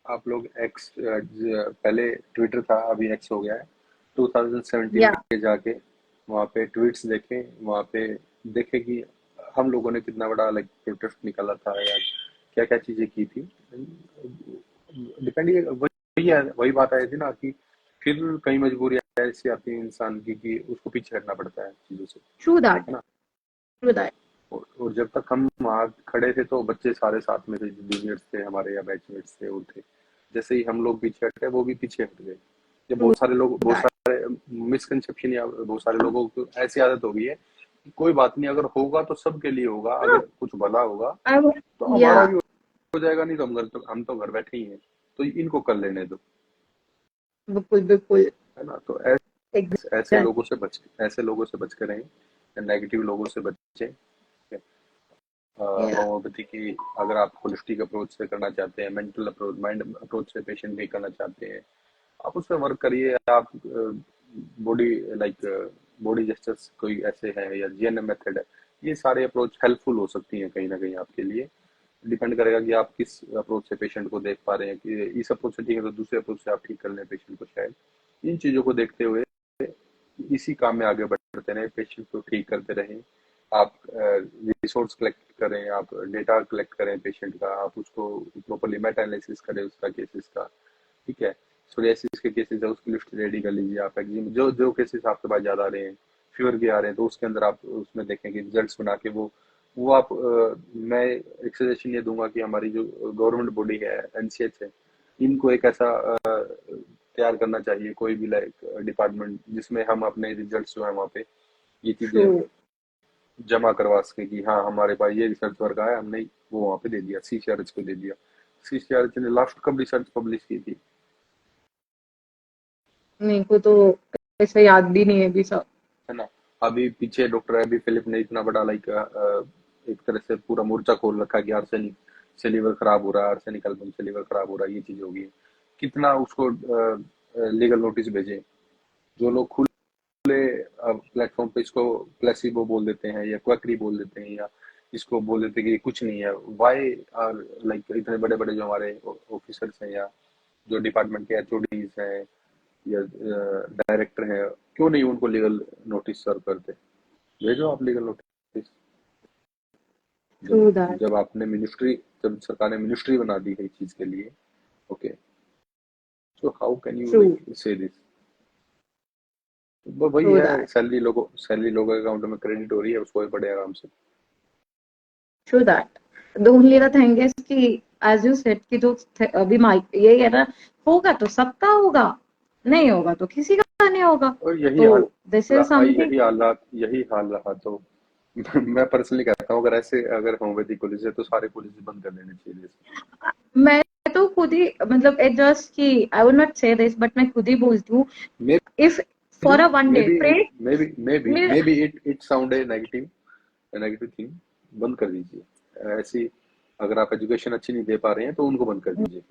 Speaker 2: आप लोग एक्स पहले ट्विटर था, अभी एक्स हो गया है। 2017
Speaker 1: या
Speaker 2: के जाके वहाँ पे ट्वीट्स देखे, वहाँ पे देखे कि हम लोगों ने कितना बड़ा लाइक प्रोटेस्ट निकाला था या क्या क्या चीजें की थी। डिपेंड ये वही बात आई थी ना कि फिर कई मजबूरियां ऐसी आती हैं इंसान की कि उसको पीछे हटना पड़ता है चीजों से,
Speaker 1: ट्रू दैट
Speaker 2: है ना।
Speaker 1: True that.
Speaker 2: और जब तक हम वहाँ खड़े थे तो बच्चे सारे साथ में थे, जूनियर्स थे हमारे या बैचमेट्स थे वो थे। जैसे ही हम लोग पीछे हटे वो भी पीछे हट गए। ये
Speaker 1: ट्रू
Speaker 2: बहुत
Speaker 1: दैट।
Speaker 2: सारे मिसकंसेप्शन या बहुत सारे लोगों को ऐसी आदत हो गई है कि कोई बात नहीं, अगर होगा तो सबके लिए होगा,
Speaker 1: हाँ,
Speaker 2: अगर कुछ भला होगा
Speaker 1: आई
Speaker 2: तो
Speaker 1: या
Speaker 2: हमारा भी हो जाएगा, नहीं तो हम तो घर बैठे ही हैं, तो इनको कर लेने दो,
Speaker 1: बिल्कुल बिल्कुल।
Speaker 2: है ना। तो
Speaker 1: एग्जैक्टली।
Speaker 2: ऐसे लोगों से बच कर रहें, नेगेटिव लोगों से बचें।
Speaker 1: या
Speaker 2: होम्योपैथी की अगर आप होलिस्टिक अप्रोच से करना चाहते हैं, मेंटल अप्रोच माइंड अप्रोच से पेशेंट भी करना चाहते हैं, आप उस पर वर्क करिए। आप बॉडी लाइक बॉडी जेस्चर्स कोई ऐसे है या जीएनएम मेथड है, ये सारे अप्रोच हेल्पफुल हो सकती हैं कहीं ना कहीं आपके लिए। डिपेंड करेगा कि आप किस अप्रोच से पेशेंट को देख पा रहे हैं, कि इस अप्रोच से ठीक है तो दूसरे अप्रोच से आप ठीक कर लें पेशेंट को। शायद इन चीजों को देखते हुए इसी काम में आगे बढ़ते रहें, पेशेंट को ठीक करते रहें। आप रिसोर्स कलेक्ट करें, आप डेटा कलेक्ट करें पेशेंट का, आप उसको प्रॉपरली मेटा एनालिसिस करें उसका केसेस का, ठीक है। सोरियासिस के केसेस है उसकी लिस्ट रेडी कर लीजिए आप। एक्जिम जो जो केसेस आपके पास ज्यादा आ रहे हैं, फीवर के आ रहे हैं, तो उसके अंदर आप उसमें देखें कि रिजल्ट्स बना के वो आप मैं एक सजेशन ये दूंगा कि हमारी जो गवर्नमेंट बॉडी है, एनसीएच है, इनको एक ऐसा तैयार करना चाहिए, कोई भी लाइक डिपार्टमेंट जिसमें हम अपने रिजल्ट्स जो है वहाँ पे ये
Speaker 1: ट्रू
Speaker 2: चीजें जमा करवा सके कि हाँ हमारे पास ये रिसर्च वर्क आया, हमने वो वहाँ पे दे दिया, सीसीआरएच को दे दिया। सीसीआरएच ने लास्ट कब रिसर्च पब्लिश की थी,
Speaker 1: मेरे को तो ऐसा याद भी नहीं है भी सब।
Speaker 2: है ना। अभी पीछे डॉक्टर एबी फिलिप ने इतना बड़ा लाइक एक तरह से पूरा मोर्चा खोल रखा है कि आर्सेनिक से लीवर खराब हो रहा है, आर्सेनिक एल्बम से लीवर खराब हो रहा है, ये चीज होगी, कितना उसको लीगल नोटिस भेजे। जो लोग खुले प्लेटफॉर्म पे इसको प्लेसिबो बोल देते हैं या क्वैकरी बोल देते हैं या इसको बोल देते हैं कि कुछ नहीं है, वाई आर लाइक इतने बड़े बड़े जो हमारे ऑफिसर्स हैं या जो डिपार्टमेंट के एचओडीज हैं या डायरेक्टर हैं, क्यों नहीं उनको लीगल नोटिस सर्व करते? भेजो आप लीगल नोटिस।
Speaker 1: True
Speaker 2: जब
Speaker 1: that.
Speaker 2: जब आपने मिनिस्ट्री, जब सरकार ने मिनिस्ट्री बना दी है इस चीज के लिए, okay, so how can you
Speaker 1: True.
Speaker 2: Like से दिस? वही
Speaker 1: True
Speaker 2: है,
Speaker 1: that.
Speaker 2: सैलरी लोगों के अकाउंट में क्रेडिट हो रही है, उसको भी बड़े आराम से।
Speaker 1: True that. The only the thing is कि as you said कि जो अभी ये है ना, होगा तो सबका होगा, नहीं होगा तो किसी का नहीं होगा।
Speaker 2: और यही हाल
Speaker 1: तो दिस इज समथिंग।
Speaker 2: यही हाल रहा तो मैं पर्सनली कहता हूँ, अगर ऐसे अगर होम्योपैथी कॉलेज है तो सारे कॉलेज बंद कर देने चाहिए।
Speaker 1: मैं तो खुद ही मतलब it just कि I would not say this but मैं खुद ही बोलती हूँ
Speaker 2: may
Speaker 1: if for a one day pray.
Speaker 2: Maybe it sound a negative thing, बंद कर दीजिए ऐसी। अगर आप एजुकेशन अच्छी नहीं दे पा रहे हैं तो उनको बंद कर दीजिए।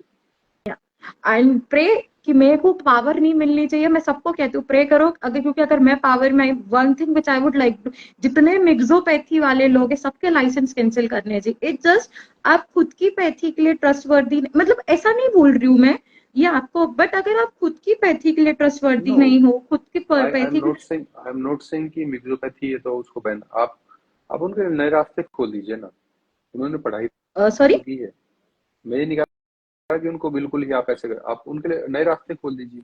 Speaker 1: एंड प्रे कि मेरे को पावर नहीं मिलनी चाहिए, मैं सबको कहती हूँ प्रे करो अगर, क्योंकि अगर मैं पावर में one thing which I would like to, जितने मिक्सोपैथी वाले लोग हैं सबके लाइसेंस कैंसिल करने चाहिए। इट जस्ट आप खुद की पैथी के लिए ट्रस्टवर्दी, मतलब ऐसा नहीं बोल रही हूँ मैं ये आपको, बट अगर आप खुद की पैथी के लिए ट्रस्टवर्दी
Speaker 2: नो,
Speaker 1: नहीं हो, खुद की
Speaker 2: आई
Speaker 1: पैथी
Speaker 2: एम नॉट सेइंग कि मिक्सोपैथी है तो उसको बैन। आप उनके नए रास्ते खोल दीजिए ना, उन्होंने पढ़ाई
Speaker 1: सॉरी।
Speaker 2: तो की है। मैं ये नहीं कहा कि उनको बिल्कुल ही आप ऐसे करें, आप उनके लिए नए रास्ते खोल दीजिए।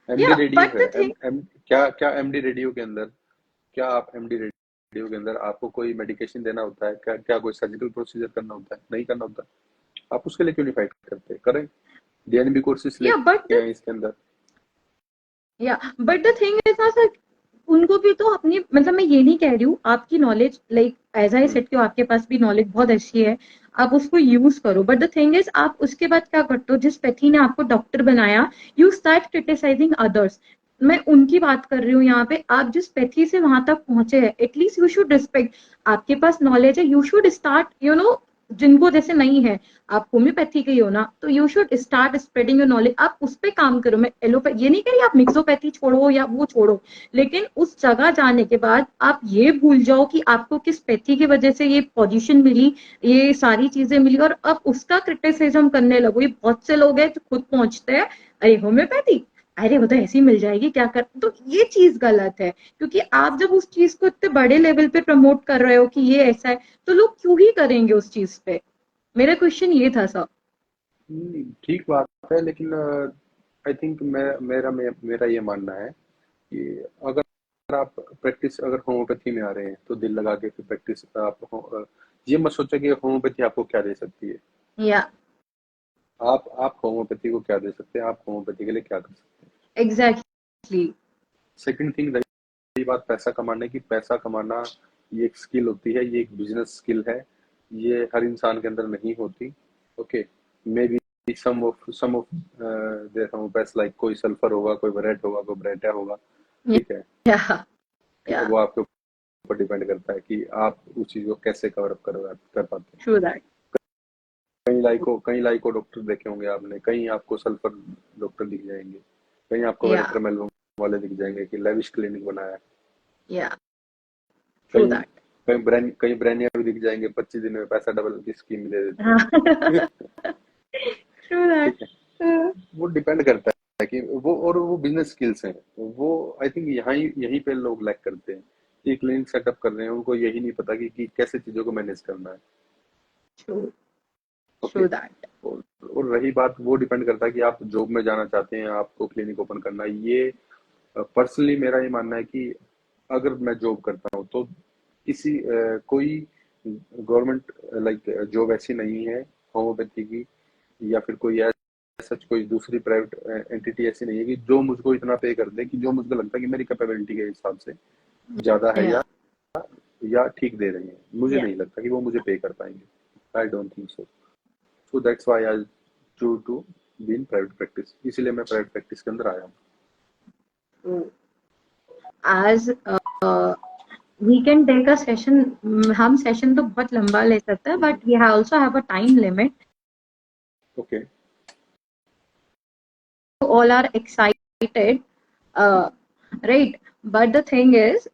Speaker 2: एमडी
Speaker 1: या
Speaker 2: रेडियो
Speaker 1: बट
Speaker 2: है,
Speaker 1: द थिंग,
Speaker 2: क्या एमडी रेडियो के अंदर, क्या आप एमडी रेडियो के अंदर आपको कोई मेडिकेशन देना होता है? क्या कोई सर्जिकल प्रोसीजर करना होता है? नहीं करना होता। आप उसके लिए क्यों नहीं फाइट करते? करें, डीएनबी कोर्सेज
Speaker 1: या
Speaker 2: लेके आए इसके अंदर।
Speaker 1: बट द थिंग इज ना सर, उनको भी तो अपनी, मतलब मैं ये नहीं कह रही हूँ आपकी knowledge like as I said कि आपके पास भी नॉलेज बहुत अच्छी है, आप उसको यूज करो, बट द थिंग इज आप उसके बाद क्या करते हो, जिस पैथी ने आपको डॉक्टर बनाया यू स्टार्ट क्रिटिसाइजिंग अदर्स। मैं उनकी बात कर रही हूँ यहाँ पे, आप जिस पैथी से वहां तक पहुंचे हैं एटलीस्ट यू शुड रिस्पेक्ट, आपके पास नॉलेज है, you should start you know, जिनको जैसे नहीं है, आप होम्योपैथी के ही हो ना, तो you should start spreading your knowledge, आप उस पर काम करो। मैं एलोपैथी ये नहीं कह रही आप मिक्सोपैथी छोड़ो या वो छोड़ो, लेकिन उस जगह जाने के बाद आप ये भूल जाओ कि आपको किस पैथी की वजह से ये पोजीशन मिली, ये सारी चीजें मिली, और अब उसका क्रिटिसिज्म करने लगो। ये बहुत से लोग हैं जो खुद पहुंचते हैं, अरे होम्योपैथी, अरे वो तो ऐसी मिल जाएगी क्या कर, तो ये चीज गलत है, क्योंकि आप जब उस चीज को इतने बड़े लेवल पे प्रमोट कर रहे हो कि ये ऐसा है, तो लोग क्यों ही करेंगे उस चीज पे। मेरा क्वेश्चन ये था सर।
Speaker 2: ठीक बात है, लेकिन आई थिंक मेरा ये मानना है कि अगर आप प्रैक्टिस अगर होम्योपैथी में आ रहे हैं तो दिल लगा के फिर प्रैक्टिस ये मत सोचो कि होम्योपैथी आपको क्या दे सकती है।
Speaker 1: या
Speaker 2: आप होम्योपैथी को क्या दे सकते हैं, आप होम्योपैथी के लिए क्या कर सकते हैं।
Speaker 1: एग्जैक्टली।
Speaker 2: सेकंड थिंग, रही बात पैसा कमाने की, पैसा कमाना ये एक स्किल होती है, ये एक बिजनेस स्किल है, ये हर इंसान के अंदर नहीं होती। Okay, may be some of there homeopaths like कोई सल्फर होगा, कोई ब्रेड होगा, कोई ब्रेटा होगा, ठीक है।
Speaker 1: या या
Speaker 2: वो आपके ऊपर डिपेंड करता है कि आप उस चीज को कैसे कवर अप कर पाते हैं।
Speaker 1: True that.
Speaker 2: कई लाइको डॉक्टर देखे होंगे आपने, कहीं आपको सल्फर डॉक्टर दिख जाएंगे, कहीं आपको
Speaker 1: या
Speaker 2: वेरेट्रम एल्बम वाले दिख जाएंगे कि लेविश क्लिनिक बनाया है।
Speaker 1: या ट्रू
Speaker 2: कहीं
Speaker 1: दैट।
Speaker 2: कहीं ब्रांडिया भी दिख जाएंगे, 25 दिन में पैसा डबल की स्कीम दे देते
Speaker 1: हाँ
Speaker 2: हैं।
Speaker 1: True that.
Speaker 2: ठीक है, वो डिपेंड करता है कि वो बिजनेस स्किल्स हैं। वो आई थिंक यहीं पे लोग लैक करते हैं कि क्लिनिक सेटअप कर रहे हैं, उनको यही नहीं पता कि कैसे चीजों को मैनेज करना है।
Speaker 1: True
Speaker 2: okay,
Speaker 1: true that.
Speaker 2: और रही बात, वो डिपेंड करता है कि आप जॉब में जाना चाहते हैं, आपको क्लिनिक ओपन करना है। ये पर्सनली मेरा ये मानना है कि अगर मैं जॉब करता हूँ तो कोई गवर्नमेंट लाइक जॉब ऐसी नहीं है होम्योपैथी की, या फिर कोई सच कोई दूसरी प्राइवेट एंटिटी ऐसी नहीं है कि जो मुझको इतना पे कर दे कि जो मुझको लगता है कि मेरी कैपेबिलिटी के हिसाब से ज्यादा है,
Speaker 1: या
Speaker 2: या ठीक दे रही है। मुझे
Speaker 1: या
Speaker 2: नहीं लगता कि वो मुझे पे कर पाएंगे। I don't think so. So that's why I choose to be in private practice, इसलिए मैं प्राइवेट प्रैक्टिस के अंदर आया हूँ।
Speaker 1: ट्रू। आज we can take a session. हम session तो बहुत लंबा ले सकते हैं, but we also have a time limit.
Speaker 2: Okay.
Speaker 1: All are excited, right? But the thing is,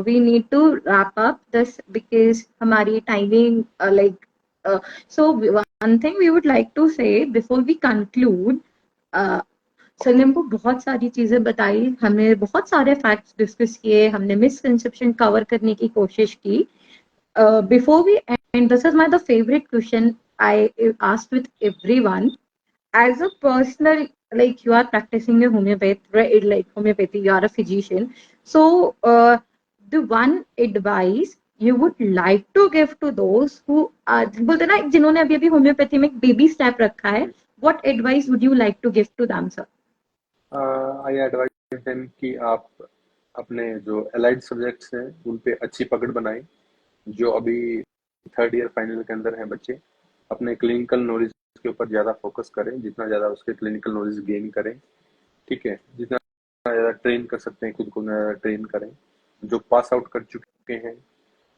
Speaker 1: we need to wrap up this because हमारी timing, so one thing we would like to say before we conclude. Sir ने हमको बहुत सारी चीजें बताई, हमने बहुत सारे फैक्ट्स डिस्कस किए, हमने मिसकंसेप्शन कवर करने की कोशिश की. Before we end, this is my the favorite question I asked with everyone. As a personal, like you are practicing a homeopathy, right? Like homeopathy, you are a physician. So, the one advice you would like to give to those who बोलते ना जिन्होंने अभी अभी homeopathy में एक baby step रखा है, what advice would you like to give to them, sir?
Speaker 2: I advice them कि आप अपने जो एलाइड सब्जेक्ट्स हैं उन पे अच्छी पकड़ बनाएं. जो अभी थर्ड ईयर फाइनल के अंदर हैं बच्चे, अपने क्लिनिकल नॉलेज के ऊपर ज़्यादा फोकस करें, जितना ज़्यादा उसके क्लिनिकल नॉलेज गेन करें, ठीक है, जितना ज़्यादा ट्रेन कर सकते हैं खुद को ट्रेन करें. जो पास आउट कर चुके हैं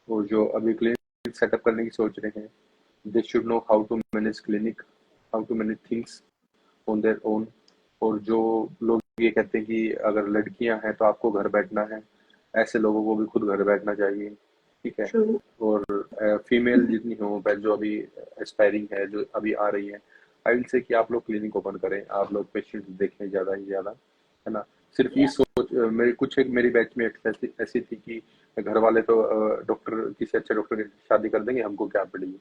Speaker 2: और जो अभी क्लिनिक सेटअप करने की सोच रहे हैं, they should know how to manage clinic, how to manage things on there own. और जो लोग ये कहते हैं कि अगर लड़कियां हैं तो आपको घर बैठना है, ऐसे लोगों को भी खुद घर बैठना चाहिए, ठीक है.
Speaker 1: True.
Speaker 2: और फीमेल जितनी होम्योपैथ जो अभी एस्पायरिंग है, जो अभी आ रही है, आई विल से कि आप लोग क्लिनिक ओपन करें, आप लोग पेशेंट देखें ज़्यादा ही ज़्यादा, है ना. सिर्फ ये सोच मेरी बैच में ऐसी थी कि घर वाले तो डॉक्टर, किसी अच्छे डॉक्टर की शादी कर देंगे, हमको क्या पड़ेगी.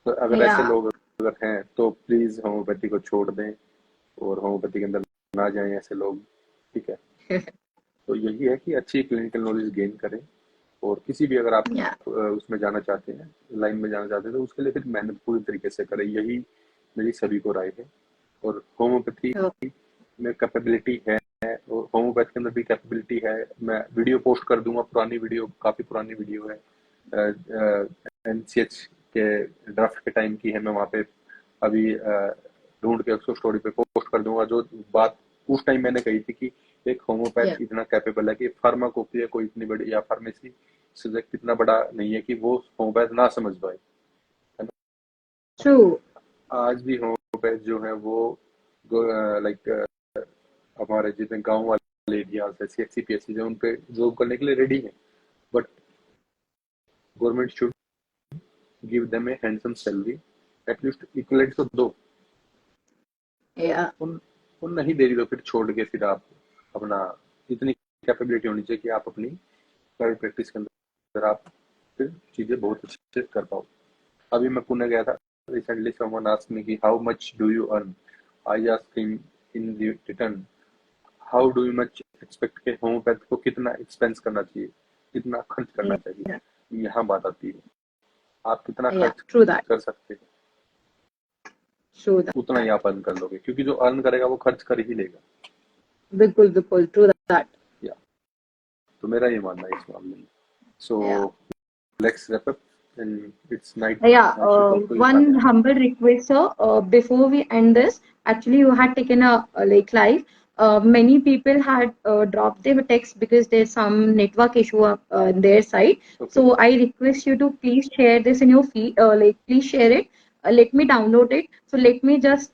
Speaker 2: तो अगर ऐसे
Speaker 1: Yeah.
Speaker 2: लोग अगर हैं तो प्लीज होम्योपैथी को छोड़ दें और होम्योपैथी के अंदर ना जाएं ऐसे लोग, ठीक है. तो यही है कि अच्छी क्लिनिकल नॉलेज गेन करें. और किसी भी अगर आप
Speaker 1: Yeah.
Speaker 2: उसमें जाना चाहते हैं, लाइन में जाना चाहते हैं, तो उसके लिए फिर मेहनत पूरी तरीके से करें, यही मेरी सभी को राय है. और होम्योपैथी
Speaker 1: So,
Speaker 2: में कैपेबिलिटी है, और होम्योपैथ के अंदर भी कैपेबिलिटी है. मैं वीडियो पोस्ट कर दूंगा, पुरानी वीडियो, काफी पुरानी वीडियो है, एनसीएच के ड्राफ्ट के टाइम की है. मैं वहाँ पे अभी ढूंढ के उसको स्टोरी पे पोस्ट कर दूंगा. जो बात उस टाइम मैंने कही थी कि एक होम्योपैथ
Speaker 1: yeah.
Speaker 2: इतना कैपेबल है कि फार्माकोपिया कोई इतनी बड़ी, या फार्मेसी सब्जेक्ट इतना बड़ा नहीं है कि वो होम्योपैथ ना समझ पाए, है ना.
Speaker 1: True.
Speaker 2: आज भी होम्योपैथ जो है वो लाइक हमारे जितने गांव वाले एरियाज है, सीएचसी पीएचसी है, उन पे जॉब करने के लिए रेडी है. But government should give them A handsome salary, at least equivalent तो दो.
Speaker 1: Yeah.
Speaker 2: उन नहीं दे रही तो फिर छोड़ के फिर आप अपना, इतनी कैपेबिलिटी होनी चाहिए कि आप अपनी प्राइवेट प्रैक्टिस के अंदर आप फिर चीजें बहुत अच्छे से कर पाओ. अभी मैं पुणे गया था, रिसेंटली समवन आस्क्ड मी कि how much do you earn. I asked him in return how do you much expect के होम्योपैथ को कितना एक्सपेंस करना चाहिए, कितना खर्च करना चाहिए.
Speaker 1: Yeah.
Speaker 2: यहाँ बात आती है, आप कितना
Speaker 1: Yeah.
Speaker 2: खर्च
Speaker 1: True that.
Speaker 2: कर सकते हैं,
Speaker 1: True
Speaker 2: उतना ही
Speaker 1: that.
Speaker 2: आप अर्न कर लोगे, क्योंकि जो अर्न करेगा वो खर्च कर ही लेगा.
Speaker 1: बिल्कुल बिल्कुल. True that.
Speaker 2: या तो मेरा ये मानना है इस मामले में. So
Speaker 1: Yeah.
Speaker 2: Let's wrap up and it's night.
Speaker 1: Yeah,
Speaker 2: I should go to
Speaker 1: one humble request, sir. Before we end this, actually, you had taken a like live. Many people had dropped their text because there's some network issue on their side.
Speaker 2: Okay.
Speaker 1: So I request you to please share this in your feed. Like, please share it. Let me download it. So let me just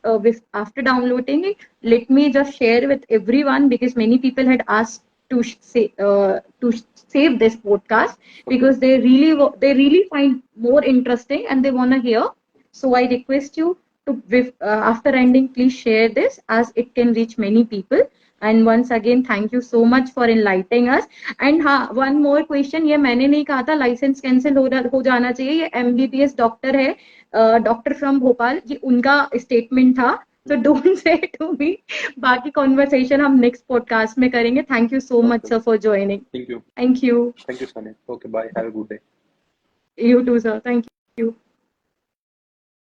Speaker 1: after downloading it, let me just share with everyone because many people had asked to say to save this podcast because they really find more interesting and they want to hear. So I request you to after ending please share this as it can reach many people. And once again thank you so much for enlightening us. And हाँ, one more question, ये मैंने नहीं कहा था licence cancel हो जाना चाहिए, ये एमबीबीएस डॉक्टर है, डॉक्टर फ्रॉम भोपाल, ये उनका स्टेटमेंट था. So don't say to me. बाकी कॉन्वर्सेशन हम नेक्स्ट पॉडकास्ट में करेंगे. Thank you so much sir for joining.
Speaker 2: Thank you.
Speaker 1: Thank you.
Speaker 2: Thank you Sunny. Okay bye, have a good day.
Speaker 1: You too, sir. Thank you.